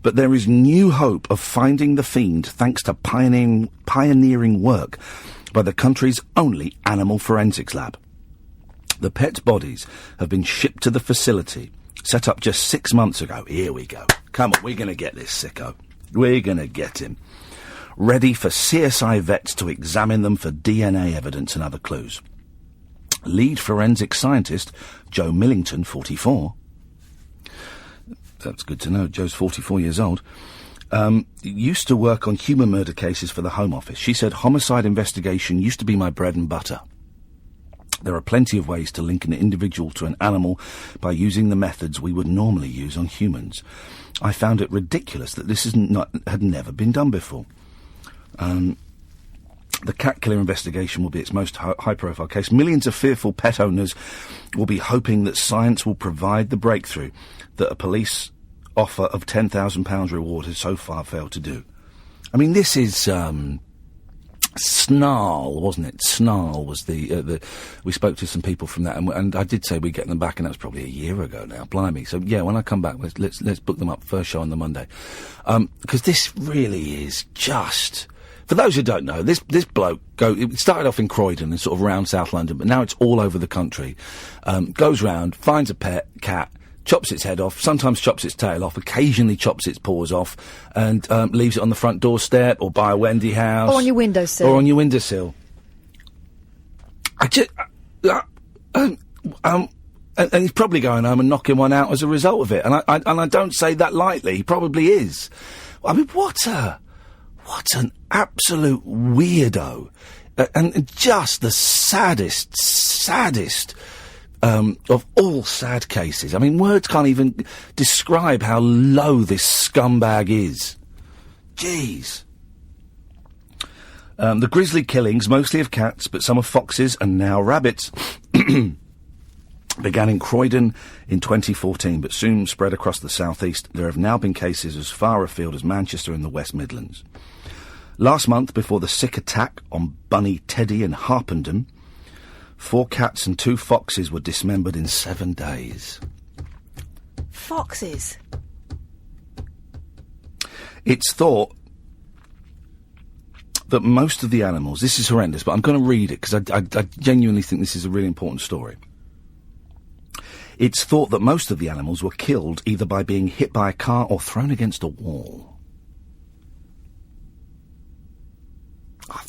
But there is new hope of finding the fiend thanks to pioneering work by the country's only animal forensics lab. The pets' bodies have been shipped to the facility, set up just 6 months ago. Here we go. Come on, we're going to get this sicko. We're going to get him. Ready for CSI vets to examine them for DNA evidence and other clues. Lead forensic scientist Joe Millington, 44. That's good to know. Joe's 44 years old. Used to work on human murder cases for the Home Office. She said, homicide investigation used to be my bread and butter. There are plenty of ways to link an individual to an animal by using the methods we would normally use on humans. I found it ridiculous that this had never been done before. The cat killer investigation will be its most high-profile case. Millions of fearful pet owners will be hoping that science will provide the breakthrough that a police offer of £10,000 reward has so far failed to do. I mean, this is Snarl, wasn't it? Snarl was the we spoke to some people from that, and I did say we'd get them back, and that was probably a year ago now. Blimey! So yeah, when I come back, let's book them up. First show on the Monday, because this really is just. For those who don't know, this bloke it started off in Croydon and sort of around South London, but now it's all over the country. Goes round, finds a pet cat, chops its head off, sometimes chops its tail off, occasionally chops its paws off, and leaves it on the front doorstep or by a Wendy house. Or on your windowsill. Or on your windowsill. And he's probably going home and knocking one out as a result of it. And I don't say that lightly. He probably is. I mean, what an absolute weirdo. And just the saddest of all sad cases. I mean, words can't even describe how low this scumbag is. Jeez. The grisly killings, mostly of cats, but some of foxes and now rabbits, began in Croydon in 2014, but soon spread across the southeast. There have now been cases as far afield as Manchester and the West Midlands. Last month, before the sick attack on Bunny Teddy in Harpenden, 4 cats and 2 foxes were dismembered in 7 days. Foxes? It's thought that most of the animals... This is horrendous, but I'm going to read it because I genuinely think this is a really important story. It's thought that most of the animals were killed either by being hit by a car or thrown against a wall.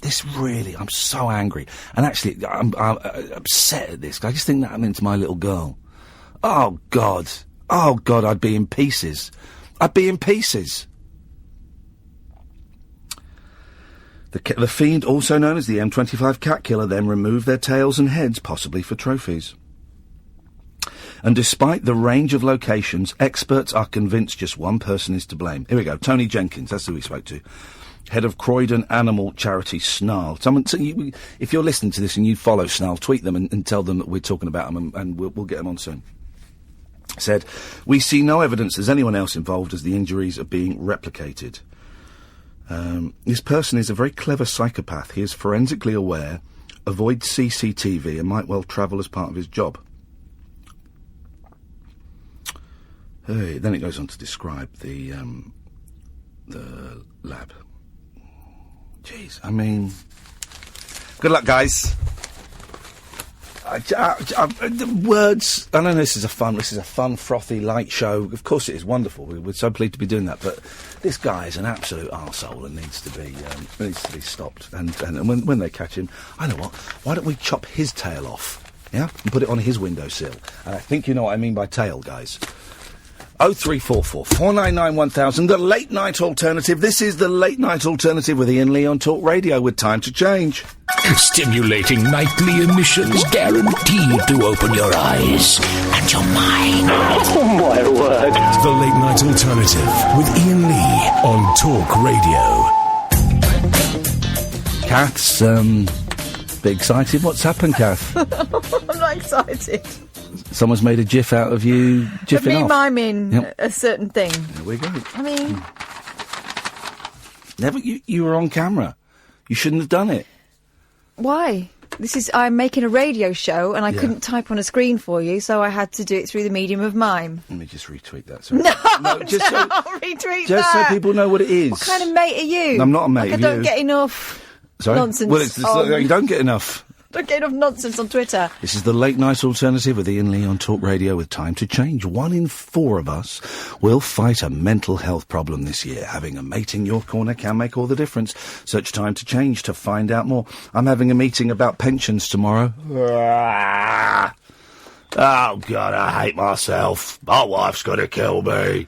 This really, I'm so angry. And actually, I'm upset at this. I just think that happened to my little girl. Oh, God, I'd be in pieces. The fiend, also known as the M25 cat killer, then removed their tails and heads, possibly for trophies. And despite the range of locations, experts are convinced just one person is to blame. Here we go, Tony Jenkins, that's who we spoke to. Head of Croydon animal charity Snarl. If you're listening to this and you follow Snarl, tweet them and tell them that we're talking about them, and we'll get them on soon. Said, we see no evidence there's anyone else involved as the injuries are being replicated. This person is a very clever psychopath. He is forensically aware, avoids CCTV, and might well travel as part of his job. Hey, then it goes on to describe the lab. Jeez, I mean, good luck, guys. The words. I know this is a fun, frothy, light show. Of course, it is wonderful. We're so pleased to be doing that. But this guy is an absolute arsehole and needs to be stopped. And when they catch him, I know what. Why don't we chop his tail off? Yeah, and put it on his windowsill. And I think you know what I mean by tail, guys. 0344 499 1000, the late night alternative. This is the late night alternative with Iain Lee on Talk Radio with Time to Change. Stimulating nightly emissions guaranteed to open your eyes and your mind. Oh my word. The late night alternative with Iain Lee on Talk Radio. Kath's bit excited. What's happened, Kath? I'm not excited. Someone's made a gif out of you jiffing off. Me miming a certain thing. There we go. I mean... You were on camera. You shouldn't have done it. Why? I'm making a radio show and I couldn't type on a screen for you, so I had to do it through the medium of mime. Let me just retweet that. Sorry. No, retweet that. Just so people know what it is. What kind of mate are you? I'm not a mate of I don't get enough. Sorry? nonsense. Well, it's you don't get enough. Don't get enough nonsense on Twitter. This is the Late Night Alternative with Iain Lee on Talk Radio with Time to Change. 1 in 4 of us will fight a mental health problem this year. Having a mate in your corner can make all the difference. Search Time to Change to find out more. I'm having a meeting about pensions tomorrow. Oh, God, I hate myself. My wife's going to kill me.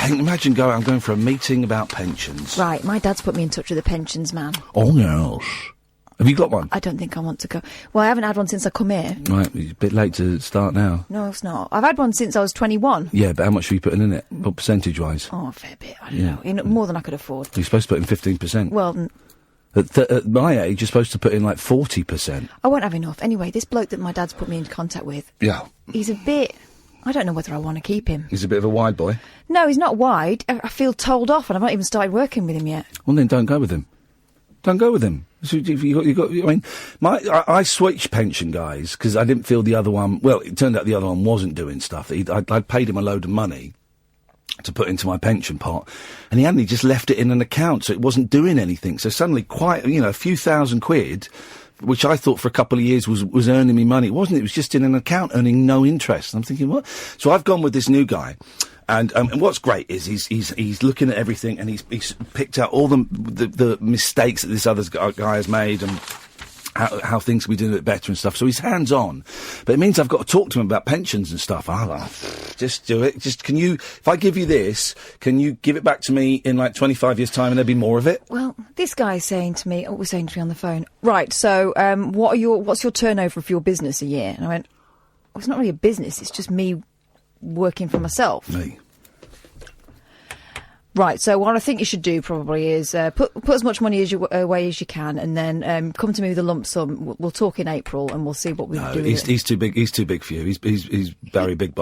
Imagine I'm going for a meeting about pensions. Right, my dad's put me in touch with a pensions man. Oh, yes. Have you got one? I don't think I want to go. Well, I haven't had one since I come here. Right, it's a bit late to start now. No, it's not. I've had one since I was 21. Yeah, but how much have you putting in it? What percentage-wise? Oh, a fair bit. I don't know. More than I could afford. You're supposed to put in 15%. Well... At my age, you're supposed to put in like 40%. I won't have enough. Anyway, this bloke that my dad's put me in contact with... Yeah. He's a bit... I don't know whether I want to keep him. He's a bit of a wide boy? No, he's not wide. I feel told off and I've not even started working with him yet. Well, then don't go with him. Don't go with him. So I switched pension guys because I didn't feel the other one... Well, it turned out the other one wasn't doing stuff. I'd paid him a load of money to put into my pension pot, and he hadn't just left it in an account, so it wasn't doing anything. So suddenly, a few £1,000, which I thought for a couple of years was earning me money. It wasn't. It was just in an account earning no interest. And I'm thinking, what? So I've gone with this new guy. And what's great is he's looking at everything, and he's picked out all the mistakes that this other guy has made, and how things can be doing a bit better and stuff. So he's hands on, but it means I've got to talk to him about pensions and stuff. Just do it. Can you? If I give you this, can you give it back to me in like 25 years' time, and there'll be more of it? Well, this guy's saying to me, was saying to me on the phone, right? So, what's your turnover for your business a year? And I went, well, it's not really a business. It's just me working for myself. Me. Right, so what I think you should do probably is put as much money away as you can, and then come to me with a lump sum. We'll talk in April, and we'll see what we do. He's too big. He's too big for you. He's very big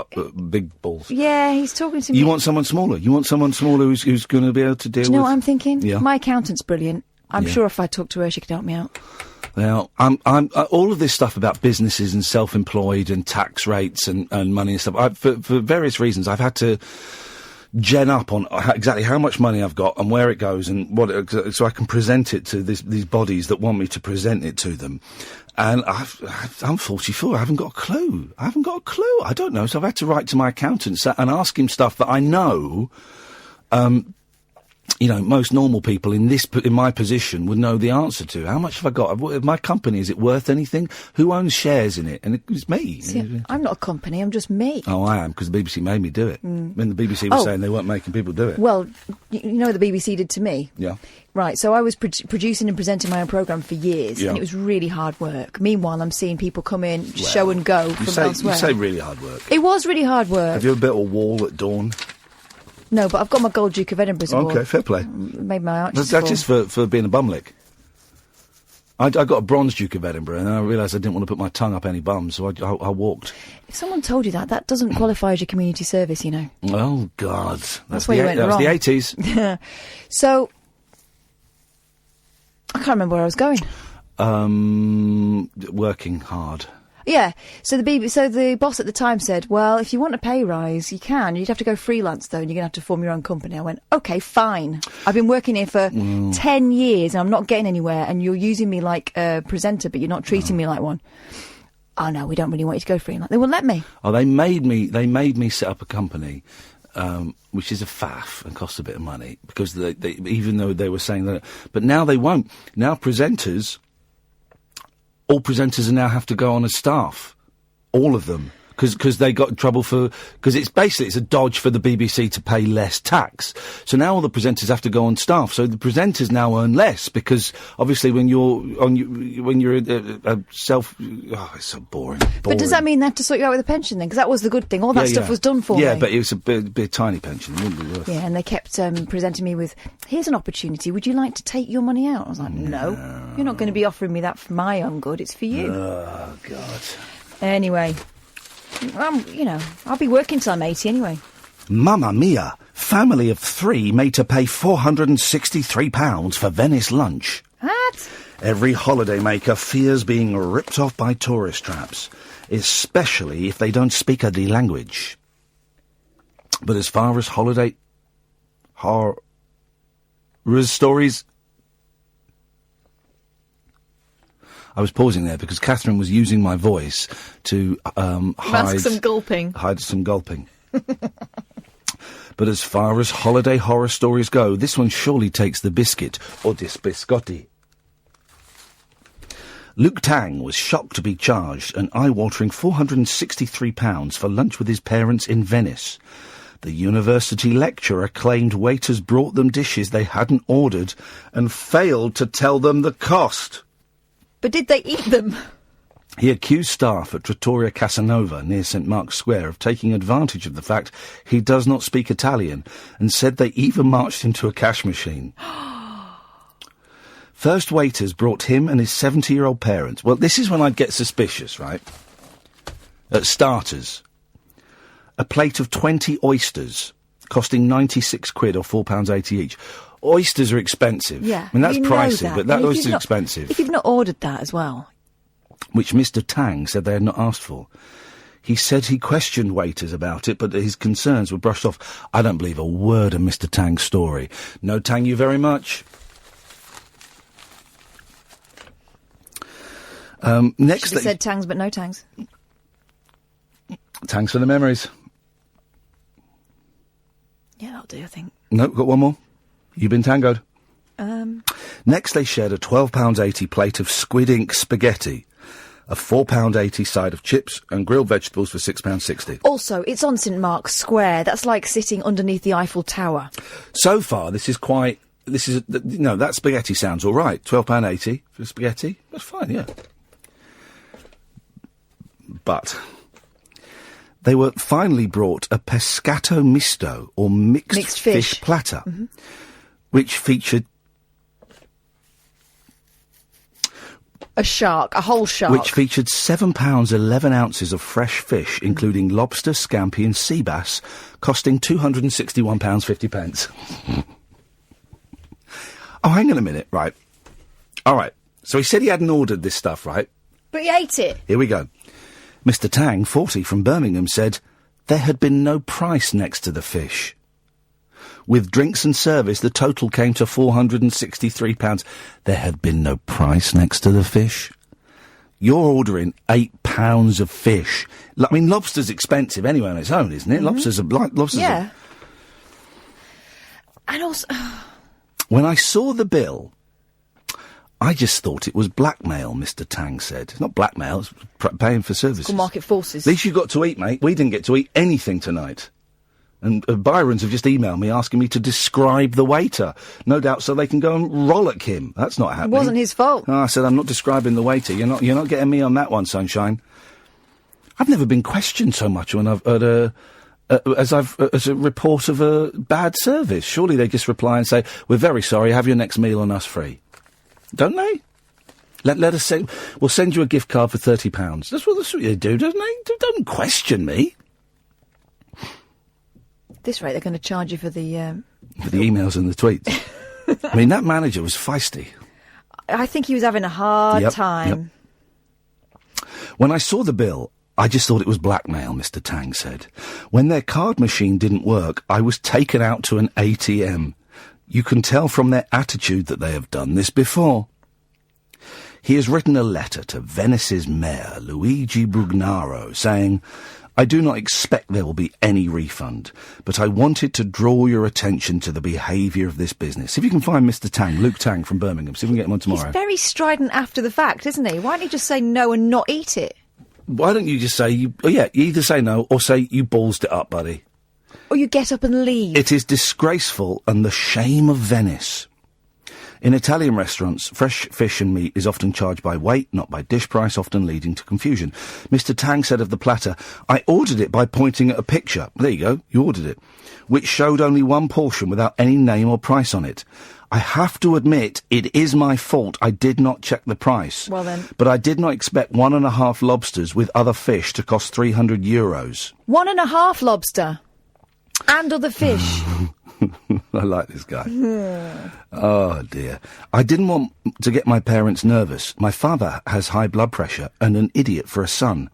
balls. Yeah, he's talking to me. You want someone smaller. You want someone smaller who's going to be able to deal with. Do you know what I'm thinking? Yeah. My accountant's brilliant. I'm sure if I talk to her, she could help me out. Now, I'm all of this stuff about businesses and self-employed and tax rates and money and stuff. For various reasons, I've had to gen up on exactly how much money I've got and where it goes and so I can present it to these bodies that want me to present it to them. And I'm 44. I haven't got a clue. I don't know. So I've had to write to my accountant and ask him stuff that I know. Most normal people in my position would know the answer to. How much have I got? My company, is it worth anything? Who owns shares in it? And it's me. See, I'm not a company, I'm just me. Oh, I am, because the BBC made me do it. When the BBC was saying they weren't making people do it. Well, you know what the BBC did to me? Yeah. Right, so I was producing and presenting my own programme for years, and it was really hard work. Meanwhile, I'm seeing people come in, show and go from elsewhere. You say really hard work. It was really hard work. Have you ever built a wall at dawn? No, but I've got my gold Duke of Edinburgh's award. Okay, fair play. Made my arches That's just for being a bumlick. I got a bronze Duke of Edinburgh, and I realised I didn't want to put my tongue up any bums, so I walked. If someone told you that doesn't qualify as your community service, you know. Oh, God. That's where you went wrong. That was the 80s. So, I can't remember where I was going. Working hard. Yeah, so the boss at the time said, well, if you want a pay rise, you can. You'd have to go freelance, though, and you're going to have to form your own company. I went, OK, fine. I've been working here for 10 years, and I'm not getting anywhere, and you're using me like a presenter, but you're not treating me like one. Oh, no, we don't really want you to go freelance. They wouldn't let me. Oh, they made me set up a company, which is a faff and costs a bit of money, because they even though they were saying that... But now they won't. Now all presenters now have to go on as staff. All of them. Because they got in trouble because it's a dodge for the BBC to pay less tax. So now all the presenters have to go on staff. So the presenters now earn less, because obviously when you're self... Oh, it's so boring. But does that mean they have to sort you out with a pension then? Because that was the good thing. All that stuff was done for me. Yeah, but it was a bit tiny pension. It wouldn't be worth. Yeah, and they kept presenting me with, here's an opportunity. Would you like to take your money out? I was like, no. You're not going to be offering me that for my own good. It's for you. Oh, God. Anyway... I'll be working till I'm 80 anyway. Mamma mia! Family of 3 made to pay £463 for Venice lunch. What? Every holidaymaker fears being ripped off by tourist traps, especially if they don't speak the language. But as far as holiday horror stories... I was pausing there because Catherine was using my voice to Mask some gulping. Hide some gulping. But as far as holiday horror stories go, this one surely takes the biscuit, or dis biscotti. Luke Tang was shocked to be charged an eye-watering £463 for lunch with his parents in Venice. The university lecturer claimed waiters brought them dishes they hadn't ordered and failed to tell them the cost. But did they eat them? He accused staff at Trattoria Casanova near St Mark's Square of taking advantage of the fact he does not speak Italian and said they even marched him to a cash machine. First waiters brought him and his 70-year-old parents. Well, this is when I'd get suspicious, right? At starters, a plate of 20 oysters costing 96 quid or £4.80 each. Oysters are expensive. Yeah. I mean, that's pricey, but that oyster's expensive. If you've not ordered that as well. Which Mr. Tang said they had not asked for. He said he questioned waiters about it, but his concerns were brushed off. I don't believe a word of Mr. Tang's story. No, thank you very much. Next, Should have said tangs, but no tangs. Thanks for the memories. Yeah, that'll do, I think. No, got one more. You've been tangoed. Next, they shared a £12.80 plate of squid ink spaghetti, a £4.80 side of chips, and grilled vegetables for £6.60. Also, it's on St Mark's Square. That's like sitting underneath the Eiffel Tower. So far, that spaghetti sounds all right. £12.80 for spaghetti. That's fine, yeah. But they were finally brought a pescato misto, or mixed fish platter, which featured a whole shark. Which featured £7 11 ounces of fresh fish, including lobster, scampi and sea bass, costing £261.50. Oh, hang on a minute, right. All right. So he said he hadn't ordered this stuff, right? But he ate it. Here we go. Mr. Tang, 40, from Birmingham, said there had been no price next to the fish. With drinks and service, the total came to £463. There had been no price next to the fish. You're ordering £8 of fish. I mean, lobster's expensive anyway on its own, isn't it? Lobsters are like lobsters. Yeah. And also, when I saw the bill, I just thought it was blackmail, Mr. Tang said. It's not blackmail, it's paying for services. Good market forces. At least you got to eat, mate. We didn't get to eat anything tonight. And Byron's have just emailed me asking me to describe the waiter. No doubt so they can go and rollick him. That's not happening. It wasn't his fault. Oh, I said, I'm not describing the waiter. You're not getting me on that one, sunshine. I've never been questioned so much when I've heard as a report of a bad service. Surely they just reply and say, we're very sorry, have your next meal on us free. Don't they? Let us say, we'll send you a gift card for £30. That's what they do, doesn't they? Don't question me. At this rate, they're going to charge you for the emails and the tweets. I mean, that manager was feisty. I think he was having a hard time. Yep. When I saw the bill, I just thought it was blackmail, Mr. Tang said. When their card machine didn't work, I was taken out to an ATM. You can tell from their attitude that they have done this before. He has written a letter to Venice's mayor, Luigi Brugnaro, saying, I do not expect there will be any refund, but I wanted to draw your attention to the behaviour of this business. If you can find Mr. Tang, Luke Tang from Birmingham, see if we can get him on tomorrow. He's very strident after the fact, isn't he? Why don't you just say no and not eat it? Why don't you just say, you either say no or say you ballsed it up, buddy. Or you get up and leave. It is disgraceful and the shame of Venice. In Italian restaurants, fresh fish and meat is often charged by weight, not by dish price, often leading to confusion. Mr. Tang said of the platter, I ordered it by pointing at a picture. There you go, you ordered it. Which showed only one portion without any name or price on it. I have to admit, it is my fault I did not check the price. Well then. But I did not expect 1.5 lobsters with other fish to cost €300. 1.5 lobster? And other fish. I like this guy. Oh, dear. I didn't want to get my parents nervous. My father has high blood pressure and an idiot for a son.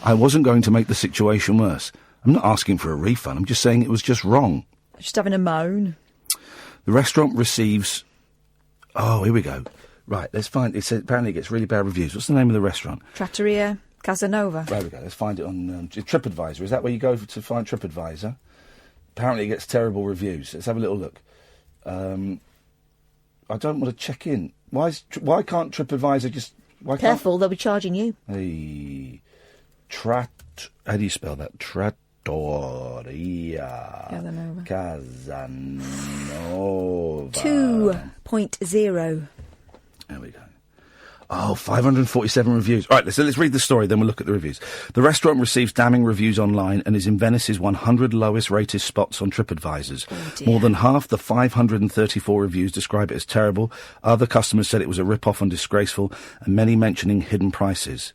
I wasn't going to make the situation worse. I'm not asking for a refund. I'm just saying it was just wrong. Just having a moan. The restaurant receives... Oh, here we go. Right, let's find... It says apparently it gets really bad reviews. What's the name of the restaurant? Trattoria Casanova. There we go. Let's find it on TripAdvisor. Is that where you go to find TripAdvisor? Apparently it gets terrible reviews. Let's have a little look. I don't want to check in. Why can't TripAdvisor just... Careful, they'll be charging you. Hey, how do you spell that? Trattoria Casanova. 2.0. There we go. Oh, 547 reviews. All right, let's read the story, then we'll look at the reviews. The restaurant receives damning reviews online and is in Venice's 100 lowest rated spots on TripAdvisor's. More than half the 534 reviews describe it as terrible. Other customers said it was a rip-off and disgraceful, and many mentioning hidden prices.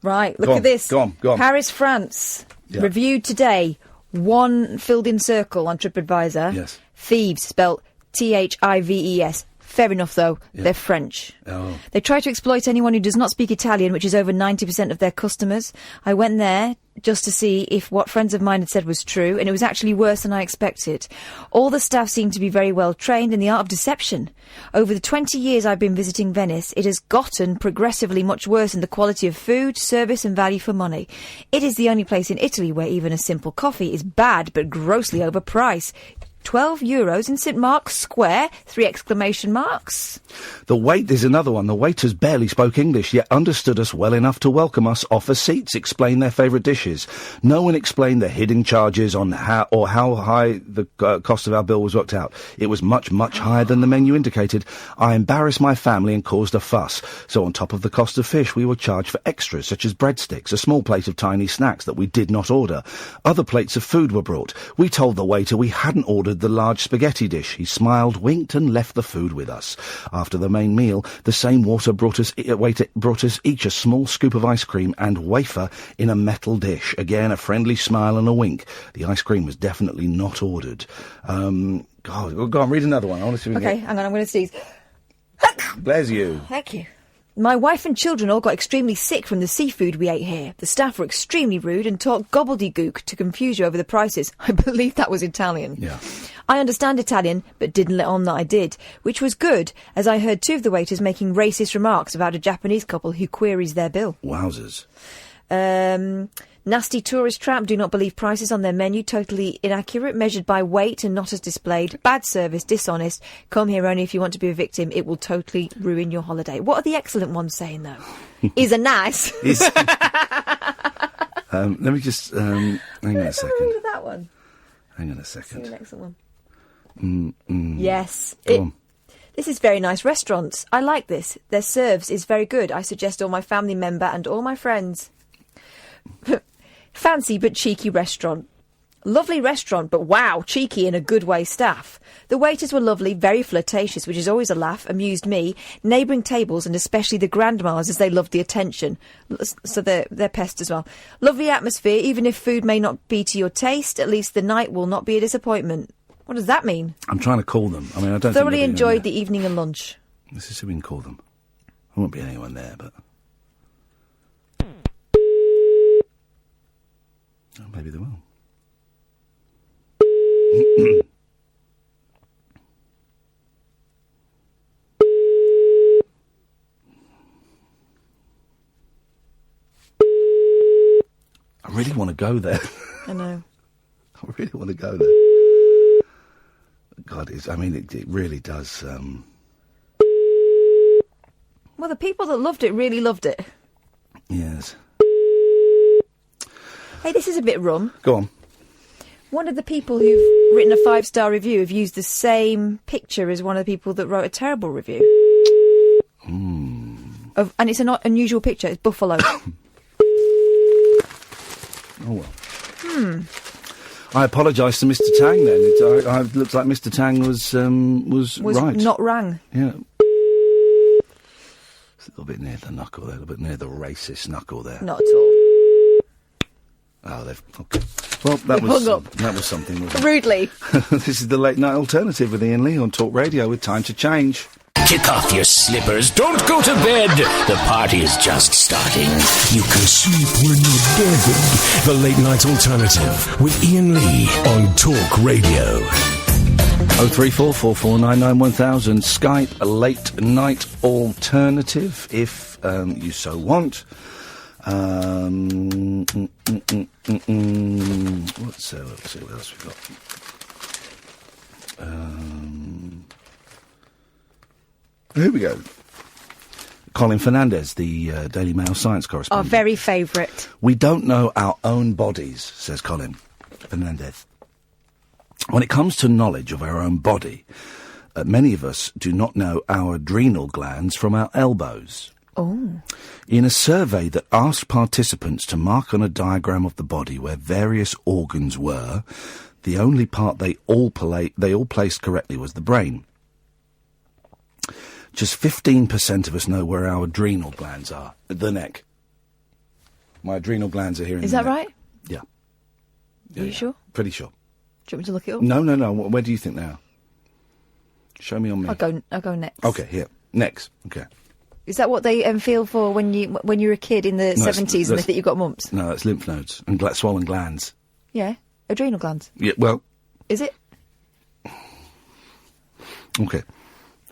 Right, look at this. Go on. Paris, France. Yeah. Reviewed today. One filled-in circle on TripAdvisor. Yes. Thieves, spelt Thives. Fair enough, though. Yeah. They're French. Oh. They try to exploit anyone who does not speak Italian, which is over 90% of their customers. I went there just to see if what friends of mine had said was true, and it was actually worse than I expected. All the staff seemed to be very well trained in the art of deception. Over the 20 years I've been visiting Venice, it has gotten progressively much worse in the quality of food, service and value for money. It is the only place in Italy where even a simple coffee is bad but grossly overpriced. €12 in St Mark's Square! 3 exclamation marks. There's another one. The waiters barely spoke English, yet understood us well enough to welcome us, offer seats, explain their favourite dishes. No one explained the hidden charges on how high the cost of our bill was worked out. It was much, much higher than the menu indicated. I embarrassed my family and caused a fuss. So on top of the cost of fish, we were charged for extras, such as breadsticks, a small plate of tiny snacks that we did not order. Other plates of food were brought. We told the waiter we hadn't ordered the large spaghetti dish. He smiled, winked and left the food with us. After the main meal, the same waiter brought us each a small scoop of ice cream and wafer in a metal dish. Again, a friendly smile and a wink. The ice cream was definitely not ordered. Go on, read another one. I want to see if we Okay, hang on, I'm going to sneeze. Bless you. Thank you. My wife and children all got extremely sick from the seafood we ate here. The staff were extremely rude and talked gobbledygook to confuse you over the prices. I believe that was Italian. Yeah. I understand Italian, but didn't let on that I did, which was good, as I heard 2 of the waiters making racist remarks about a Japanese couple who queries their bill. Wowzers. Nasty tourist trap, do not believe prices on their menu, totally inaccurate, measured by weight and not as displayed, bad service, dishonest, come here only if you want to be a victim, it will totally ruin your holiday. What are the excellent ones saying, though? Is a nice. Let me just, hang on a second. Read that one. Hang on a second. See an excellent one. Yes. This is very nice restaurants. I like this. Their serves is very good. I suggest all my family member and all my friends. Fancy but cheeky restaurant. Lovely restaurant, but wow, cheeky in a good way staff. The waiters were lovely, very flirtatious, which is always a laugh, amused me. Neighbouring tables, and especially the grandmas, as they loved the attention. So they're pests as well. Lovely atmosphere, even if food may not be to your taste, at least the night will not be a disappointment. What does that mean? I'm trying to call them. I mean, I don't thoroughly enjoyed the evening and lunch. Let's see if we can call them. There won't be anyone there, but... Oh, maybe they will. I really want to go there. I know. I really want to go there. God, it really does. Well, the people that loved it really loved it. Yes. Hey, this is a bit rum. Go on. One of the people who've written a 5-star review have used the same picture as one of the people that wrote a terrible review. And it's an unusual picture. It's buffalo. Oh, well. I apologise to Mr. Tang then. It looks like Mr. Tang was right. Not rang. Yeah. It's a little bit near the knuckle there, a little bit near the racist knuckle there. Not at all. Oh, they've... Okay. Well, that was something, wasn't it? Rudely. This is the Late Night Alternative with Iain Lee on Talk Radio with Time to Change. Kick off your slippers. Don't go to bed. The party is just starting. You can sleep when you're dead. The Late Night Alternative with Iain Lee on Talk Radio. 03444991000. Skype a late night alternative if you so want. Let's see what else we've got. Here we go. Colin Fernandez, the Daily Mail science correspondent. Our very favourite. We don't know our own bodies, says Colin Fernandez. When it comes to knowledge of our own body, many of us do not know our adrenal glands from our elbows. Oh. In a survey that asked participants to mark on a diagram of the body where various organs were, the only part they all placed correctly was the brain. Just 15% of us know where our adrenal glands are. The neck. My adrenal glands are here in the neck. Is that right? Yeah. Are you sure? Pretty sure. Do you want me to look it up? No. Where do you think they are? Show me on me. I'll go next. Okay, here. Next. Okay. Is that what they feel for when you were a kid in the 70s and they think you've got mumps? No, that's lymph nodes and swollen glands. Yeah. Adrenal glands. Yeah, well... Is it? Okay.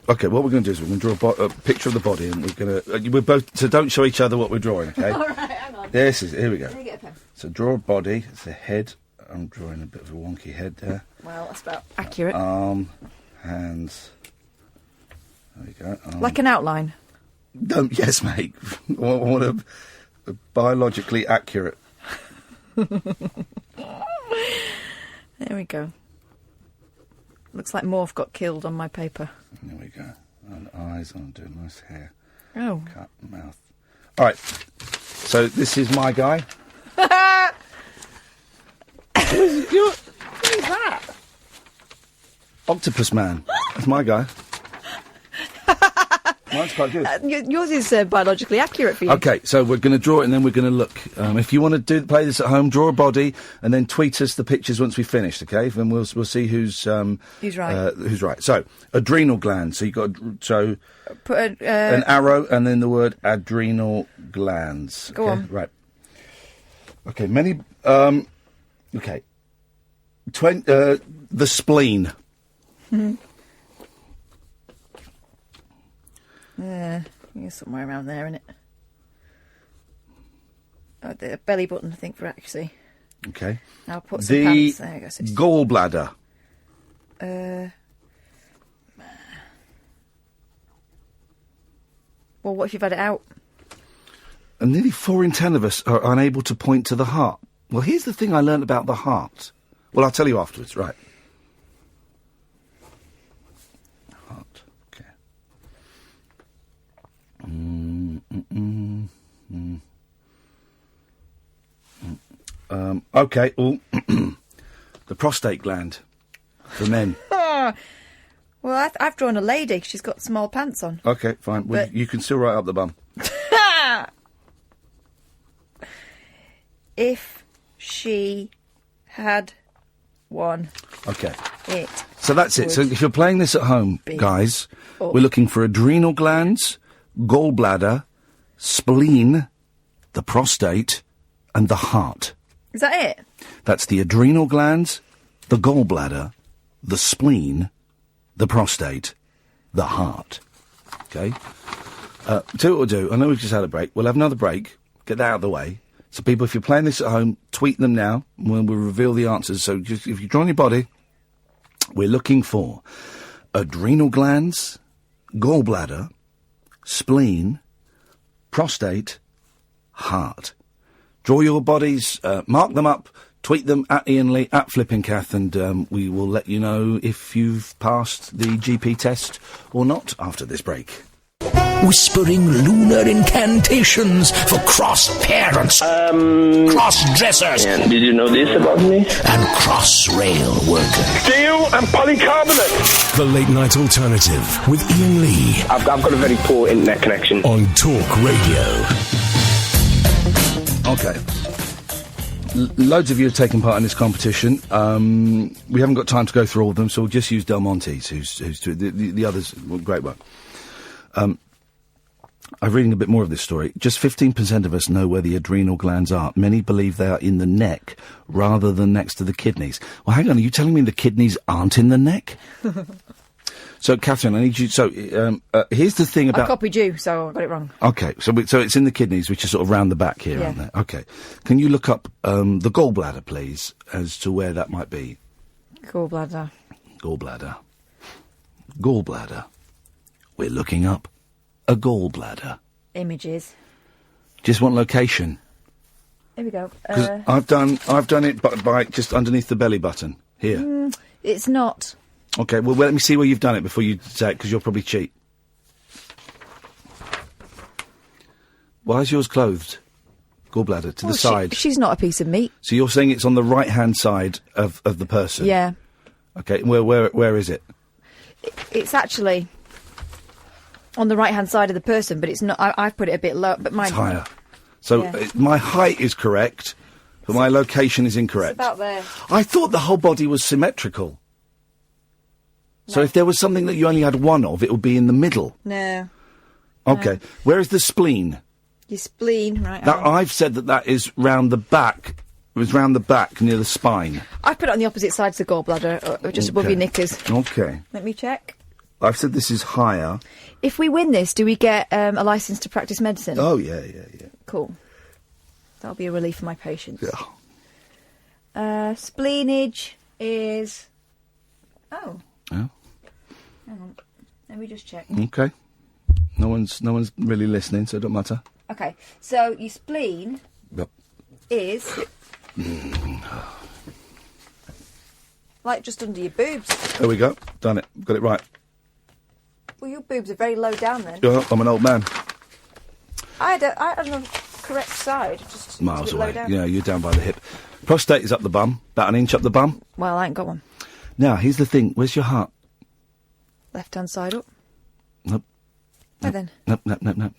Okay, what we're going to do is we're going to draw a picture of the body and we're going to... we're both... So don't show each other what we're drawing, okay? All right, hang on. Here we go. Let me get a pen. So draw a body. It's a head. I'm drawing a bit of a wonky head there. Well, that's about accurate. Arm, hands. There we go. Like an outline? Yes, mate. I want a biologically accurate. There we go. Looks like Morph got killed on my paper. There we go. And eyes. I'm doing nice hair. Oh. Cut, mouth. All right. So this is my guy. What is that? Octopus Man. That's my guy. Mine's quite good. Yours is biologically accurate for you. Okay, so we're going to draw it and then we're going to look. If you want to play this at home, draw a body and then tweet us the pictures once we've finished, okay? Then we'll see who's right. Who's right. So, adrenal glands. So you've got... Put an arrow and then the word adrenal glands. Go on. Right. Okay, many... okay. The spleen. Mm-hmm. Yeah, somewhere around there, isn't it? Oh, the belly button, I think, for accuracy. Okay. Now I'll put some pants there. I guess it's gallbladder. Well, what if you've had it out? And nearly 4 in 10 of us are unable to point to the heart. Well, here's the thing I learned about the heart. Well, I'll tell you afterwards, right. Heart, okay. Okay, the prostate gland for men. Well, I've drawn a lady. She's got small pants on. Okay, fine. Well, you can still write up the bum. If she had one. Okay. It. So that's it. So if you're playing this at home, guys, we're looking for adrenal glands, gallbladder, spleen, the prostate, and the heart. Is that it? That's the adrenal glands, the gallbladder, the spleen, the prostate, the heart. Okay? Tell you what we'll do. I know we've just had a break. We'll have another break. Get that out of the way. So people, if you're playing this at home, tweet them now. We'll reveal the answers. So just, if you draw on your body, we're looking for adrenal glands, gallbladder, spleen, prostate, heart. Draw your bodies, mark them up, tweet them at Iain Lee, at Flipping Kath, and we will let you know if you've passed the GP test or not after this break. Whispering lunar incantations for cross-parents, cross-dressers. And did you know this about me? And cross-rail workers. Steel and polycarbonate. The Late Night Alternative with Iain Lee. I've got a very poor internet connection. On Talk Radio. Okay. Loads of you have taken part in this competition. We haven't got time to go through all of them, so we'll just use Del Monte's, who's the others. Well, great work. I'm reading a bit more of this story. Just 15% of us know where the adrenal glands are. Many believe they are in the neck rather than next to the kidneys. Well, hang on, are you telling me the kidneys aren't in the neck? So, Catherine, I need you... So, here's the thing about... I copied you, so I got it wrong. OK, so it's in the kidneys, which is sort of round the back here, aren't they? OK. Can you look up the gallbladder, please, as to where that might be? Gallbladder. Gallbladder. Gallbladder. We're looking up a gallbladder. Images. Just one location. Here we go. 'Cause I've done it by just underneath the belly button. Here. It's not. OK, well, let me see where you've done it before you say it, because you'll probably cheat. Why is yours clothed? Gallbladder, to the side. She's not a piece of meat. So you're saying it's on the right-hand side of the person? Yeah. OK, where is it? It's actually on the right-hand side of the person, but it's not. I've put it a bit low, but mine... It's higher. So my height is correct, but my location is incorrect. It's about there. I thought the whole body was symmetrical. No. So if there was something that you only had one of, it would be in the middle. No. OK. No. Where is the spleen? Your spleen, right. I've said that is round the back. It was round the back near the spine. I put it on the opposite side to the gallbladder, just above your knickers. OK. Let me check. I've said this is higher. If we win this, do we get a licence to practice medicine? Oh, yeah. Cool. That'll be a relief for my patients. Yeah. Spleenage is... Oh. Yeah. Hang on. Let me just check. OK. No one's really listening, so it don't matter. OK. So, your spleen... Yep. is... like just under your boobs. There we go. Done it. Got it right. Well, your boobs are very low down then. Yeah, I'm an old man. I had a correct side, just miles a bit away. low down. Yeah, you're down by the hip. Prostate is up the bum, about an inch up the bum. Well, I ain't got one. Now, here's the thing. Where's your heart? Left-hand side up. Nope. Where then? Nope.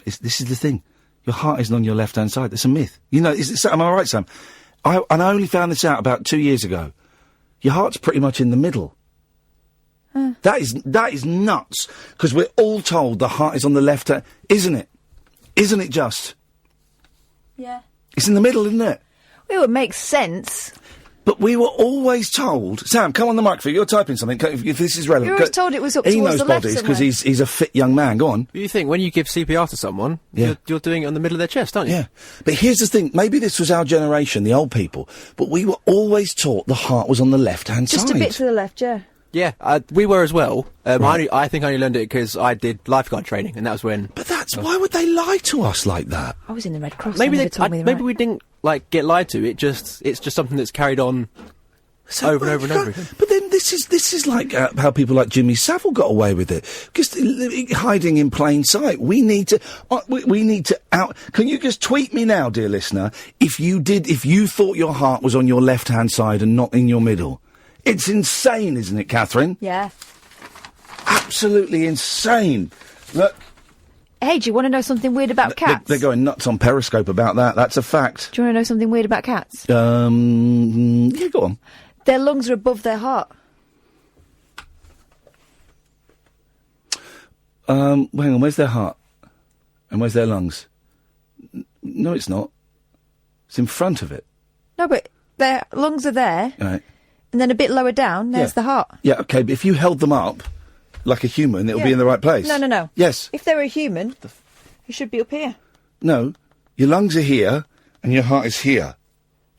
This is the thing. Your heart isn't on your left-hand side. That's a myth. You know, am I right, Sam? I only found this out about 2 years ago. Your heart's pretty much in the middle. That is nuts, because we're all told the heart is on the left hand, isn't it? Isn't it just? Yeah. It's in the middle, isn't it? Well, it makes sense. But we were always told... Sam, come on the microphone, you're typing something, if this is relevant. You were always told it was up towards the left. He knows bodies, because he's a fit young man, go on. You think, when you give CPR to someone, you're doing it on the middle of their chest, aren't you? Yeah. But here's the thing, maybe this was our generation, the old people, but we were always taught the heart was on the left-hand side. Just a bit to the left, yeah. Yeah, we were as well. Right. I think I only learned it because I did lifeguard training, and that was when... But why would they lie to us like that? I was in the Red Cross. Maybe we didn't get lied to. It's just something that's carried on over and over and over again. But then this is like how people like Jimmy Savile got away with it, just hiding in plain sight. We need to out. Can you just tweet me now, dear listener, if you thought your heart was on your left-hand side and not in your middle? It's insane, isn't it, Catherine? Yeah. Absolutely insane. Look. Hey, do you want to know something weird about cats? They're going nuts on Periscope about that. That's a fact. Do you want to know something weird about cats? Yeah, go on. Their lungs are above their heart. Hang on, where's their heart? And where's their lungs? No, it's not. It's in front of it. No, but their lungs are there. Right. And then a bit lower down, there's the heart. Yeah, OK, but if you held them up like a human, it'll be in the right place. No. Yes. If they were a human, it should be up here. No, your lungs are here and your heart is here.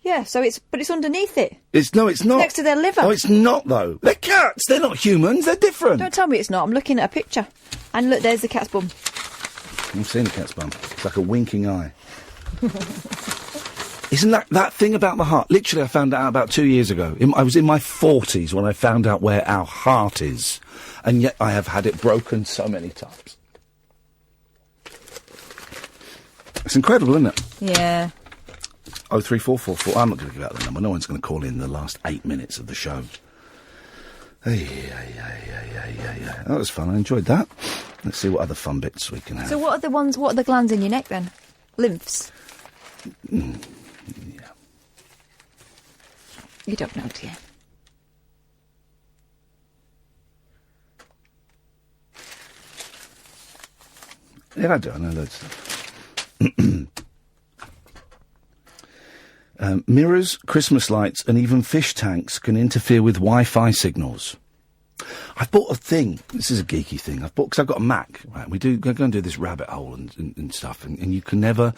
Yeah, but it's underneath it. It's not. It's next to their liver. Oh, it's not, though. They're cats. They're not humans. They're different. Don't tell me it's not. I'm looking at a picture. And look, there's the cat's bum. I've seen a cat's bum. It's like a winking eye. Isn't that thing about the heart? Literally, I found out about 2 years ago. I was in my 40s when I found out where our heart is. And yet I have had it broken so many times. It's incredible, isn't it? Yeah. 03444. I'm not going to give out the number. No one's going to call in the last 8 minutes of the show. Yeah. That was fun. I enjoyed that. Let's see what other fun bits we can have. So what are the glands in your neck then? Lymphs? Yeah. You don't know, do you? Yeah, I do. I know loads of stuff. Mirrors, Christmas lights, and even fish tanks can interfere with Wi-Fi signals. I've bought a thing. This is a geeky thing. Because I've got a Mac. Right, we go and do this rabbit hole and stuff, and you can never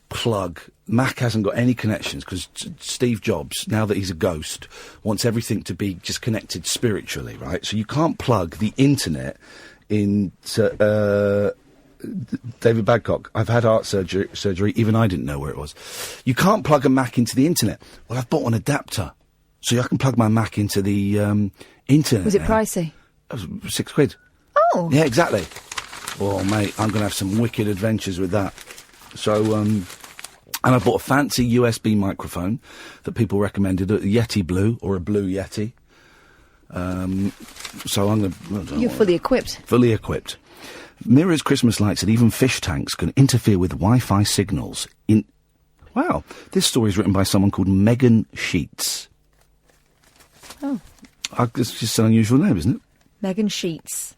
plug. Mac hasn't got any connections because Steve Jobs, now that he's a ghost, wants everything to be just connected spiritually, right? So you can't plug the internet into David Badcock. I've had heart surgery. Even I didn't know where it was. You can't plug a Mac into the internet. Well, I've bought an adapter, so I can plug my Mac into the internet. Was it now. pricey? That was £6. Oh. Yeah, exactly. Oh, mate, I'm going to have some wicked adventures with that. So, and I bought a fancy USB microphone that people recommended, a Yeti Blue or a Blue Yeti. So I'm going to... You're fully equipped. Fully equipped. Mirrors, Christmas lights, and even fish tanks can interfere with Wi-Fi signals. Wow, this story is written by someone called Megan Sheets. Oh. It's just an unusual name, isn't it? Megan Sheets.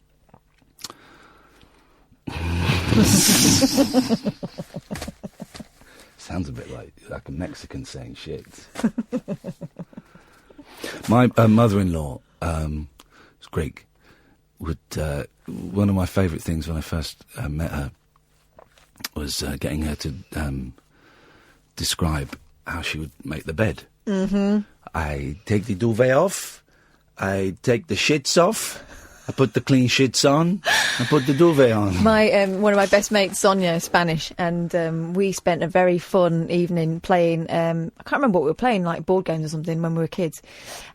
Sounds a bit like a Mexican saying shit. My mother-in-law, is Greek, would one of my favourite things when I first met her was getting her to describe how she would make the bed. Mm-hmm. I take the duvet off, I take the shits off, I put the clean shits on, I put the duvet on. My one of my best mates, Sonia, is Spanish, and we spent a very fun evening playing, I can't remember what we were playing, like board games or something when we were kids,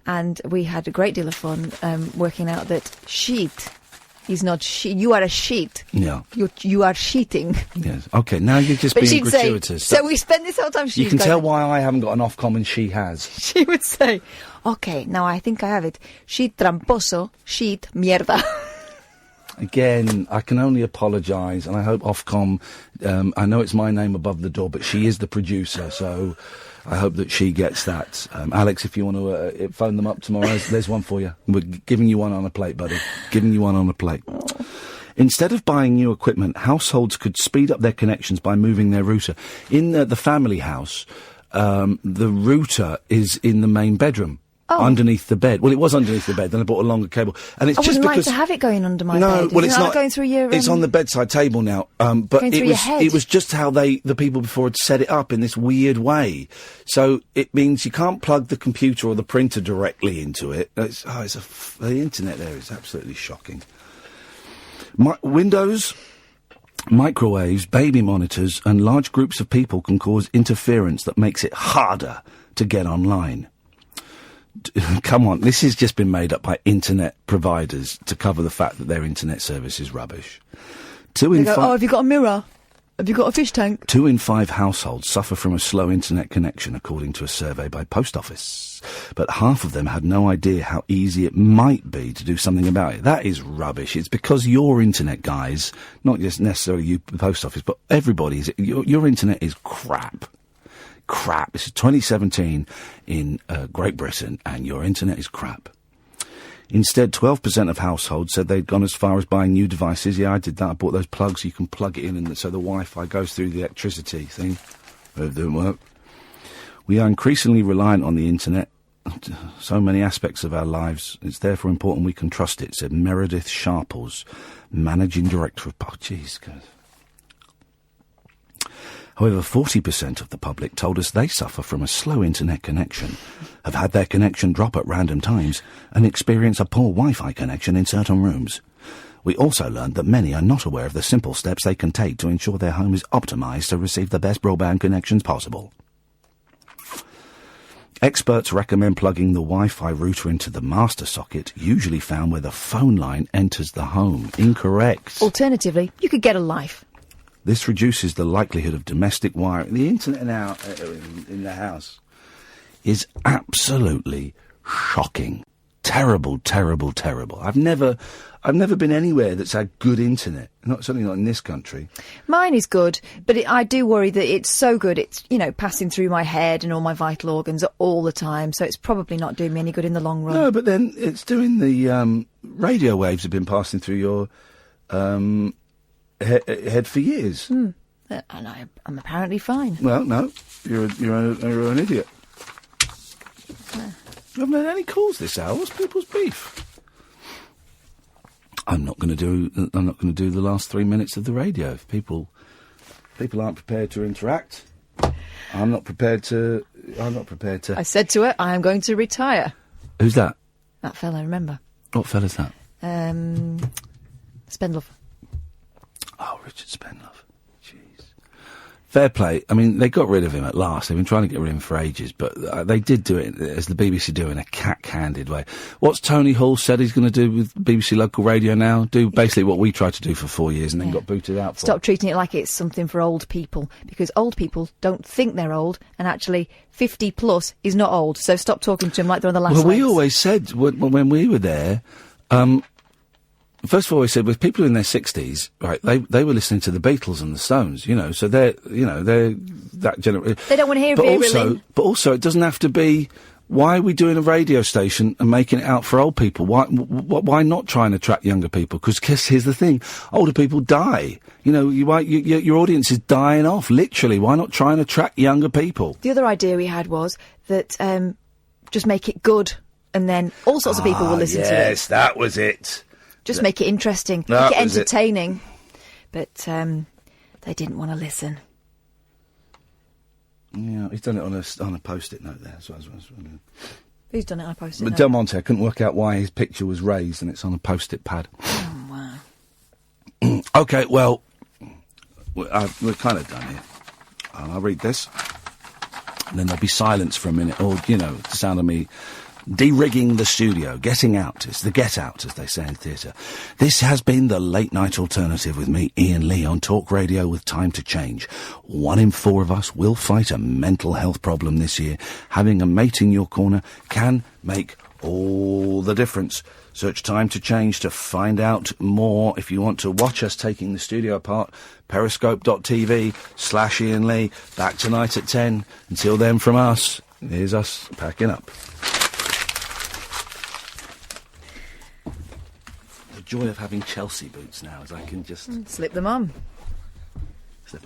and we had a great deal of fun working out that sheet is not you are a sheet. Yeah. You are sheeting. Yes. Okay, now you're just But being she'd gratuitous. say, so we spent this whole time... You can tell why I haven't got an Ofcom and she has. She would say, okay, now I think I have it. Sheet tramposo, sheet mierda. Again, I can only apologise, and I hope Ofcom, I know it's my name above the door, but she is the producer, so I hope that she gets that. Alex, if you want to phone them up tomorrow, there's one for you. We're giving you one on a plate, buddy. Giving you one on a plate. Instead of buying new equipment, households could speed up their connections by moving their router. In the family house, the router is in the main bedroom. Oh. Underneath the bed. Well, it was underneath the bed. Then I bought a longer cable, and it's I just wouldn't because like to have it going under my bed. well, Isn't it's that not going through your. It's on the bedside table now. But going through it your was head. it was just how the people before had set it up in this weird way. So it means you can't plug the computer or the printer directly into it. The internet there is absolutely shocking. Windows, microwaves, baby monitors, and large groups of people can cause interference that makes it harder to get online. Come on, this has just been made up by internet providers to cover the fact that their internet service is rubbish. Have you got a mirror? Have you got a fish tank? 2 in 5 households suffer from a slow internet connection, according to a survey by Post Office. But half of them had no idea how easy it might be to do something about it. That is rubbish. It's because your internet guys, not just necessarily you, the Post Office, but everybody's, your internet is crap. Crap. This is 2017 in Great Britain, and your internet is crap. Instead, 12% of households said they'd gone as far as buying new devices. Yeah, I did that. I bought those plugs so you can plug it in, and so the Wi-Fi goes through the electricity thing. It didn't work. We are increasingly reliant on the internet. So many aspects of our lives. It's therefore important we can trust it, said Meredith Sharples, Managing Director of... Oh, jeez, guys. However, 40% of the public told us they suffer from a slow internet connection, have had their connection drop at random times, and experience a poor Wi-Fi connection in certain rooms. We also learned that many are not aware of the simple steps they can take to ensure their home is optimised to receive the best broadband connections possible. Experts recommend plugging the Wi-Fi router into the master socket, usually found where the phone line enters the home. Incorrect. Alternatively, you could get a life. This reduces the likelihood of domestic wiring. The internet now in the house is absolutely shocking. Terrible, terrible, terrible. I've never been anywhere that's had good internet. Certainly not in this country. Mine is good, but I do worry that it's so good, it's, passing through my head and all my vital organs all the time, so it's probably not doing me any good in the long run. No, but then it's doing the radio waves have been passing through your head for years. And I'm apparently fine. Well, no, you're an idiot. You haven't had any calls this hour. What's people's beef? I'm not going to do the last 3 minutes of the radio. If people aren't prepared to interact, I'm not prepared to. I said to her, I am going to retire. Who's that? That fella, remember? What fella's that? Spendlove. Oh, Richard Spendlove. Jeez. Fair play. I mean, they got rid of him at last. They've been trying to get rid of him for ages, but they did do it, as the BBC do, in a cack-handed way. What's Tony Hall said he's going to do with BBC Local Radio now? Do basically what we tried to do for 4 years and then got booted out for. Stop treating it like it's something for old people, because old people don't think they're old, and actually 50 plus is not old, so stop talking to them like they're on the last legs. We always said, when we were there, first of all, we said with people in their 60s, right? They were listening to the Beatles and the Stones, so they're that generation. They don't want to hear Vera. But also, it doesn't have to be. Why are we doing a radio station and making it out for old people? Why not try and attract younger people? Because here's the thing: older people die. Your audience is dying off. Literally, why not try and attract younger people? The other idea we had was that just make it good, and then all sorts of people will listen to it. Yes, that was it. Just make it interesting, make it entertaining. But they didn't want to listen. Yeah, he's done it on a post-it note there. So Who's done it on a post-it note? Del Monte, I couldn't work out why his picture was raised and it's on a post-it pad. Oh, wow. OK, well, we're kind of done here. I'll read this. And then there'll be silence for a minute, or, the sound of me de-rigging the studio, getting out. It's the get out, as they say in theatre. This has been the Late Night Alternative with me, Iain Lee, on Talk Radio with Time to Change. 1 in 4 of us will fight a mental health problem this year. Having a mate in your corner can make all the difference. Search Time to Change to find out more. If you want to watch us taking the studio apart, periscope.tv/Iain Lee. Back tonight at 10. Until then, from us, here's us packing up. Joy of having Chelsea boots now, as I can just slip them on. Do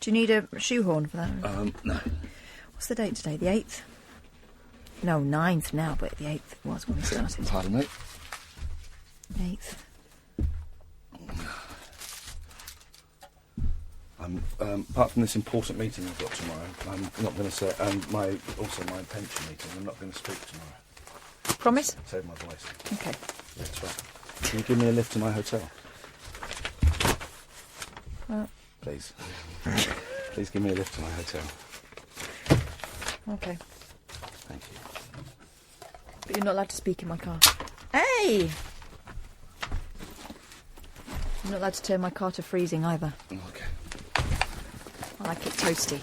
you need a shoehorn for that? No. What's the date today? The 8th? No, 9th now, but the 8th was when we started. Pardon me? 8th. Apart from this important meeting I've got tomorrow, I'm not going to say, and my pension meeting, I'm not going to speak tomorrow. Promise? Save my voice. Okay. That's right. Can you give me a lift to my hotel? Please. Please give me a lift to my hotel. Okay. Thank you. But you're not allowed to speak in my car. Hey! I'm not allowed to turn my car to freezing either. Okay. I like it toasty.